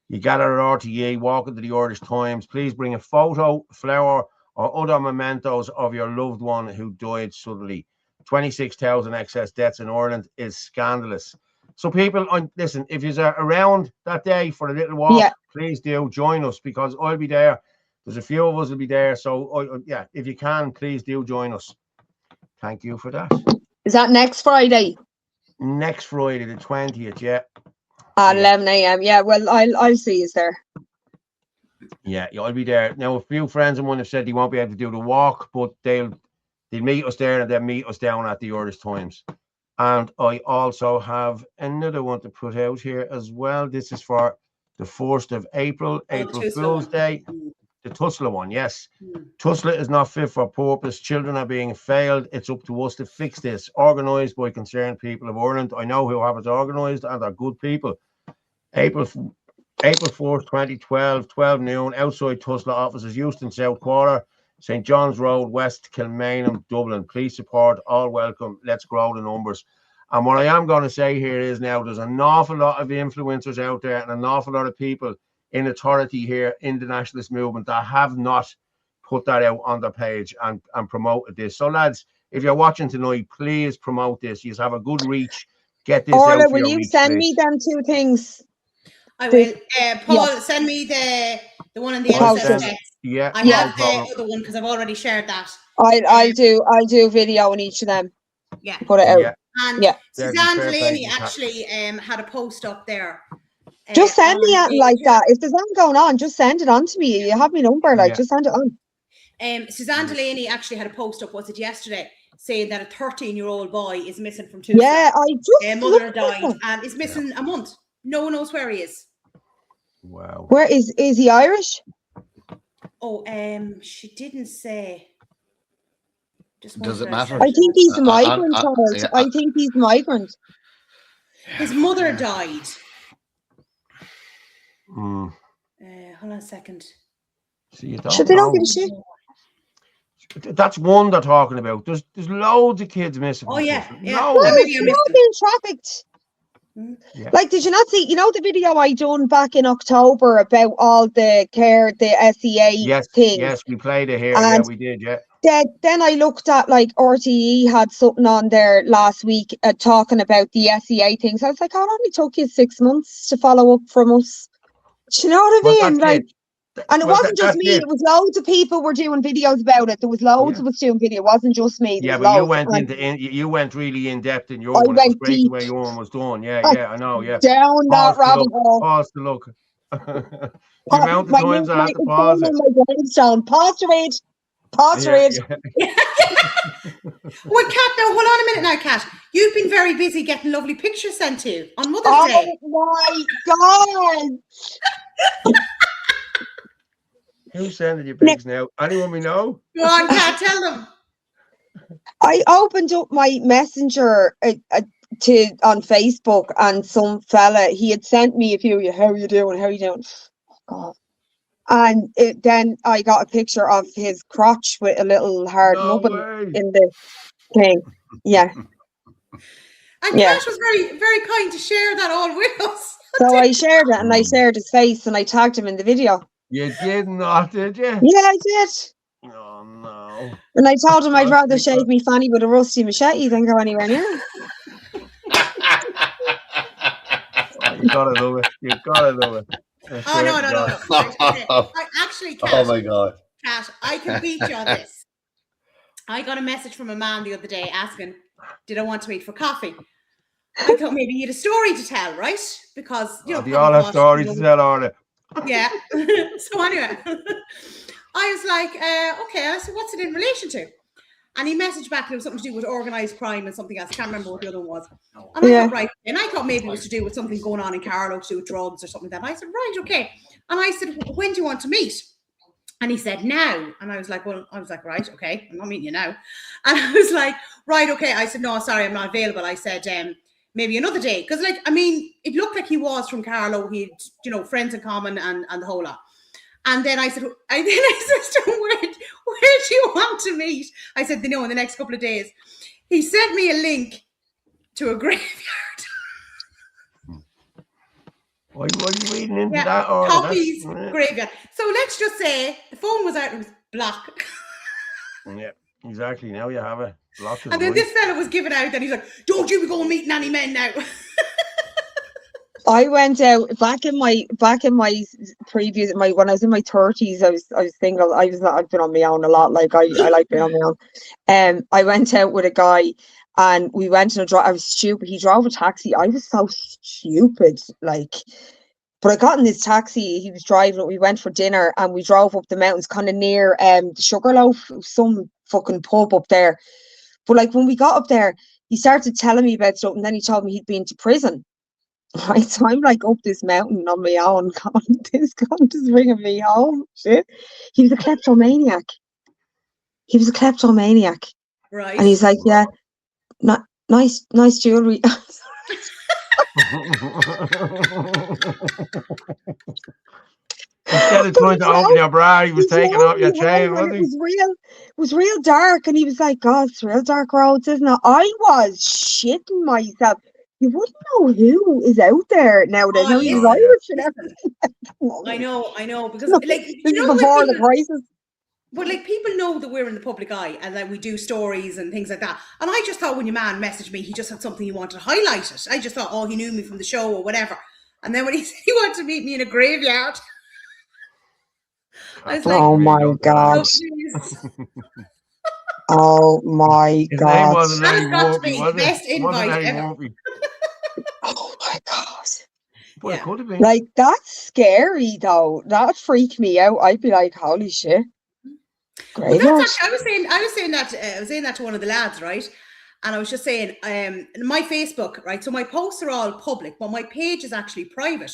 You gather at RTE, walk into the Irish Times. Please bring a photo, flower, or other mementos of your loved one who died suddenly. 26,000 excess deaths in Ireland is scandalous. So people, listen, if you're around that day for a little walk, please do join us because I'll be there. There's a few of us will be there. So, if you can, please do join us. Thank you for that. Is that next Friday? Next Friday, the 20th, yeah. At 11 a.m. Yeah, well, I'll see you there. Yeah, I'll be there. Now, a few friends of mine have said they won't be able to do the walk, but they'll meet us there and then meet us down at the Irish Times. And I also have another one to put out here as well. This is for the 1st of April, April Fool's Day. The Tusla one, yes. Tusla is not fit for purpose. Children are being failed. It's up to us to fix this. Organised by concerned people of Ireland. I know who have it organised and are good people. April 4th, 2012, 12 noon, outside Tusla offices, Euston South Quarter, St. John's Road, West Kilmainham, Dublin. Please support, all welcome. Let's grow the numbers. And what I am going to say here is now there's an awful lot of influencers out there and an awful lot of people in authority here in the nationalist movement that have not put that out on their page and promoted this. So lads, if you're watching tonight, please promote this. You have a good reach. Get this Orla, out for will you reach, send please. me them two things? I will. Paul, send me the one in the excess text. Yeah, I have the other one because I've already shared that. I'll do video on each of them. Yeah. Put it out. Yeah. And Suzanne Delaney actually had a post up there. Just send me out like that. If there's anything going on, just send it on to me. You have my number, just send it on. Suzanne Delaney actually had a post up, was it yesterday, saying that a 13-year-old boy is missing from Tuesday. Yeah, I just mother died and is missing a month. No one knows where he is. Wow. Where is he Irish? Oh, she didn't say. Does it matter? I think he's a migrant, Charles. I think he's migrant. His mother died. Hold on a second. So you don't they don't give a shit. That's one they're talking about. There's loads of kids missing. Oh yeah, they're all being trafficked. Yeah. Like, did you not see? You know the video I done back in October about all the SEA thing. Yes, we played it here. Yeah, we did. Yeah. Then I looked at like RTE had something on there last week talking about the SEA things. I was like, oh, it only took you 6 months to follow up from us. Do you know what I mean? Like, and it wasn't just me. It was loads of people were doing videos about it. There was loads of us doing video. It wasn't just me. Yeah, but you went really in depth in your one. It was great the way your one was done. Yeah, I know. Yeah, down that rabbit hole. Pause to look. The amount of times I had to pause it. Pause to read. Pause to read. Well, Kat, now hold on a minute now, Kat. You've been very busy getting lovely pictures sent to you on Mother's Day. Oh my God. Who's sending you pics now? Anyone we know? Go on, Kat, tell them. I opened up my messenger on Facebook, and some fella, he had sent me a few. How are you doing? How are you doing? God. And then I got a picture of his crotch with a little hard nubbin in the thing. Yeah. And Kat was very, very kind to share that all with us. So I shared it, and I shared his face, and I tagged him in the video. You did not, did you? Yeah, I did. Oh no. And I told him I'd rather shave me fanny with a rusty machete than go anywhere near him. You gotta love it. You gotta love it. Oh no. I actually, Kat, oh my God. Kat, I can beat you on this. I got a message from a man the other day asking, did I want to meet for coffee? I thought maybe you had a story to tell, right? Because they all have stories to tell, Orla. Yeah. So anyway, I was like, okay. I said, what's it in relation to? And he messaged back, it was something to do with organised crime and something else. I can't remember what the other one was. And I thought, right. And I thought maybe it was to do with something going on in Carlow, to do with drugs or something like that. And I said, right, okay. And I said, when do you want to meet? And he said, now. And I was like, right, okay. I'm not meeting you now. And I was like, right, okay. I said, no, sorry, I'm not available. I said, maybe another day. Because, it looked like he was from Carlow. He had, friends in common and the whole lot. And then I said to him, where do you want to meet? I said, in the next couple of days. He sent me a link to a graveyard. What are you reading into that? Poppy's graveyard. So let's just say the phone was out, it was black. Yeah, exactly. Now you have it. And then this fella was giving out, and he's like, don't you be going meeting any men now. I went out back in my previous when I was in my 30s. I was single. I've been on my own a lot. Like I like being on my own. I went out with a guy, and we went in a drive. I was stupid. He drove a taxi. I was so stupid. But I got in this taxi. He was driving it. We went for dinner, and we drove up the mountains, kind of near the Sugarloaf, some fucking pub up there. But when we got up there, he started telling me about stuff, and then he told me he'd been to prison. Right, so I'm up this mountain on my own, this cunt is bringing me home. Shit. He was a kleptomaniac. Right. And he's like, yeah, nice jewelry. Instead of trying to open your bra, he was taking off your chain, wasn't he? It was real dark, and he was like, God, it's real dark roads, isn't it? I was shitting myself. You wouldn't know who is out there nowadays. No, he's Irish and everything. I know, because this is before the crisis. But people know that we're in the public eye, and that we do stories and things like that. And I just thought when your man messaged me, he just had something he wanted to highlight it. I just thought, he knew me from the show or whatever. And then when he said he wanted to meet me in a graveyard, I was like, oh my God. Oh my God. That has got to be the best invite ever. Oh my God. Well, it could have been. That's scary though. That freaked me out. I'd be like, holy shit. Well, that's actually, I was saying that to one of the lads, right? And I was just saying, my Facebook, right? So my posts are all public, but my page is actually private.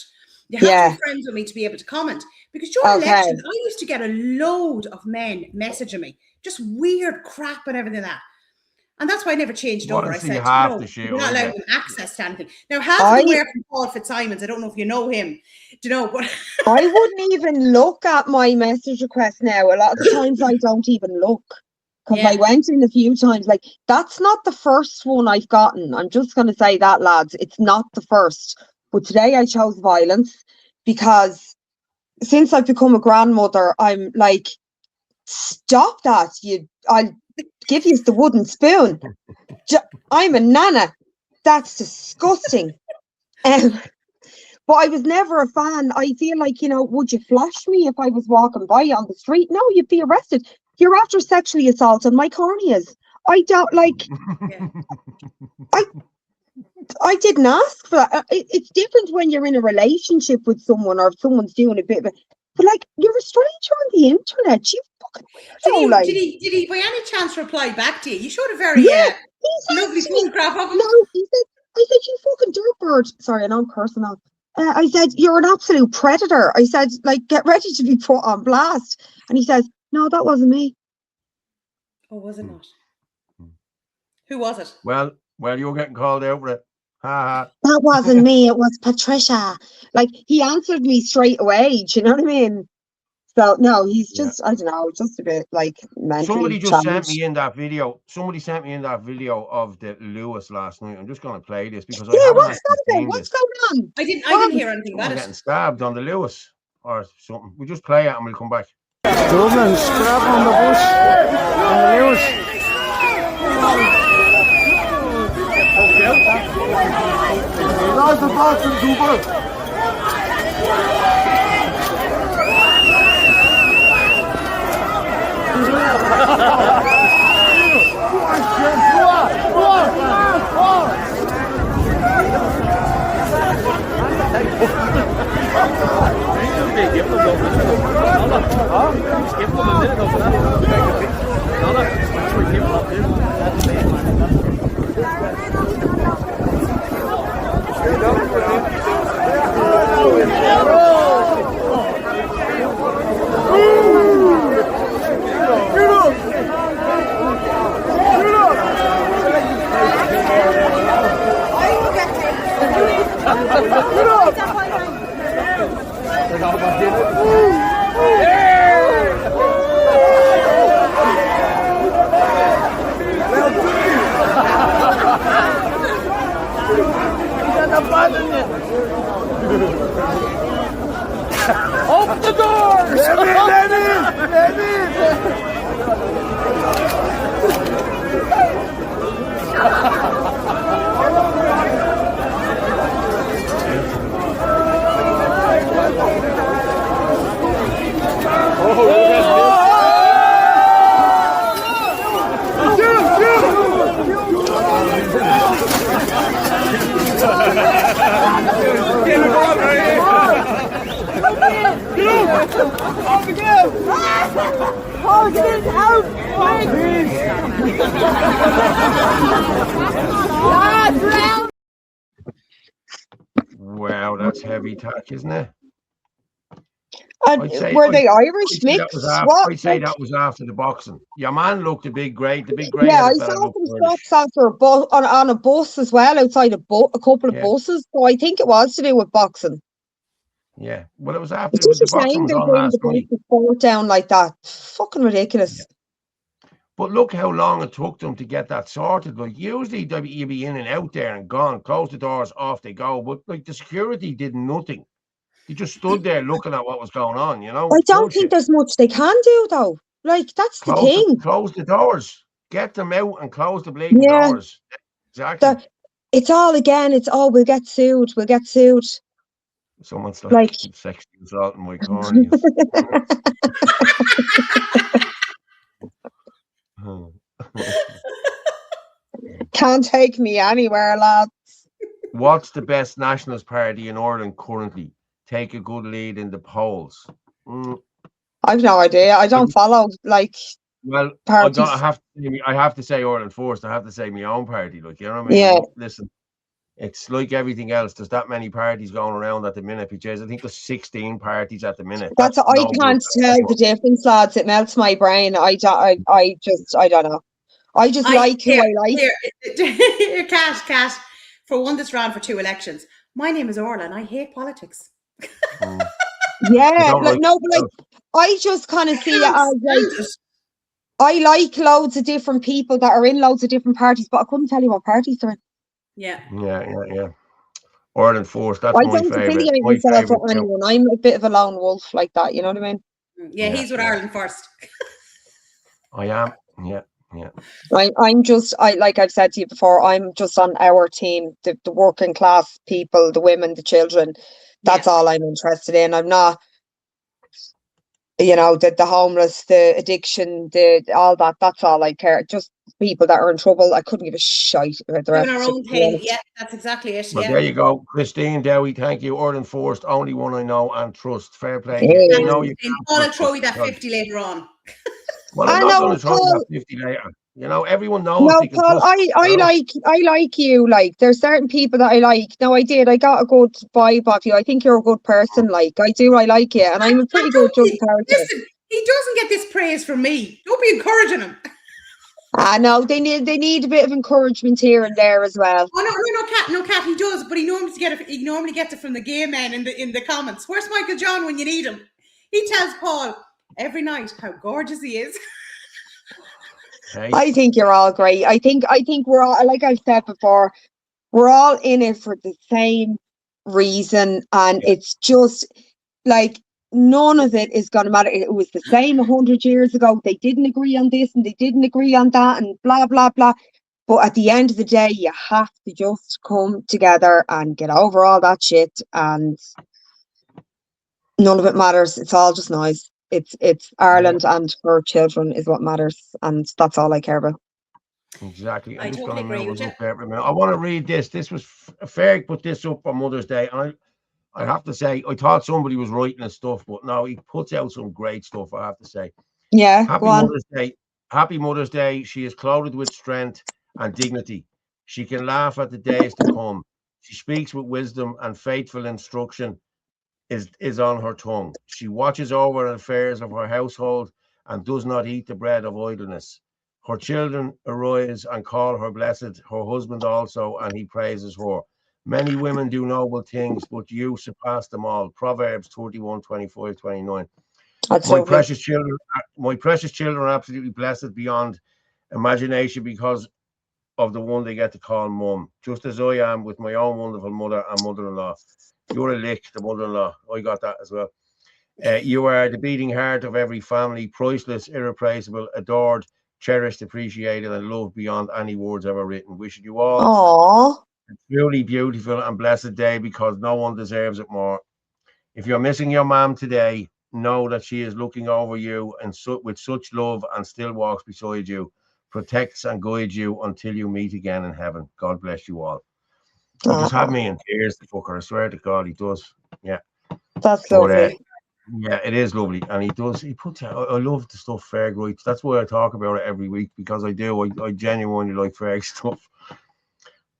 You have to be friends with me to be able to comment. Because during elections, I used to get a load of men messaging me. Just weird crap and everything like that. And that's why I never changed over. I said, you're not allowing them access to anything. Now, half of them were from Paul Fitzsimons. I don't know if you know him. Do you know? But I wouldn't even look at my message request now. A lot of the times I don't even look. Because I went in a few times. That's not the first one I've gotten. I'm just going to say that, lads. It's not the first. But today I chose violence because since I've become a grandmother, I'm like, stop that. I'll give you the wooden spoon. I'm a nana. That's disgusting. But I was never a fan. I feel like, would you flash me if I was walking by on the street? No, you'd be arrested. You're after sexually assaulting my corneas. I don't I didn't ask for that. It's different when you're in a relationship with someone or if someone's doing a bit of it. But you're a stranger on the internet. You fucking weirdo. Did he by any chance reply back to you? You showed a very lovely photograph of him. No, he said, I said, you fucking dirtbird. Sorry, I know I'm cursing now. I said, you're an absolute predator. I said, like, get ready to be put on blast. And he says, no, that wasn't me. Oh, was it not? Who was it? Well, you're getting called out for it. Ha ha. That wasn't me. It was Patricia. Like, he answered me straight away. Do you know what I mean? So, no, he's just, I don't know, just a bit, like, mentally Somebody just sent challenged. me in that video. Somebody sent me in that video of the Lewis last night. I'm just going to play this because I Yeah, haven't what's actually that about? seen What's this. going on? I didn't hear anything Someone about getting it. stabbed on the Lewis or something. We just play it and we'll come back. Dublin, scrap on the bus. On the Lewis. That's the Boston Super. Open the doors! Let in! Let Wow, that's heavy tack, isn't it? Were they Irish mixed? What? I'd say that was after the boxing. Your man looked a big grey. Yeah, I saw some shots after a bus on a bus as well, outside a couple of buses. So I think it was to do with boxing. Yeah, well, it was after It's just the a boxing shame was they on bring last night. the sport down like that. Fucking ridiculous. But look how long it took them to get that sorted. Like usually you'd be in and out there and gone, close the doors, off they go. But like the security did nothing. They just stood there looking at what was going on, you know. I don't think there's much they can do though. Like that's the thing. Close the doors. Get them out and close the bleeding doors. Exactly. It's all again, we'll get sued. We'll get sued. Someone's like sexual assault in my corner. Can't take me anywhere, lads. What's the best nationalist party in Ireland currently? Take a good lead in the polls. I've no idea. I don't follow well parties. I have to say Ireland first. I have to say my own party. Like, you know what I mean? Yeah. Listen, it's like everything else. There's that many parties going around at the minute, because I think there's 16 parties at the minute. I can't tell the difference, lads. It melts my brain. I don't know. I just like who I like. Here, Cat. For one that's ran for 2 elections. My name is Orla and I hate politics. Yeah, I just kind of see it as I like loads of different people that are in loads of different parties, but I couldn't tell you what parties they're in. Yeah. Ireland first. That's I my don't favorite. affiliate myself with anyone. I'm a bit of a lone wolf like that. You know what I mean? Yeah, he's with Ireland first. I am. Yeah. I'm just, like I've said to you before, I'm just on our team, the working class people, the women, the children. That's all I'm interested in. I'm not, the homeless, the addiction, all that. That's all I care. Just people that are in trouble. I couldn't give a shite about the rest. Doing our own thing. Yeah, that's exactly it. Well, there you go. Christine Dowie, thank you. Ireland first, only one I know and trust. Fair play. I'm going to throw you that 50 later on. Well, I'm not going to throw you that 50 later. You know, everyone knows No, they can Paul, trust. I like you. Like, there's certain people that I like. No, I got a good vibe off you. I think you're a good person. Like, I like you, and I'm a pretty good judge of character. Listen, he doesn't get this praise from me. Don't be encouraging him. No, they need a bit of encouragement here and there as well. Oh no, Cat, he does, but he normally gets it from the gay men in the comments. Where's Michael John when you need him? He tells Paul every night how gorgeous he is. Hey. I think you're all great. I think we're all, like I've said before, we're all in it for the same reason, and it's just like none of it is going to matter. It was the same 100 years ago. They didn't agree on this and they didn't agree on that and blah, blah, blah. But at the end of the day, you have to just come together and get over all that shit, and none of it matters. It's all just noise. It's Ireland and her children is what matters, and that's all I care about. Exactly. I totally agree with you. I want to read this. This was Ferg put this up for Mother's Day, and I have to say, I thought somebody was writing his stuff, but no, he puts out some great stuff, I have to say. Yeah. Happy Mother's Day. Happy Mother's Day. She is clothed with strength and dignity. She can laugh at the days to come. She speaks with wisdom, and faithful instruction is on her tongue. She watches over the affairs of her household and does not eat the bread of idleness. Her children arise and call her blessed, her husband also, and he praises her. Many women do noble things, but you surpass them all. Proverbs 31, 25, 29. My precious children are absolutely blessed beyond imagination because of the one they get to call mum, just as I am with my own wonderful mother and mother-in-law. You're a lick, the mother-in-law. I got that as well. You are the beating heart of every family, priceless, irreplaceable, adored, cherished, appreciated, and loved beyond any words ever written. Wishing you all a truly beautiful and blessed day, because no one deserves it more. If you're missing your mom today, know that she is looking over you and with such love and still walks beside you, protects and guides you until you meet again in heaven. God bless you all. He just had me in tears, the fucker. I swear to God, he does. Yeah. That's lovely. Yeah, it is lovely. And he puts out, I love the stuff Ferg writes. That's why I talk about it every week, because I do. I genuinely like Ferg's stuff.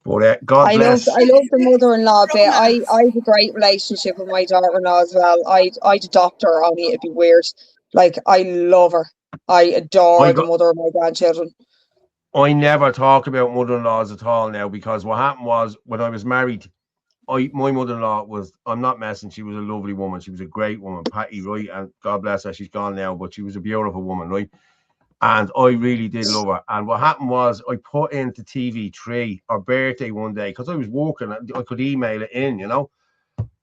But God bless. I love the mother-in-law bit. I have a great relationship with my daughter-in-law as well. I'd adopt her, only it'd be weird. Like, I love her. I adore the mother of my grandchildren. I never talk about mother-in-laws at all now, because what happened was, when I was married, my mother-in-law was, I'm not messing, she was a lovely woman. She was a great woman, Patty, right? And God bless her, she's gone now, but she was a beautiful woman, right? And I really did love her. And what happened was, I put into TV3 her birthday one day, because I was working, I could email it in, you know?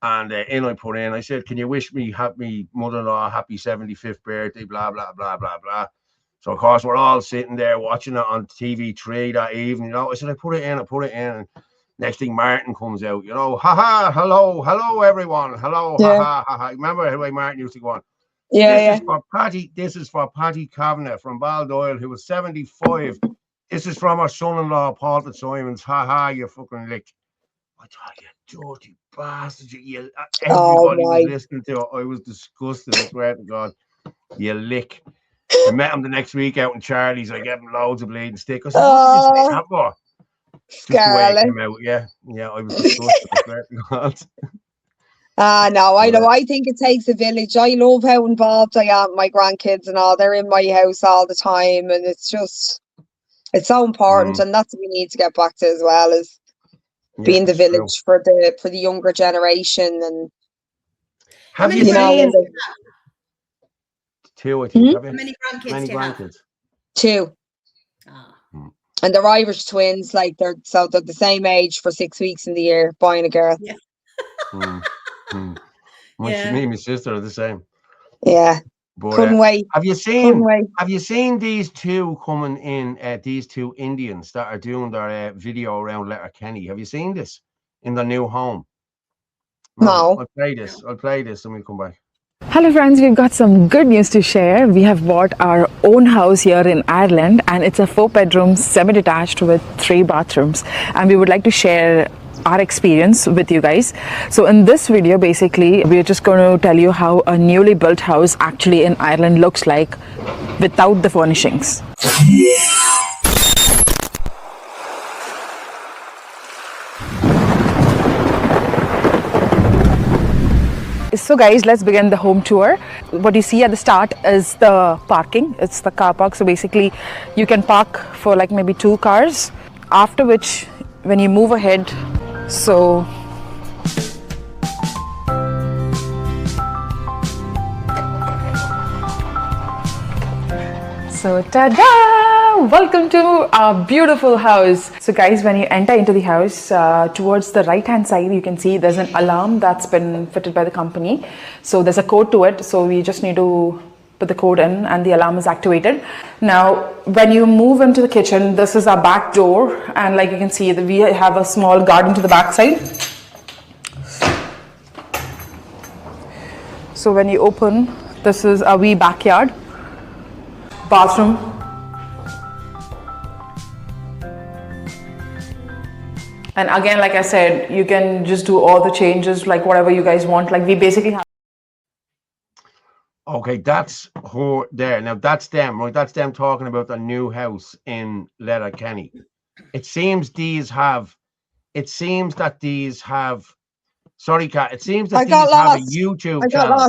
And I put in, I said, can you wish me happy mother-in-law, happy 75th birthday, blah, blah, blah, blah, blah. So, of course, we're all sitting there watching it on TV3 that evening, you know? I said, I put it in. And next thing, Martin comes out, you know, hello, everyone. Hello, ha. Remember the way Martin used to go on? This is for Patty Kavanagh from Baldoyle, who was 75. This is from our son-in-law, Paul Fitzsimons. You fucking lick. I thought, you dirty bastard. Everybody was listening to it. I was disgusted. I swear to God. You lick. I met him the next week out in Charlie's. I gave him loads of bleeding stick. I said, what did you say that for? Just the way it came out. Yeah, I was disgusted. I swear to God. No, I know. I think it takes a village. I love how involved I am with my grandkids and all. They're in my house all the time, and it's so important. And that's what we need to get back to as well, is being the village for the younger generation. And have you seen? Two, I think. How many grandkids do you have? Two. And they're Irish twins, like they're the same age for 6 weeks in the year, boy and a girl. Yeah. Me and my sister are the same. Yeah. But, couldn't wait. Have you seen these two coming in? These two Indians that are doing their video around Letterkenny. Have you seen this in their new home? No. I'll play this and we'll come back. Hello friends, we've got some good news to share. We have bought our own house here in Ireland, and it's a 4-bedroom semi-detached with 3 bathrooms, and we would like to share our experience with you guys. So in this video, basically, we're just going to tell you how a newly built house actually in Ireland looks like without the furnishings. So guys, let's begin the home tour. What you see at the start is the parking. It's the car park. So basically you can park for like maybe 2 cars, after which when you move ahead, so ta-da! Welcome to our beautiful house. So guys, when you enter into the house, towards the right hand side, you can see there's an alarm that's been fitted by the company. So there's a code to it. So we just need to put the code in and the alarm is activated. Now, when you move into the kitchen, this is our back door. And like you can see, we have a small garden to the back side. So when you open, this is a wee backyard. Bathroom. And again, like I said, you can just do all the changes, like whatever you guys want. Like we basically have. Okay, that's her there. Now that's them, right? That's them talking about the new house in Letterkenny. It seems that these have. Sorry, Kat. It seems that these have a YouTube channel.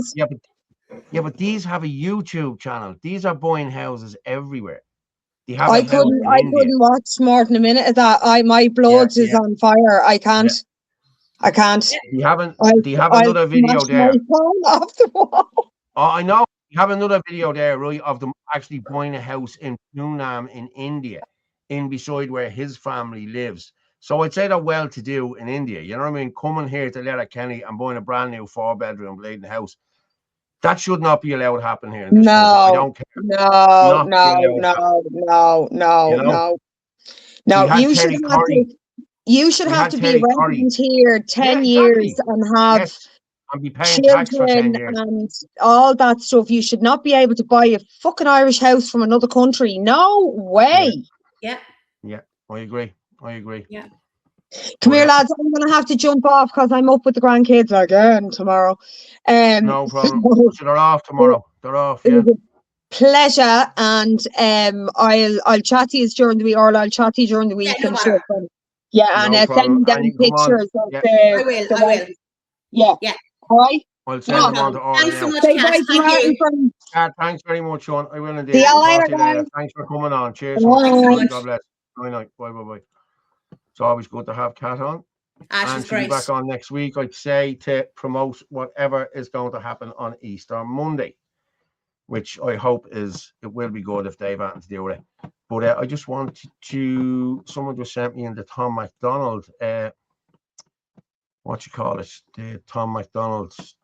Yeah, but these have a YouTube channel. These are buying houses everywhere. They have I couldn't watch more than a minute of that. My blood is on fire. I can't. I can't. Do you have another video there? My phone off the wall. Oh, I know. You have another video there, right, of them actually buying a house in Poonam in India, in beside where his family lives. So I'd say they're well-to-do in India. You know what I mean? Coming here to Letterkenny and buying a brand new 4-bedroom bleeding house. That should not be allowed to happen here in this country. I don't care. No. You should have to be a resident here 10 years and have and be paying tax for 10 years. And all that stuff. You should not be able to buy a fucking Irish house from another country. No way. Yeah. I agree. Yeah. Come here, lads. I'm going to have to jump off because I'm up with the grandkids again tomorrow. No problem. So they're off tomorrow. They're off, yeah. Pleasure, and I'll chat to you during the week, or I'll chat to you during the week. Yeah, and sure. And send them pictures of I will. Yeah. All right. I'll send them on to Orla. Thanks so much, Kat. Thank you. Thanks very much, Sean. I will indeed. See you later, guys. Thanks for coming on. Cheers. Bye. God bless. Good night. Bye. It's always good to have Kat on. She's she'll be back on next week, I'd say, to promote whatever is going to happen on Easter Monday, which I hope it will be good if they've had to do it. But I just wanted to, someone just sent me in the Tom MacDonald, the Tom MacDonald's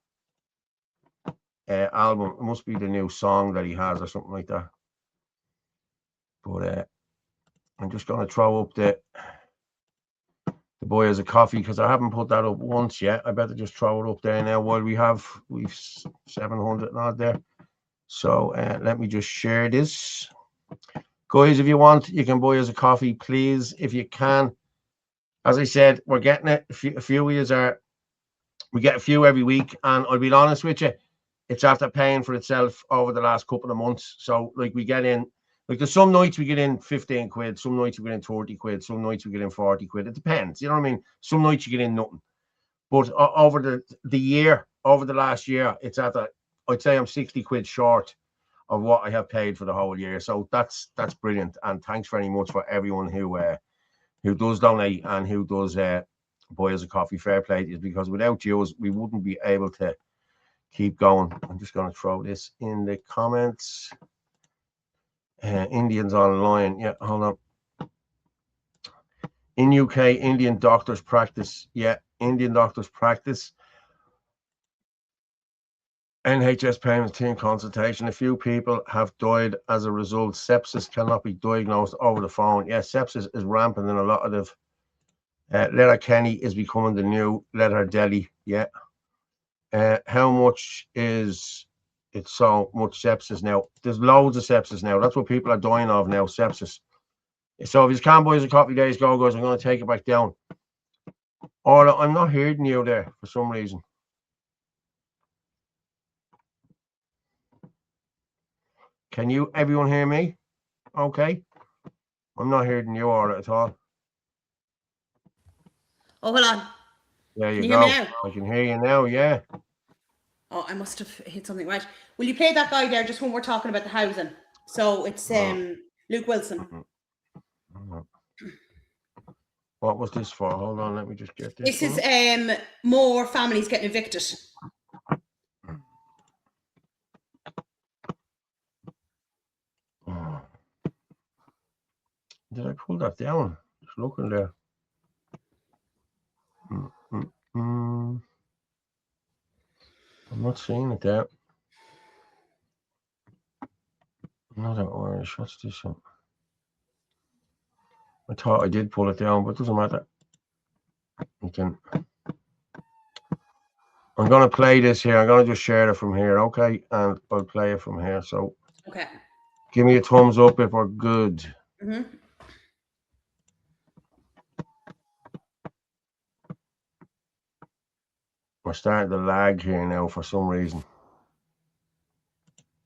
album. It must be the new song that he has or something like that. But I'm just going to throw up the Boy Has a Coffee, because I haven't put that up once yet. I better just throw it up there now while we've 700 and odd there. So let me just share this. Guys, if you want, you can buy us a coffee, please, if you can. As I said, we're getting it. A few of you we get a few every week, and I'll be honest with you, it's after paying for itself over the last couple of months. So like we get in, like there's some nights we get in 15 quid, some nights we get in 30 quid, some nights we get in 40 quid. It depends, you know what I mean? Some nights you get in nothing. But over the year, over the last year, it's I'd say I'm 60 quid short of what I have paid for the whole year. So that's brilliant. And thanks very much for everyone who does donate and who does buy us a coffee. Fair play to you, because without you, we wouldn't be able to keep going. I'm just going to throw this in the comments. Indians online. Yeah, hold on. In UK, Indian doctors practice. Yeah, Indian doctors practice. NHS payments team consultation. A few people have died as a result. Sepsis cannot be diagnosed over the phone. Yeah, sepsis is rampant in a lot of Letterkenny is becoming the new Letterdelly. Yeah. How much is it? So much sepsis now? There's loads of sepsis now. That's what people are dying of now, sepsis. So if you can't buy us a coffee, days go, guys, I'm going to take it back down. Orla, I'm not hearing you there for some reason. Can everyone hear me? Okay. I'm not hearing you, Orla, at all. Oh, hold on. There you go. I can hear you now, yeah. Oh, I must have hit something right. Will you play that guy there just when we're talking about the housing? So it's Luke Wilson. What was this for? Hold on, let me just get this. This is more families getting evicted. Did I pull that down? Just looking there. I'm not seeing it there. Another Irish. What's this one? I thought I did pull it down, but it doesn't matter. You can. I'm going to play this here. I'm going to just share it from here, okay? And I'll play it from here. So, okay. Give me a thumbs up if we're good. Mm-hmm. We're starting to lag here now for some reason.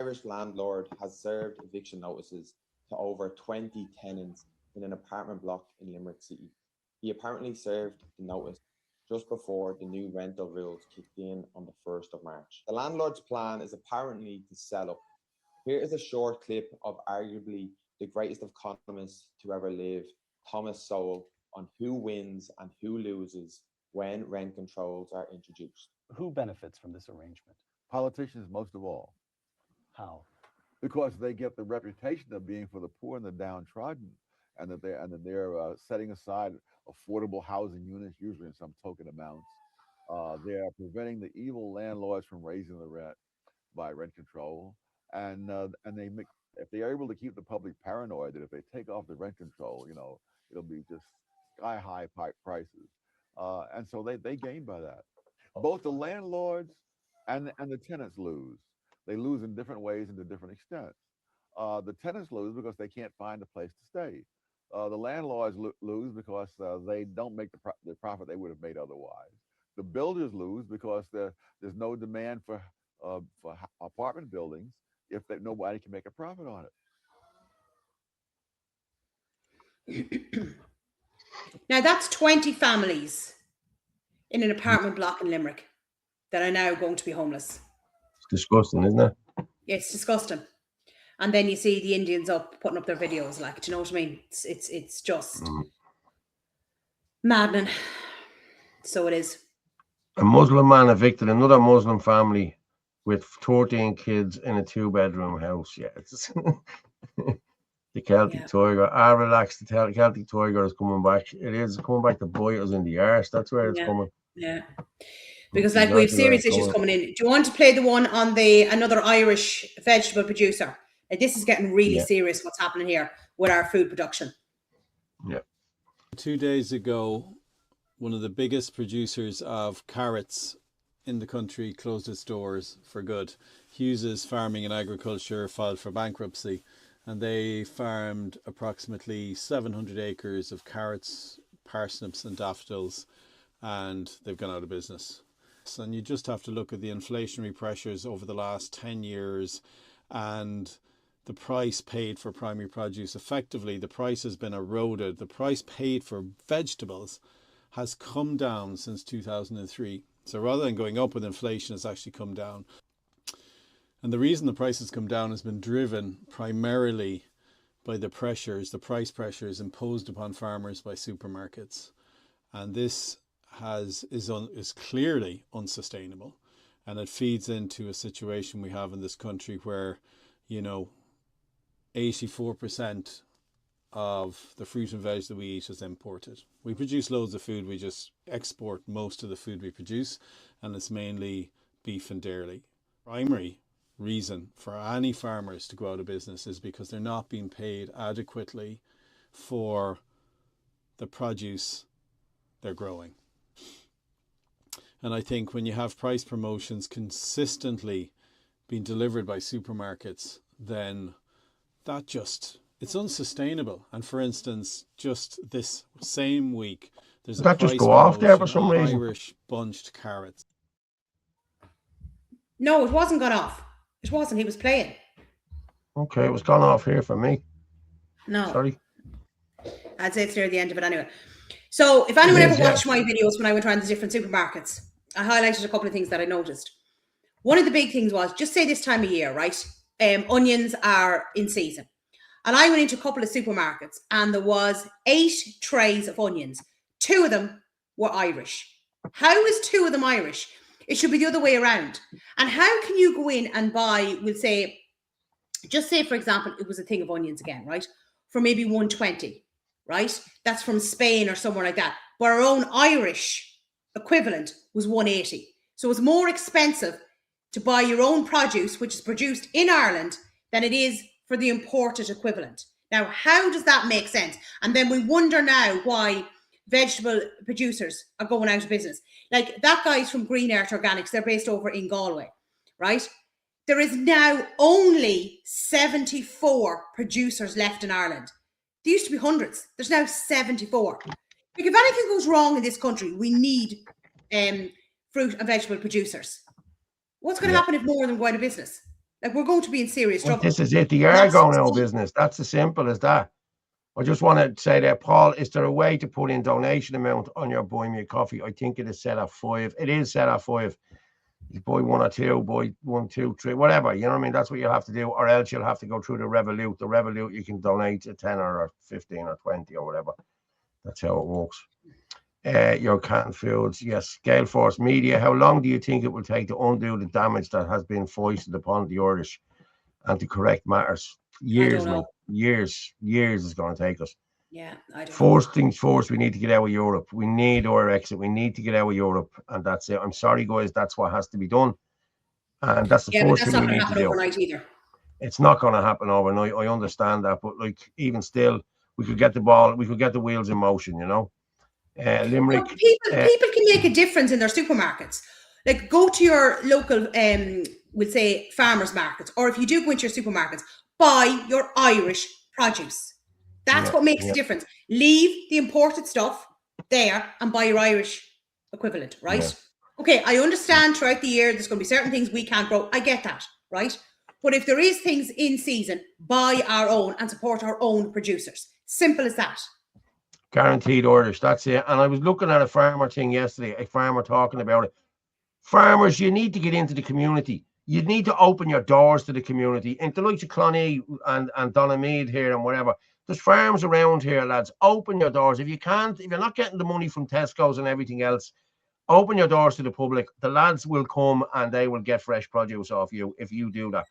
Irish landlord has served eviction notices to over 20 tenants in an apartment block in Limerick City. He apparently served the notice just before the new rental rules kicked in on the 1st of March. The landlord's plan is apparently to sell up. Here is a short clip of arguably the greatest economist to ever live, Thomas Sowell, on who wins and who loses when rent controls are introduced. Who benefits from this arrangement? Politicians, most of all. How? Because they get the reputation of being for the poor and the downtrodden, and that they're setting aside affordable housing units, usually in some token amounts. They are preventing the evil landlords from raising the rent by rent control, and they make, if they are able to keep the public paranoid that if they take off the rent control, it'll be just sky high prices, and so they gain by that. Both the landlords and the tenants lose. They lose in different ways and to different extents. The tenants lose because they can't find a place to stay. The landlords lose because they don't make the profit they would have made otherwise. The builders lose because there's no demand for apartment buildings if nobody can make a profit on it. Now that's 20 families in an apartment block in Limerick that are now going to be homeless. It's disgusting, isn't it? It's disgusting. And then you see the Indians putting up their videos, like, do you know what I mean? It's just maddening. So it is. A Muslim man evicted another Muslim family with 13 kids in a 2-bedroom house. Yeah, it's the Celtic Tiger. Relax, the Celtic Tiger is coming back. It is coming back to bite us in the arse. That's where it's coming. Yeah. Because like we have serious issues coming in. Do you want to play the one on another Irish vegetable producer? This is getting really serious what's happening here with our food production. Yeah. 2 days ago, one of the biggest producers of carrots in the country closed its doors for good. Hughes' Farming and Agriculture filed for bankruptcy, and they farmed approximately 700 acres of carrots, parsnips and daffodils, and they've gone out of business. And you just have to look at the inflationary pressures over the last 10 years and the price paid for primary produce. Effectively, the price has been eroded. The price paid for vegetables has come down since 2003. So rather than going up with inflation, it's actually come down. And the reason the price has come down has been driven primarily by the price pressures imposed upon farmers by supermarkets. And this is clearly unsustainable, and it feeds into a situation we have in this country where 84% of the fruit and veg that we eat is imported. We produce loads of food, we just export most of the food we produce, and it's mainly beef and dairy. Primary reason for any farmers to go out of business is because they're not being paid adequately for the produce they're growing. And I think when you have price promotions consistently being delivered by supermarkets, then it's unsustainable. And for instance, just this same week, there's a price promotion on Irish bunched carrots. No, it wasn't gone off. It wasn't. He was playing. Okay, it was gone off here for me. No. Sorry. I'd say it's near the end of it anyway. So if anyone ever watched my videos when I went around the different supermarkets, I highlighted a couple of things that I noticed. One of the big things was, just say this time of year, right? Onions are in season. And I went into a couple of supermarkets and there was 8 trays of onions. 2 of them were Irish. How is 2 of them Irish? It should be the other way around. And how can you go in and buy, we'll say, just say, for example, it was a thing of onions again, right? For maybe 120, right? That's from Spain or somewhere like that. But our own Irish equivalent was 180. So it's more expensive to buy your own produce, which is produced in Ireland, than it is for the imported equivalent. Now, how does that make sense? And then we wonder now why vegetable producers are going out of business. Like that guy's from Green Earth Organics. They're based over in Galway, right? There is now only 74 producers left in Ireland. There used to be hundreds. There's now 74. Like if anything goes wrong in this country, we need fruit and vegetable producers. What's going to happen if more of them go out of business? Like we're going to be in serious trouble. This is it. They are going out of business. That's as simple as that. I just want to say that, Paul, is there a way to put in donation amount on your Buy Me a Coffee? I think it is set at 5. It is set at 5. You buy 1 or 2, buy 1, 2, 3, whatever. You know what I mean? That's what you'll have to do, or else you'll have to go through the Revolut. The Revolut, you can donate a 10 or 15 or 20 or whatever. That's how it works. Your canned foods, yes. Gale Force Media, how long do you think it will take to undo the damage that has been foisted upon the Irish and to correct matters? Years, mate. Years is going to take us. Yeah, I don't First things first, we need to get out of Europe. We need our exit. We need to get out of Europe, and that's it. I'm sorry, guys, that's what has to be done, and that's the first thing we need to do. Overnight either. It's not going to happen overnight. I understand that, but like even still, we could get the ball, we could get the wheels in motion. You know, Limerick. Well, people can make a difference in their supermarkets. Like go to your local, we'll say farmers markets, or if you do go into your supermarkets, buy your Irish produce. That's what makes the difference. Leave the imported stuff there and buy your Irish equivalent, right? Yeah. Okay, I understand throughout the year there's going to be certain things we can't grow. I get that, right? But if there is things in season, buy our own and support our own producers. Simple as that. Guaranteed Irish, that's it. And I was looking at a farmer thing yesterday, a farmer talking about it. Farmers, you need to get into the community. You need to open your doors to the community. And the likes of Clonee and Donohoe here and whatever, there's farms around here, lads. Open your doors. If you're not getting the money from Tesco's and everything else, open your doors to the public. The lads will come and they will get fresh produce off you if you do that.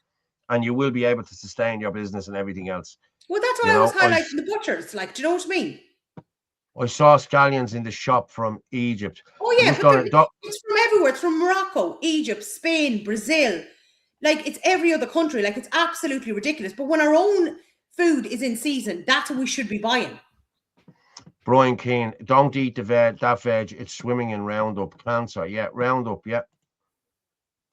And you will be able to sustain your business and everything else. Well, that's why I was highlighting the butchers. Like, do you know what I mean? I saw scallions in the shop from Egypt. Oh, yeah. It's from everywhere. It's from Morocco, Egypt, Spain, Brazil. Like, it's every other country. Like, it's absolutely ridiculous. But when our own food is in season, that's what we should be buying. Brian Keane, don't eat that veg. It's swimming in Roundup. Cancer. Yeah, Roundup. Yeah.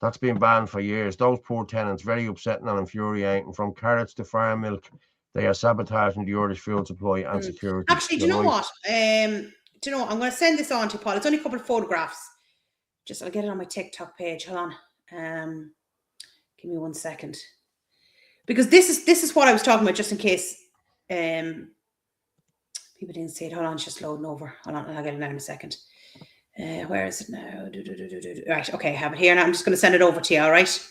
That's been banned for years. Those poor tenants, very upsetting and infuriating. From carrots to farm milk, they are sabotaging the Irish food supply and security. Actually, do you know what? I'm going to send this on to Paul. It's only a couple of photographs. I'll get it on my TikTok page. Hold on. Give me 1 second. Because this is what I was talking about, just in case people didn't see it. Hold on, it's just loading over. Hold on, I'll get it now in a second. Where is it now? Right, okay, I have it here now. I'm just going to send it over to you, all right?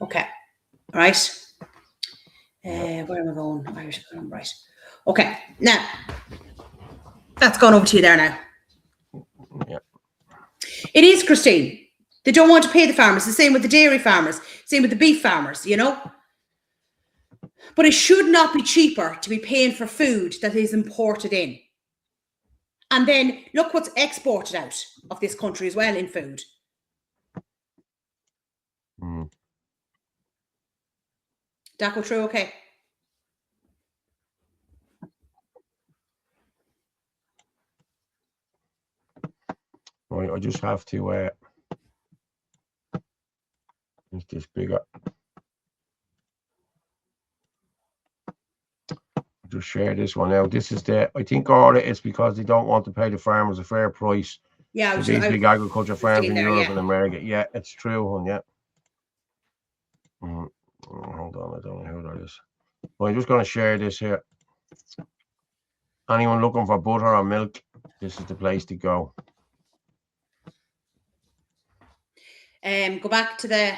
Okay, all right. Where am I going? Irish, right. Okay, now, that's gone over to you there now. Yeah. It is, Christine. They don't want to pay the farmers. The same with the dairy farmers. Same with the beef farmers, you know. But it should not be cheaper to be paying for food that is imported in. And then look what's exported out of this country as well in food. That go through okay? Right, I just have to make this bigger. Just share this one out. This is I think Orla is because they don't want to pay the farmers a fair price. Yeah, these big agriculture farms in Europe and America. Yeah, it's true, hon. Yeah. Hold on, I don't know who that is. Well, I'm just going to share this here. Anyone looking for butter or milk, this is the place to go. Go back to the,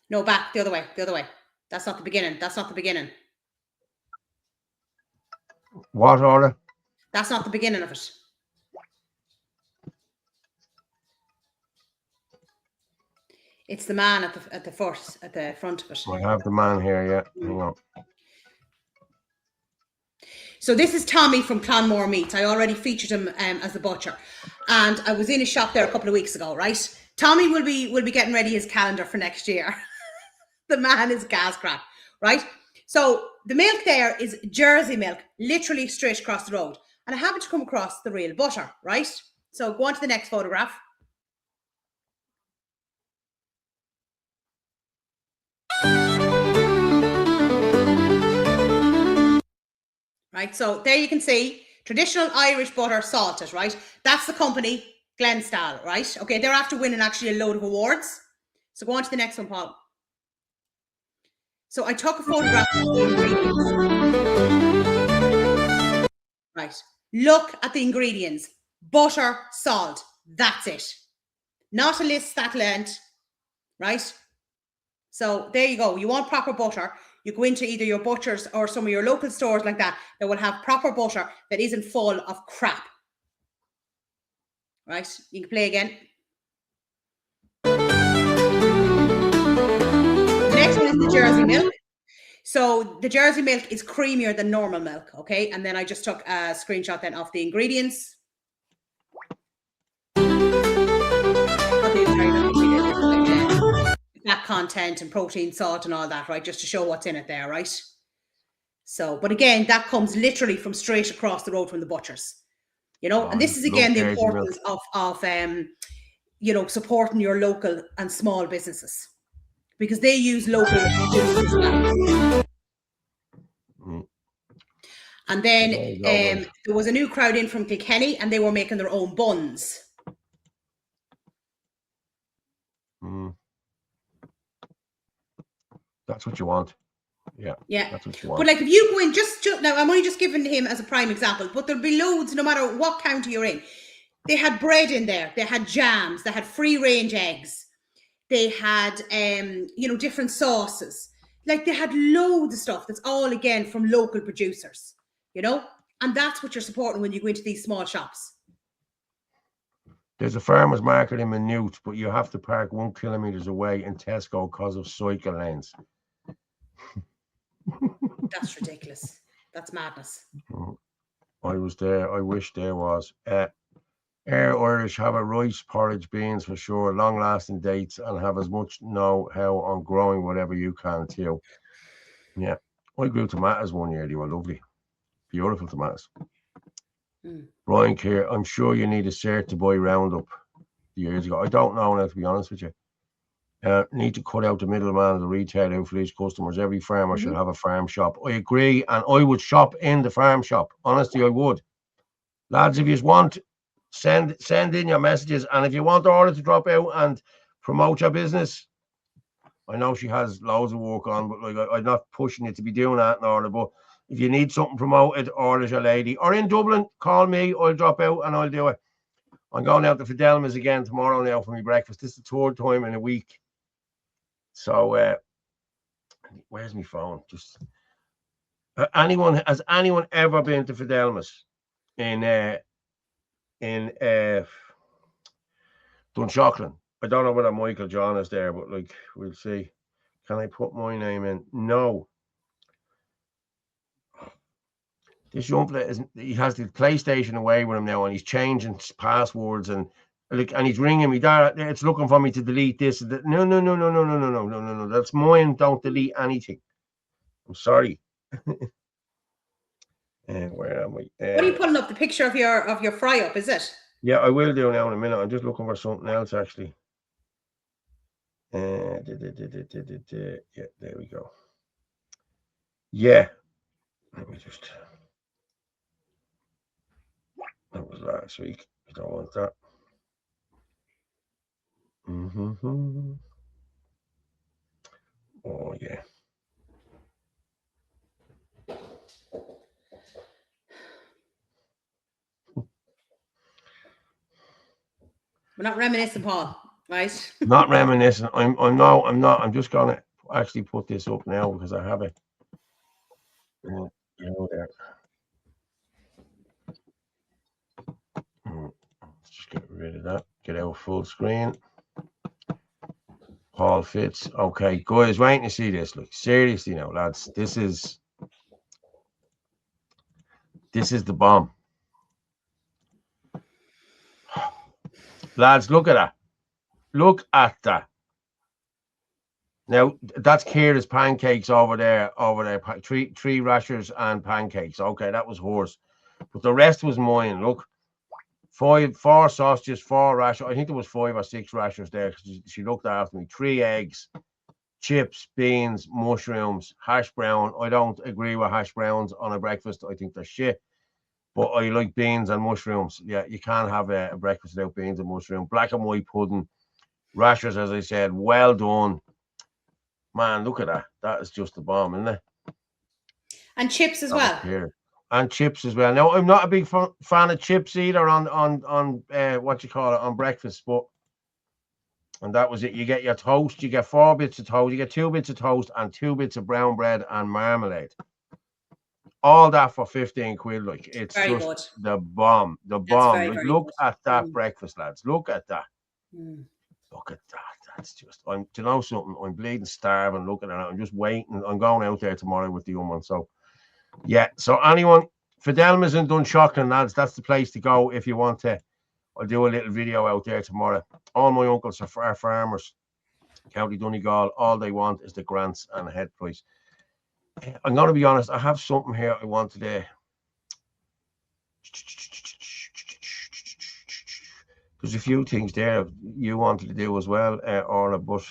no, back the other way. That's not the beginning. What, Orla? That's not the beginning of it. It's the man at the front of it. I have the man here, yeah. Hang on. So this is Tommy from Clonmore Meats. I already featured him as the butcher, and I was in his shop there a couple of weeks ago. Right, Tommy will be getting ready his calendar for next year. The man is gas crap, right? So the milk there is Jersey milk, literally straight across the road, and I happened to come across the real butter, right? So go on to the next photograph. Right, so there you can see traditional Irish butter salted, right? That's the company, Glenstyle, right? Okay, they're after winning actually a load of awards. So go on to the next one, Paul. So I took a photograph of the ingredients. Right, look at the ingredients. Butter, salt, that's it. Not a list that length, right? So there you go. You want proper butter, you go into either your butchers or some of your local stores like that will have proper butter that isn't full of crap. Right? You can play again. The next one is the Jersey milk. So the Jersey milk is creamier than normal milk, okay? And then I just took a screenshot then of the ingredients. Fat content and protein, salt and all that, right? Just to show what's in it there, right? So, but again, that comes literally from straight across the road from the butchers, you know, and this is again the importance of you know, supporting your local and small businesses because they use local producers. And then there was a new crowd in from Kilkenny and they were making their own buns. That's what you want. Yeah. That's what you want. But like if you go in, just now, I'm only just giving him as a prime example, but there'll be loads no matter what county you're in. They had bread in there, they had jams, they had free range eggs, they had you know, different sauces. Like they had loads of stuff that's all again from local producers, you know, and that's what you're supporting when you go into these small shops. There's a farmer's market in Maynooth, but you have to park 1 kilometre away in Tesco because of cycle lanes. That's ridiculous. That's madness. I was there. I wish there was. Air Irish have a rice, porridge, beans for sure, long-lasting dates, and have as much know-how on growing whatever you can too. Yeah, I grew tomatoes one year. They were lovely, beautiful tomatoes. Brian Keir, I'm sure you need a cert to buy Roundup years ago. I don't know now, to be honest with you. Need to cut out the middleman of the retail who fleece customers. Every farmer should have a farm shop. I agree, and I would shop in the farm shop. Honestly, I would. Lads, if you want, send in your messages, and if you want Orla to drop out and promote your business, I know she has loads of work on, but like I'm not pushing you to be doing that, Orla. But if you need something promoted, Orla's your lady. Or in Dublin, call me. I'll drop out and I'll do it. I'm going out to Fidelma's again tomorrow now for my breakfast. This is the third time in a week. So, where's my phone? Just has anyone ever been to Fidelma's in Dunshaughlin? I don't know whether Michael John is there, but like we'll see. Can I put my name in? No. This young fella he has the PlayStation away with him now, and he's changing passwords and he's ringing me. Dad, it's looking for me to delete this. No. That's mine. Don't delete anything. I'm sorry. Where am I? What are you putting up? The picture of your fry up, is it? Yeah, I will do now in a minute. I'm just looking for something else actually. Yeah, there we go. Yeah. Let me just. That was last week. I don't want that. Oh yeah. We're not reminiscing, Paul. Right. Not reminiscent. I'm not. I'm just gonna actually put this up now because I have it. You know there. Let's just get rid of that. Get out full screen. Paul Fitz. Okay, guys, waiting to see this. Look, seriously now, lads. This is the bomb. Lads, look at that. Look at that. Now, that's Kira's pancakes over there. Three rashers and pancakes. Okay, that was hers. But the rest was mine. Look. 4 sausages, 4 rashers. I think there was 5 or 6 rashers there. She looked after me. 3 eggs, chips, beans, mushrooms, hash brown. I don't agree with hash browns on a breakfast. I think they're shit. But I like beans and mushrooms. Yeah, you can't have a breakfast without beans and mushrooms. Black and white pudding. Rashers, as I said, well done. Man, look at that. That is just the bomb, isn't it? And chips as well. Here. And chips as well. Now, I'm not a big fan of chips either on what you call it, on breakfast, but and that was it. You get your toast, you get 4 bits of toast, you get 2 bits of toast and 2 bits of brown bread and marmalade. All that for 15 quid. Like, it's very just good. the bomb. The bomb. Very, like, very look good. at that breakfast, lads. Look at that. Look at that. That's just, do you know something? I'm bleeding starving looking at it. I'm just waiting. I'm going out there tomorrow with the young one. So, yeah. So, anyone, Fidelma's in Dunshaughlin, lads, that's the place to go if you want to. I'll do a little video out there tomorrow. All my uncles are farmers. County Donegal. All they want is the grants and the head price. I'm going to be honest. I have something here I wanted to. There's a few things there you wanted to do as well, Orla, but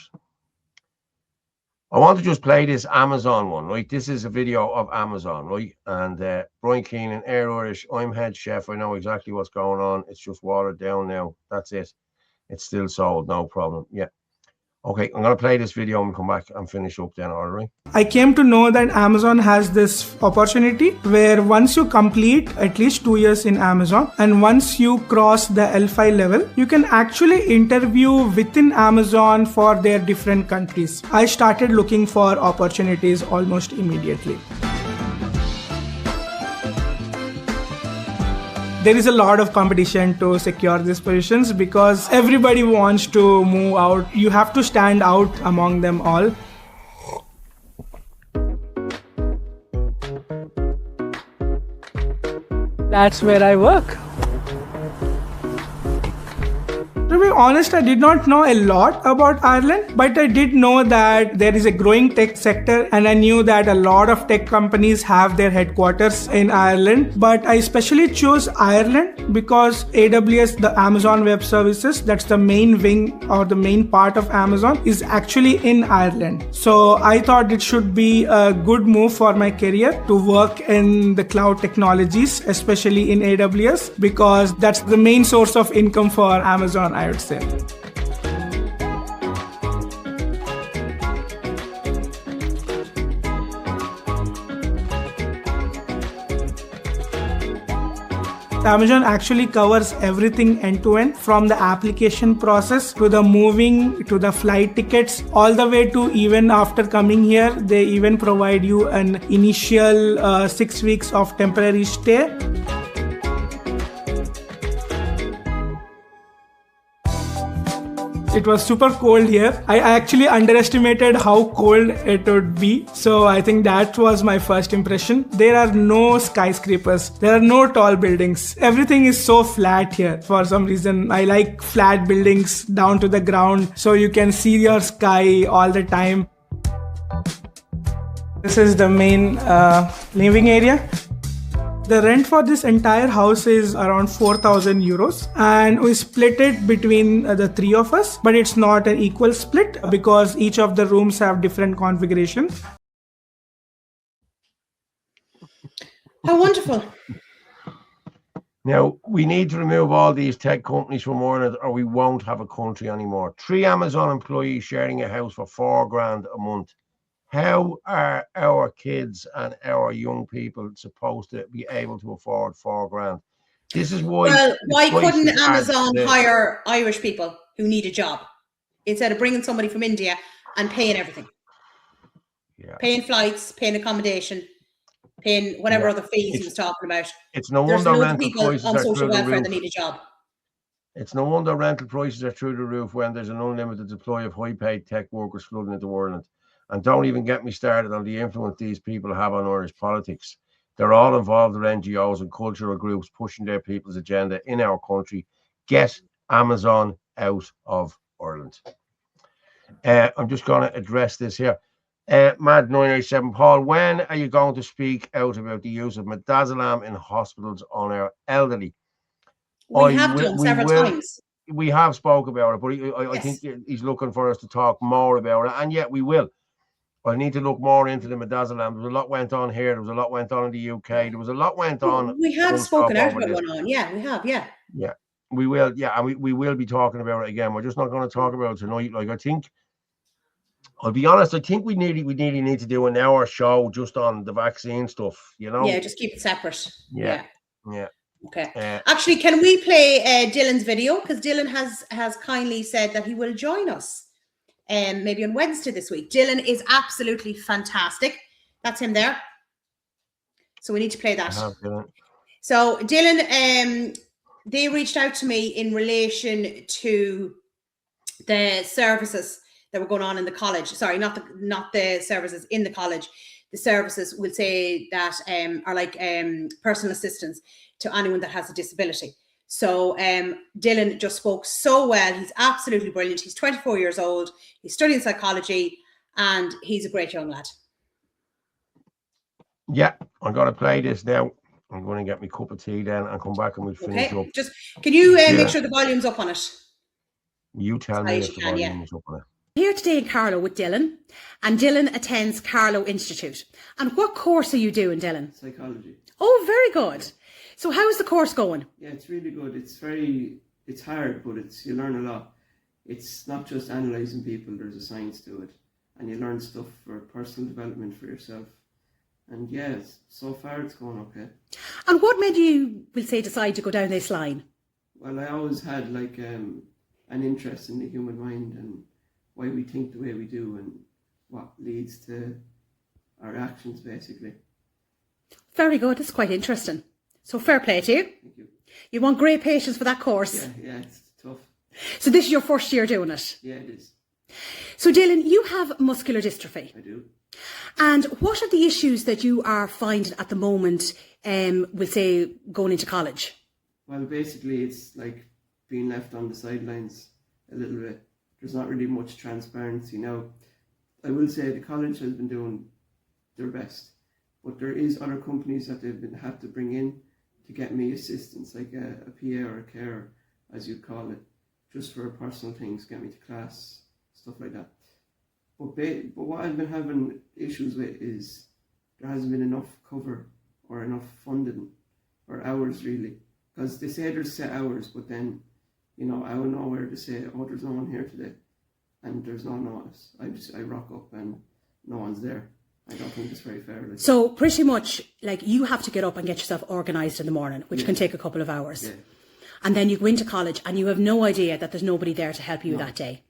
I want to just play this Amazon one, right? This is a video of Amazon, right? And Brian Keenan, Air Irish, I'm head chef. I know exactly what's going on. It's just watered down now. That's it. It's still sold, no problem. Yeah. Okay, I'm going to play this video and come back and finish up then, all right? I came to know that Amazon has this opportunity where once you complete at least 2 years in Amazon and once you cross the L5 level, you can actually interview within Amazon for their different countries. I started looking for opportunities almost immediately. There is a lot of competition to secure these positions because everybody wants to move out. You have to stand out among them all. That's where I work. To be honest, I did not know a lot about Ireland, but I did know that there is a growing tech sector and I knew that a lot of tech companies have their headquarters in Ireland. But I especially chose Ireland because AWS, the Amazon Web Services, that's the main wing or the main part of Amazon, is actually in Ireland. So I thought it should be a good move for my career to work in the cloud technologies, especially in AWS, because that's the main source of income for Amazon, I would say. Amazon actually covers everything end to end, from the application process to the moving to the flight tickets, all the way to even after coming here, they even provide you an initial 6 weeks of temporary stay. It was super cold here. I actually underestimated how cold it would be. So I think that was my first impression. There are no skyscrapers. There are no tall buildings. Everything is so flat here. For some reason, I like flat buildings down to the ground so you can see your sky all the time. This is the main living area. The rent for this entire house is around 4,000 euros and we split it between the 3 of us, but it's not an equal split because each of the rooms have different configurations. How wonderful. Now, we need to remove all these tech companies from Ireland or we won't have a country anymore. 3 Amazon employees sharing a house for $4,000 a month. How are our kids and our young people supposed to be able to afford $4,000? This is why. Well, why couldn't Amazon hire Irish people who need a job? instead of bringing somebody from India and paying everything. Yeah. Paying flights, paying accommodation, paying whatever other fees he was talking about. It's no There's wonder loads of rental people prices on are social through the welfare roof. that need a job. It's no wonder rental prices are through the roof when there's an unlimited supply of high-paid tech workers flooding into Ireland. And don't even get me started on the influence these people have on Irish politics. They're all involved with NGOs and cultural groups pushing their people's agenda in our country. Get Amazon out of Ireland. I'm just going to address this here. Mad987, Paul, when are you going to speak out about the use of midazolam in hospitals on our elderly? We have done several times. We have spoke about it, but I think he's looking for us to talk more about it, and yet we will. I need to look more into the midazolam. There was a lot went on here. There was a lot went on in the UK. There was a lot went on. We have spoken out about one on. Yeah, we have. Yeah. Yeah, we will. Yeah, and we will be talking about it again. We're just not going to talk about it tonight. Like, I think, I'll be honest, I think we nearly need to do an hour show just on the vaccine stuff, you know? Yeah, just keep it separate. Yeah. Okay. Actually, can we play Dylan's video? Because Dylan has kindly said that he will join us maybe on Wednesday this week. Dylan is absolutely fantastic. That's him there. So we need to play that. So Dylan, they reached out to me in relation to the services that were going on in the college. Sorry, not the services in the college. The services will say that are like personal assistance to anyone that has a disability. So Dylan just spoke so well. He's absolutely brilliant. He's 24 years old. He's studying psychology and he's a great young lad. Yeah, I'm going to play this now. I'm going to get my cup of tea then and come back and we'll finish up. Just, can you make sure the volume's up on it? You tell me if the volume is up on it. Here today in Carlow with Dylan, and Dylan attends Carlow Institute. And what course are you doing, Dylan? Psychology. Oh, very good. So how's the course going? Yeah, it's really good. It's hard, but you learn a lot. It's not just analysing people, there's a science to it. And you learn stuff for personal development for yourself. And yeah, so far it's going okay. And what made you, we'll say, decide to go down this line? Well, I always had like an interest in the human mind and why we think the way we do and what leads to our actions, basically. Very good. That's quite interesting. So fair play to you. Thank you. You want great patience for that course. Yeah, it's tough. So this is your first year doing it? Yeah, it is. So Dylan, you have muscular dystrophy. I do. And what are the issues that you are finding at the moment, we'll say, going into college? Well, basically it's like being left on the sidelines a little bit. There's not really much transparency now. I will say the college has been doing their best, but there is other companies that they've had to bring in to get me assistance, like a PA or a carer, as you'd call it, just for personal things, get me to class, stuff like that. But what I've been having issues with is there hasn't been enough cover or enough funding or hours really, because they say there's set hours, but then I will know where to say, oh, there's no one here today, and there's no notice. I rock up and no one's there. I don't think it's very fair. So pretty much, like, you have to get up and get yourself organised in the morning, which can take a couple of hours. Yeah. And then you go into college and you have no idea that there's nobody there to help you that day.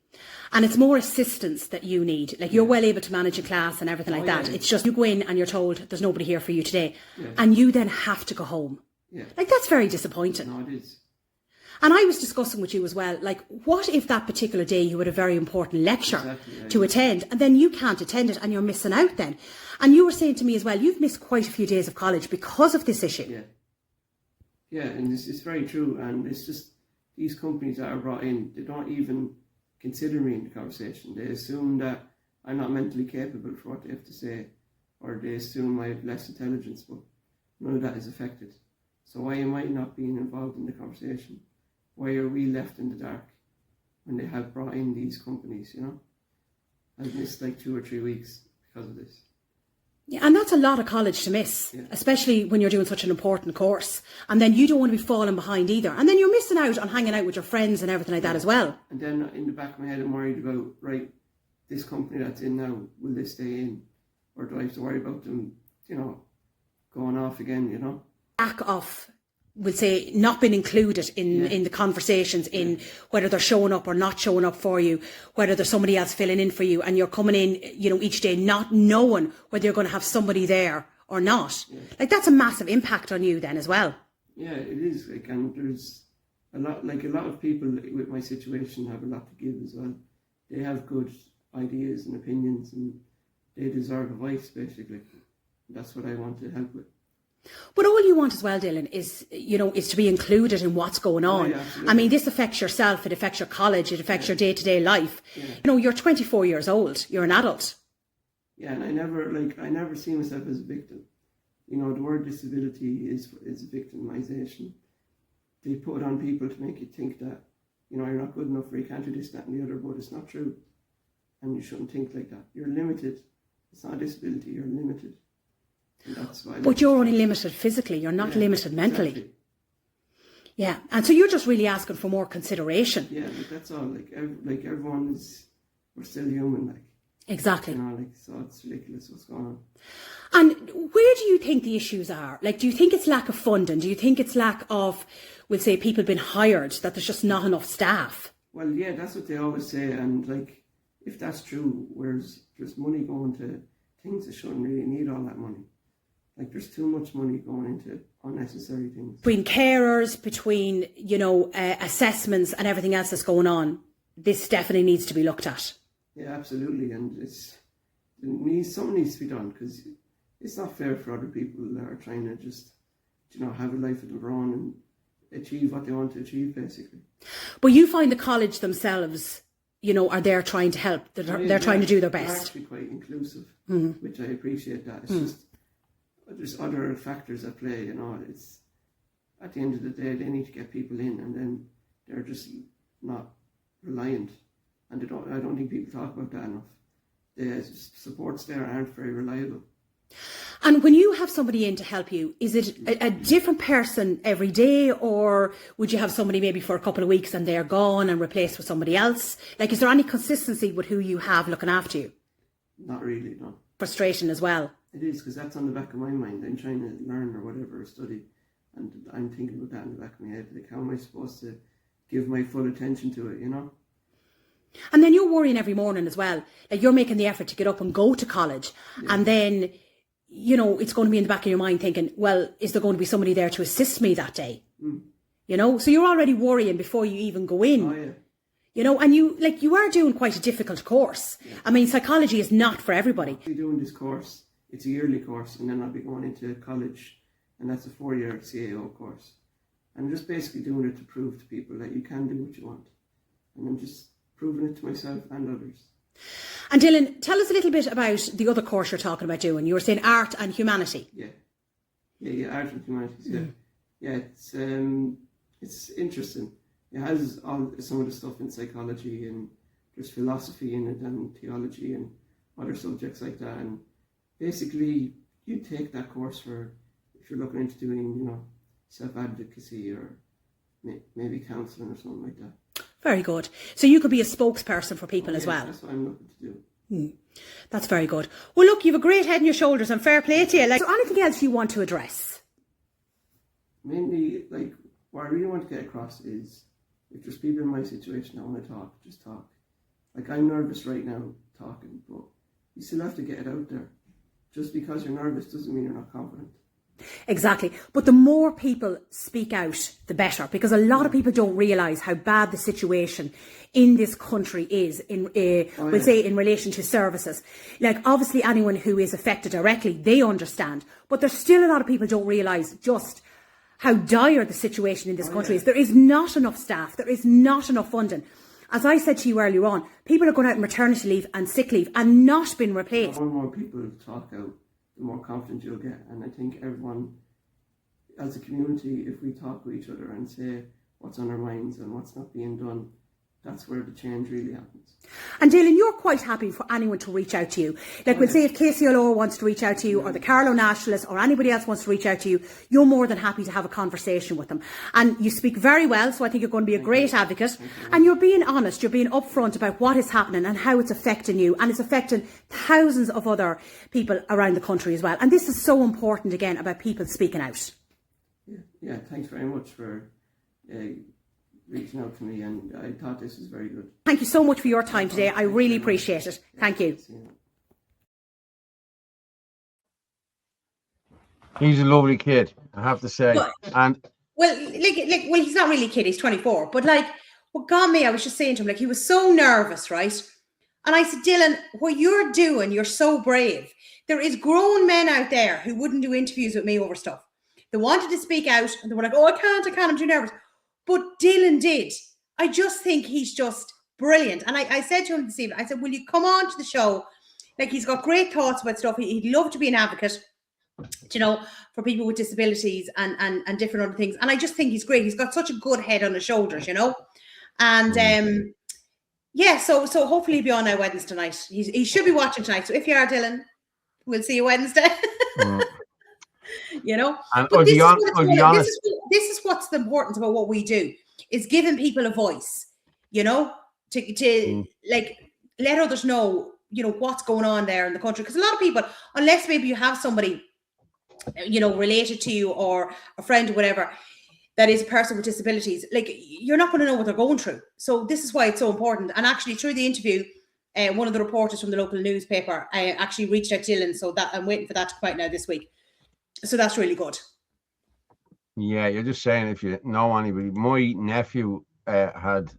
And it's more assistance that you need. Like, you're well able to manage a class and everything like that. Yeah. It's just you go in and you're told there's nobody here for you today. Yeah. And you then have to go home. Yeah. Like, that's very disappointing. No, it is. And I was discussing with you as well, like, what if that particular day you had a very important lecture to attend, and then you can't attend it and you're missing out then? And you were saying to me as well, you've missed quite a few days of college because of this issue. Yeah. Yeah, and it's very true. And it's just these companies that are brought in, they don't even consider me in the conversation. They assume that I'm not mentally capable for what they have to say, or they assume I have less intelligence, but none of that is affected. So why am I not being involved in the conversation? Why are we left in the dark when they have brought in these companies, I've missed like 2 or 3 weeks because of this. Yeah, and that's a lot of college to miss, especially when you're doing such an important course. And then you don't want to be falling behind either. And then you're missing out on hanging out with your friends and everything like that as well. And then in the back of my head, I'm worried about, right, this company that's in now, will they stay in? Or do I have to worry about them, going off again, Lack of we'll say, not been included in the conversations, in whether they're showing up or not showing up for you, whether there's somebody else filling in for you, and you're coming in, you know, each day not knowing whether you're going to have somebody there or not. Like, that's a massive impact on you then as well. Yeah, it is. Like, and there's a lot of people with my situation have a lot to give as well. They have good ideas and opinions, and they deserve a voice, basically. That's what I want to help with. But all you want as well, Dylan, is, you know, is to be included in what's going on. Yeah, I mean, this affects yourself, it affects your college, it affects your day-to-day life. You know, you're 24 years old, you're an adult. Yeah, and I never see myself as a victim. You know, the word disability is victimization. They put it on people to make you think that, you know, you're not good enough, or you can't do this, that and the other, but it's not true. And you shouldn't think like that. You're limited. It's not a disability, you're limited. And that's why. But you're only limited physically, you're not limited mentally. Exactly. Yeah, and so you're just really asking for more consideration. Yeah, like that's all. Like everyone is, we're still human, like. Exactly. You know, like, so it's ridiculous what's going on. And where do you think the issues are? Like, do you think it's lack of funding? Do you think it's lack of, we'll say, people being hired, that there's just not enough staff? Well, yeah, that's what they always say. And, like, if that's true, whereas there's money going to things that shouldn't really need all that money. Like, there's too much money going into unnecessary things. Between carers, between, you know, assessments and everything else that's going on, this definitely needs to be looked at. Yeah, absolutely. And something needs to be done, because it's not fair for other people that are trying to just, you know, have a life of their own and achieve what they want to achieve, basically. But you find the college themselves, you know, are there trying to help. They're trying to do their best. They're actually quite inclusive, Mm-hmm. which I appreciate that. It's just, there's other factors at play, you know. It's, at the end of the day, they need to get people in, and then they're just not reliant. And I don't think people talk about that enough. The supports there aren't very reliable. And when you have somebody in to help you, is it a different person every day, or would you have somebody maybe for a couple of weeks and they're gone and replaced with somebody else? Like, is there any consistency with who you have looking after you? Not really, no. Frustration as well. It is, because that's on the back of my mind. I'm trying to learn or whatever, or study, and I'm thinking about that in the back of my head. Like, how am I supposed to give my full attention to it, you know? And then you're worrying every morning as well. Like, you're making the effort to get up and go to college. Yeah. And then, you know, it's going to be in the back of your mind thinking, well, is there going to be somebody there to assist me that day? Mm. You know, so you're already worrying before you even go in. Oh, yeah. You know, and you are doing quite a difficult course. Yeah. I mean, psychology is not for everybody. I'm doing this course. It's a yearly course, and then I'll be going into college, and that's a 4-year CAO course. I'm just basically doing it to prove to people that you can do what you want. And I'm just proving it to myself and others. And Dylan, tell us a little bit about the other course you're talking about doing. You were saying art and humanity. Yeah, art and humanities. Yeah, yeah. It's interesting. It has some of the stuff in psychology, and there's philosophy in it, and theology, and other subjects like that. And basically, you take that course for if you're looking into doing, you know, self-advocacy or maybe counselling or something like that. Very good. So you could be a spokesperson for people as well. That's what I'm looking to do. That's very good. Well, look, you have a great head on your shoulders, and fair play to you. Like, is there anything else you want to address? Mainly, like, what I really want to get across is, if there's people in my situation that want to talk, just talk. Like, I'm nervous right now talking, but you still have to get it out there. Just because you're nervous doesn't mean you're not confident. Exactly. But the more people speak out, the better, because a lot of people don't realise how bad the situation in this country is we'll say in relation to services. Like, obviously anyone who is affected directly, they understand, but there's still a lot of people don't realise just how dire the situation in this country is. There is not enough staff, there is not enough funding. As I said to you earlier on, people are going out on maternity leave and sick leave and not being replaced. The more people talk out, the more confident you'll get. And I think everyone, as a community, if we talk with each other and say what's on our minds and what's not being done, that's where the change really happens. And Dylan, you're quite happy for anyone to reach out to you. Like, we'll say if KCLO wants to reach out to you, or the Carlow Nationalists, or anybody else wants to reach out to you, you're more than happy to have a conversation with them. And you speak very well, so I think you're going to be a great advocate. And you're being honest, you're being upfront about what is happening and how it's affecting you, and it's affecting thousands of other people around the country as well. And this is so important, again, about people speaking out. Yeah, thanks very much for reaching out to me, and I thought this was very good. Thank you so much for your time today. I really appreciate it. Thank you. He's a lovely kid, I have to say. And well, he's not really a kid. He's 24. But like, what got me, I was just saying to him, like, he was so nervous, right? And I said, Dylan, what you're doing, you're so brave. There is grown men out there who wouldn't do interviews with me over stuff. They wanted to speak out, and they were like, oh, I can't, I'm too nervous. But Dylan did. I just think he's just brilliant. And I said to him this evening, I said, will you come on to the show? Like, he's got great thoughts about stuff. He'd love to be an advocate, you know, for people with disabilities and different other things. And I just think he's great. He's got such a good head on his shoulders, you know. And yeah, so hopefully he'll be on our Wednesday night. He should be watching tonight. So if you are, Dylan, we'll see you Wednesday. You know, and but this is what's important about what we do, is giving people a voice, you know, to like let others know, you know, what's going on there in the country. Because a lot of people, unless maybe you have somebody, you know, related to you or a friend or whatever, that is a person with disabilities, like, you're not going to know what they're going through. So this is why it's so important. And actually, through the interview, one of the reporters from the local newspaper, I actually reached out to Dylan, so that I'm waiting for that to come out now this week. So that's really good. Yeah, you're just saying, if you know anybody, my nephew had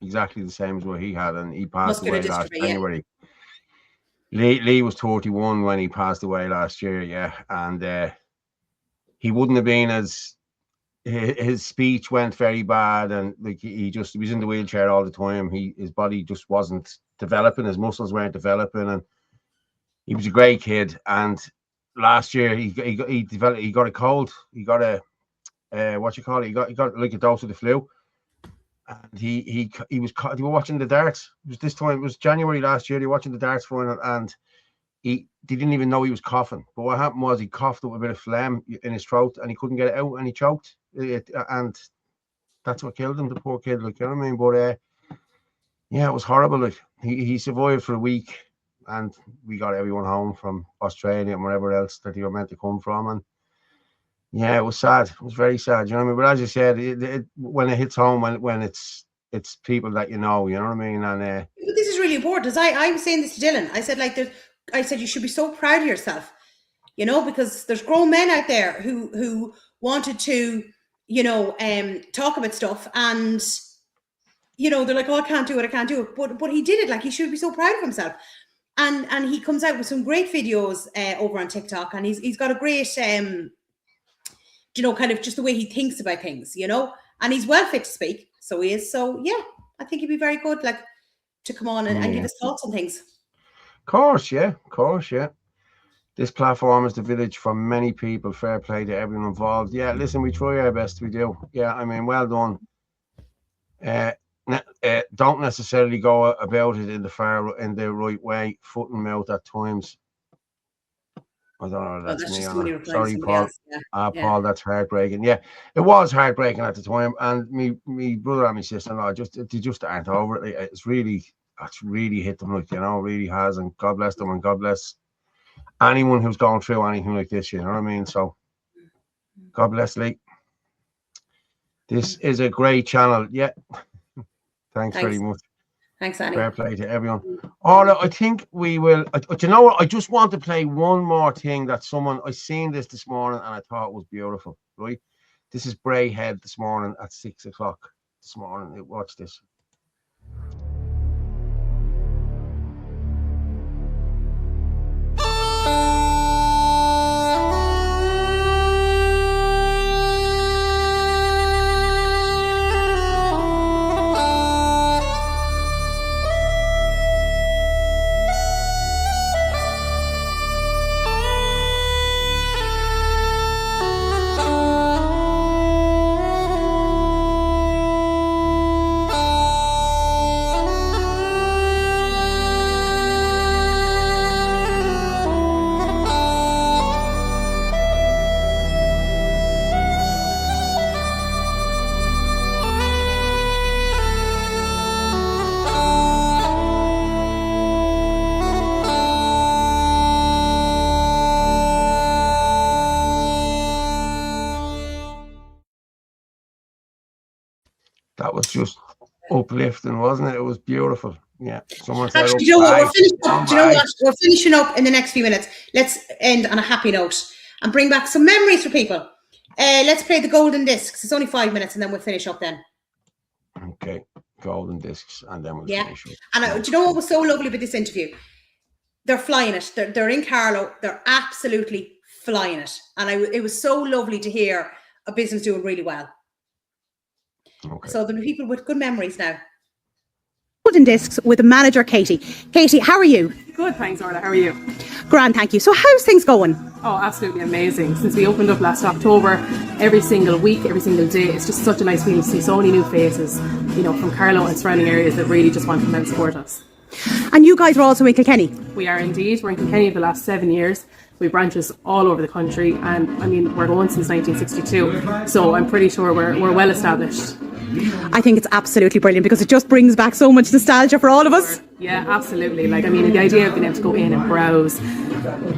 exactly the same as what he had, and he passed away last January. Lee was 31 when he passed away last year, yeah. And he wouldn't have been as, his speech went very bad, and like he was in the wheelchair all the time. His body just wasn't developing, his muscles weren't developing, and he was a great kid. And last year he got a cold. He got a what you call it? He got like a dose of the flu, and they were watching the darts. It was this time. It was January last year. They were watching the darts final, and they didn't even know he was coughing. But what happened was he coughed up a bit of phlegm in his throat, and he couldn't get it out, and he choked. And that's what killed him. The poor kid, like, you know what I mean? But yeah, it was horrible. Like, he survived for a week. And we got everyone home from Australia and wherever else that they were meant to come from. And yeah, it was sad. It was very sad. You know what I mean? But as you said, when it hits home, when it's people that you know what I mean? And this is really important. As I was saying this to Dylan, I said, you should be so proud of yourself, you know, because there's grown men out there who wanted to, you know, talk about stuff, and, you know, they're like, oh, I can't do it. But he did it. Like, he should be so proud of himself. And he comes out with some great videos over on TikTok, and he's got a great, you know, kind of just the way he thinks about things, you know, and he's well fit to speak. So he is. So yeah, I think he'd be very good, like, to come on and give his thoughts on things. Of course, yeah. This platform is the village for many people. Fair play to everyone involved. Yeah, listen, we try our best. We do. Yeah, I mean, well done. Don't necessarily go about it in the right way, foot and mouth at times. I don't know. That's me. Sorry, Paul. Paul, that's heartbreaking. Yeah, it was heartbreaking at the time, and me brother and my sister-in-law they just aren't over it. It's really hit them, like, you know, really has. And God bless them, and God bless anyone who's going through anything like this. You know what I mean? So, God bless Lee. This is a great channel. Yeah. Thanks very much. Thanks, Annie. Fair play to everyone. Orla, I think we will. You know what? I just want to play one more thing that I seen this morning, and I thought it was beautiful. Right? This is Bray Head this morning at 6 o'clock this morning. Watch this. that was just uplifting, wasn't it? It was beautiful. Yeah. Someone said, Actually, do you know what? We're finishing up in the next few minutes. Let's end on a happy note and bring back some memories for people. Let's play the golden discs. It's only 5 minutes, and then we'll finish up then. Okay, golden discs, and then we'll finish up. And do you know what was so lovely about this interview? They're flying it. They're in Carlow. They're absolutely flying it. And it was so lovely to hear a business doing really well. Okay. So there'll be people with good memories now. Golden Discs with manager Katie. Katie, how are you? Good, thanks, Orla. How are you? Grand, thank you. So how's things going? Oh, absolutely amazing. Since we opened up last October, every single week, every single day, it's just such a nice feeling to see so many new faces, you know, from Carlow and surrounding areas that really just want to come and support us. And you guys are also in Kilkenny? We are indeed. We're in Kilkenny for the last 7 years. We have branches all over the country, and I mean, we're going since 1962, so I'm pretty sure we're well established. I think it's absolutely brilliant because it just brings back so much nostalgia for all of us. Yeah, absolutely. Like, I mean, the idea of being able to go in and browse,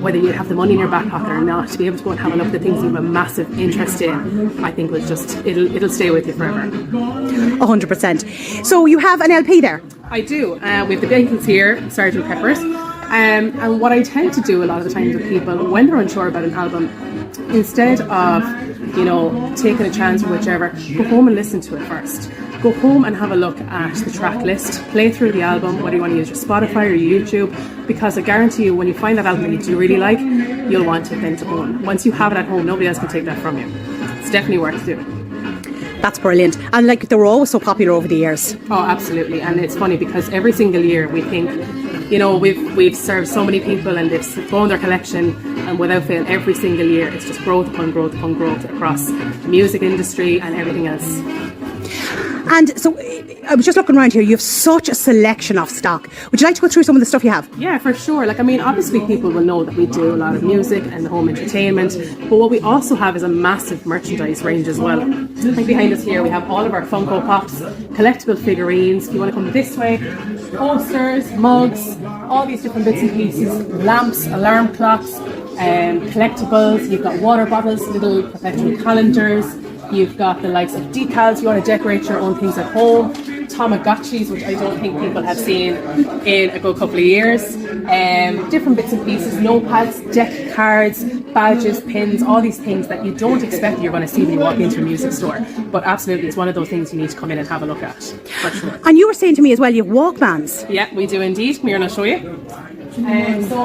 whether you have the money in your back pocket or not, to be able to go and have a look at the things you have a massive interest in, I think was just, it'll stay with you forever. 100%. So you have an LP there? I do. We have the Beatles here, Sgt. Pepper's. And what I tend to do a lot of the times with people when they're unsure about an album, instead of, you know, taking a chance or whichever, go home and listen to it first. Go home and have a look at the track list, play through the album, whether you want to use your Spotify or your YouTube, because I guarantee you when you find that album that you do really like, you'll want it then to own. Once you have it at home, nobody else can take that from you. It's definitely worth doing. That's brilliant. And like, they were always so popular over the years. Oh, absolutely. And it's funny because every single year we think, you know, we've served so many people and they've grown their collection, and without fail, every single year it's just growth upon growth upon growth across the music industry and everything else. And so I was just looking around here, you have such a selection of stock. Would you like to go through some of the stuff you have? Yeah, for sure. Like, I mean, obviously people will know that we do a lot of music and the home entertainment, but what we also have is a massive merchandise range as well. Like behind us here, we have all of our Funko Pops, collectible figurines. If you want to come this way, posters, mugs, all these different bits and pieces, lamps, alarm clocks, collectibles. You've got water bottles, little perpetual calendars. You've got the likes of decals. You want to decorate your own things at home. Tamagotchis, which I don't think people have seen in a good couple of years. Different bits and pieces, notepads, deck cards, badges, pins, all these things that you don't expect you're going to see when you walk into a music store. But absolutely, it's one of those things you need to come in and have a look at, for sure. And you were saying to me as well, you have Walkmans. Yeah, we do indeed. Come here and I'll show you. So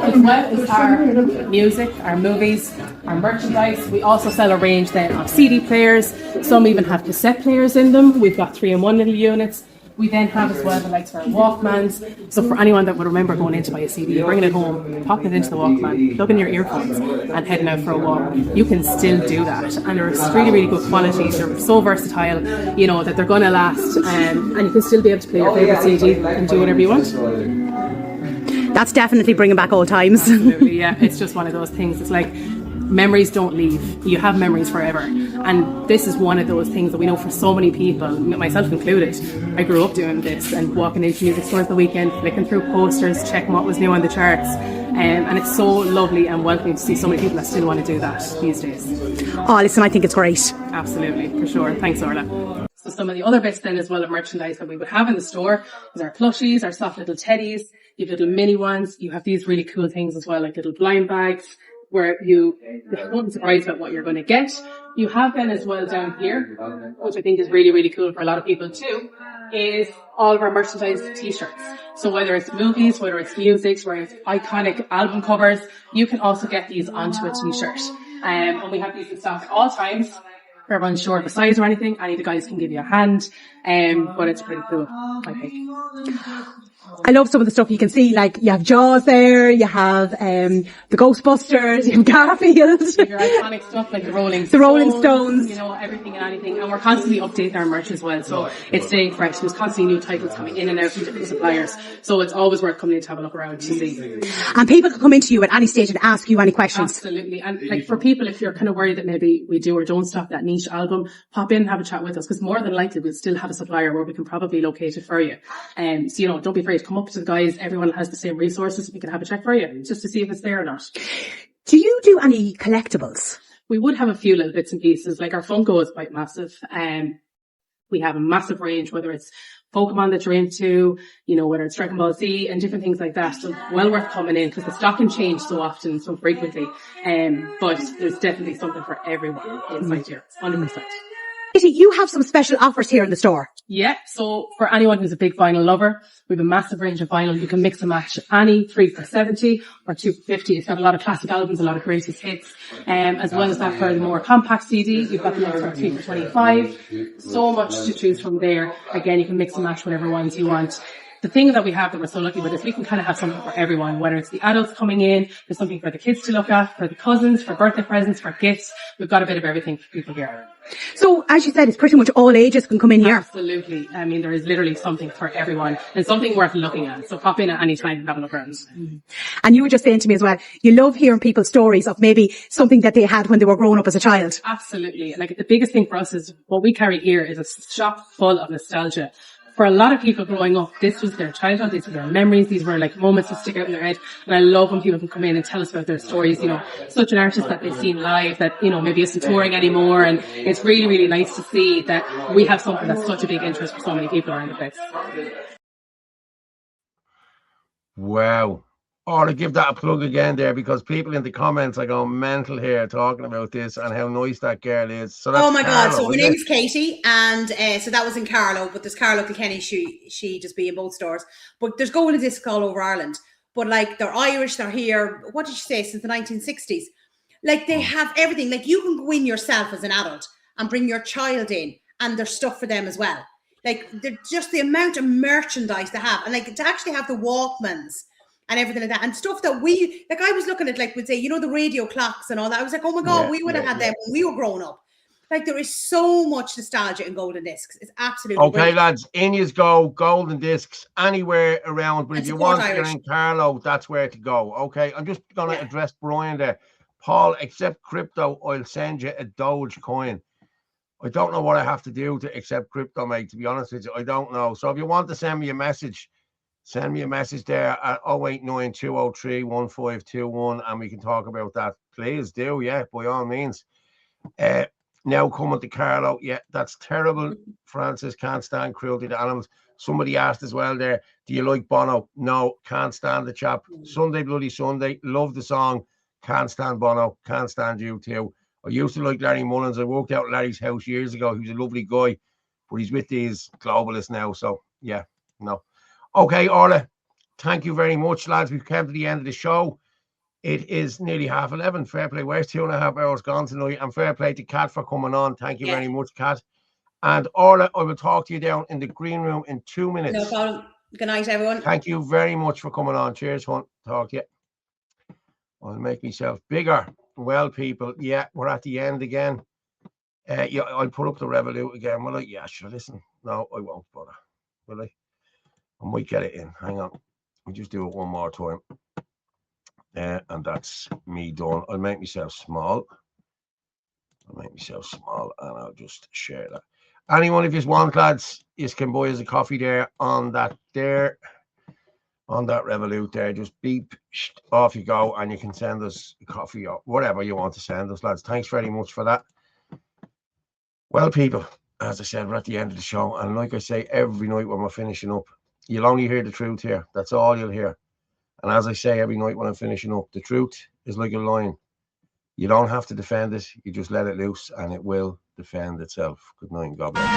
as well as our music, our movies, our merchandise, we also sell a range then of CD players. Some even have cassette players in them. We've got 3-in-1 little units. We then have as well the likes of our Walkmans. So for anyone that would remember going in to buy a CD, bringing it home, popping it into the Walkman, plugging your earphones and heading out for a walk, you can still do that. And they're really, really good quality. They're so versatile, you know, that they're going to last. And you can still be able to play your favourite CD and do whatever you want. That's definitely bringing back old times. Absolutely, yeah. It's just one of those things. It's like memories don't leave. You have memories forever. And this is one of those things that we know for so many people, myself included. I grew up doing this and walking into music stores the weekend, flicking through posters, checking what was new on the charts. And it's so lovely and welcoming to see so many people that still want to do that these days. Oh, listen, I think it's great. Absolutely, for sure. Thanks, Orla. So some of the other bits then as well of merchandise that we would have in the store is our plushies, our soft little teddies. You have little mini ones. You have these really cool things as well, like little blind bags, where you won't be surprised about what you're going to get. You have then as well down here, which I think is really, really cool for a lot of people too, is all of our merchandise t-shirts. So whether it's movies, whether it's music, whether it's iconic album covers, you can also get these onto a t-shirt. And we have these in stock at all times. If everyone's sure of the size or anything, any of the guys can give you a hand. But it's pretty cool, I think. I love some of the stuff you can see, like you have Jaws there, you have the Ghostbusters, you have Garfield. Your iconic stuff like the Rolling Stones. You know, everything and anything. And we're constantly updating our merch as well, so it's staying fresh. There's constantly new titles coming in and out from different suppliers, so it's always worth coming in to have a look around to see. And people can come into you at any stage and ask you any questions. Absolutely. And like for people, if you're kind of worried that maybe we do or don't stock that niche album, pop in and have a chat with us, because more than likely we'll still have a supplier where we can probably locate it for you. So, you know, don't be afraid to come up to the guys. Everyone has the same resources. We can have a check for you just to see if it's there or not. Do you do any collectibles? We would have a few little bits and pieces. Like our Funko is quite massive. We have a massive range, whether it's Pokemon that you're into, you know, whether it's Dragon Ball Z and different things like that. So well worth coming in because the stock can change so often, so frequently. But there's definitely something for everyone inside here, 100%. You have some special offers here in the store. Yeah, so for anyone who's a big vinyl lover, we have a massive range of vinyl. You can mix and match any 3 for $70 or 2 for $50. It's got a lot of classic albums, a lot of greatest hits. As well as that for the more compact CD, you've got the ones for 3 for $25. So much to choose from there. Again, you can mix and match whatever ones you want. The thing that we have that we're so lucky with is we can kind of have something for everyone, whether it's the adults coming in, there's something for the kids to look at, for the cousins, for birthday presents, for gifts. We've got a bit of everything for people here. So, as you said, it's pretty much all ages can come in here. Absolutely. I mean, there is literally something for everyone and something worth looking at. So pop in at any time and have a look around. And you were just saying to me as well, you love hearing people's stories of maybe something that they had when they were growing up as a child. Absolutely. Like the biggest thing for us is what we carry here is a shop full of nostalgia. For a lot of people growing up, this was their childhood, these were their memories, these were like moments that stick out in their head. And I love when people can come in and tell us about their stories, you know, such an artist that they've seen live that, you know, maybe isn't touring anymore. And it's really, really nice to see that we have something that's such a big interest for so many people around the place. Wow. Or to give that a plug again there, because people in the comments are going mental here talking about this and how nice that girl is. So that's oh my God. Carlo, so her name's Katie, and so that was in Carlo, but there's Carlo Kilkenny, she just be in both stores. But there's golden discs all over Ireland. But like they're Irish, they're here, what did you say, since the 1960s? Like they have everything. Like you can go in yourself as an adult and bring your child in, and there's stuff for them as well. Like they're just the amount of merchandise they have, and like to actually have the Walkmans and everything like that, and stuff that we, like I was looking at, like, would say, you know, the radio clocks and all that. I was like, oh my God, we would have had them when we were growing up. Like, there is so much nostalgia in golden discs. It's absolutely okay, brilliant. lads, in you go, golden discs, anywhere around. But And if you support want to get Irish. in Carlo, that's where to go. Okay, I'm just going to address Brian there. Paul, accept crypto, I'll send you a Doge coin. I don't know what I have to do to accept crypto, mate, to be honest with you. I don't know. So if you want to send me a message, send me a message there at 089 203 1521 and we can talk about that. Please do, yeah, by all means. Now coming to Carlo, yeah, that's terrible. Francis, can't stand cruelty to animals. Somebody asked as well there, do you like Bono? No, can't stand the chap. Sunday Bloody Sunday, love the song. Can't stand Bono, can't stand you too. I used to like Larry Mullins. I walked out at Larry's house years ago. He was a lovely guy, but he's with these globalists now. So, yeah, no. Okay, Orla, thank you very much, lads. We've come to the end of the show. It is nearly 11:30. Fair play. Where's 2.5 hours gone tonight? And fair play to Kat for coming on. Thank you very much, Kat. And Orla, I will talk to you down in the green room in 2 minutes. No problem. Good night, everyone. Thank you very much for coming on. Cheers, Hunt. Talk to you. I'll make myself bigger. Well, people, yeah, we're at the end again. Yeah, I'll put up the Revolut again. Will I? Yeah, sure. Listen, no, I won't bother. Will I? I might get it in. Hang on. I'll just do it one more time. And that's me done. I'll make myself small. And I'll just share that. Anyone, if you want, lads, you can buy us a coffee there on that Revolut there. Just beep, off you go, and you can send us a coffee or whatever you want to send us, lads. Thanks very much for that. Well, people, as I said, we're at the end of the show, and like I say every night when we're finishing up, you'll only hear the truth here. That's all you'll hear. And as I say every night when I'm finishing up, the truth is like a lion. You don't have to defend it. You just let it loose and it will defend itself. Good night and God bless.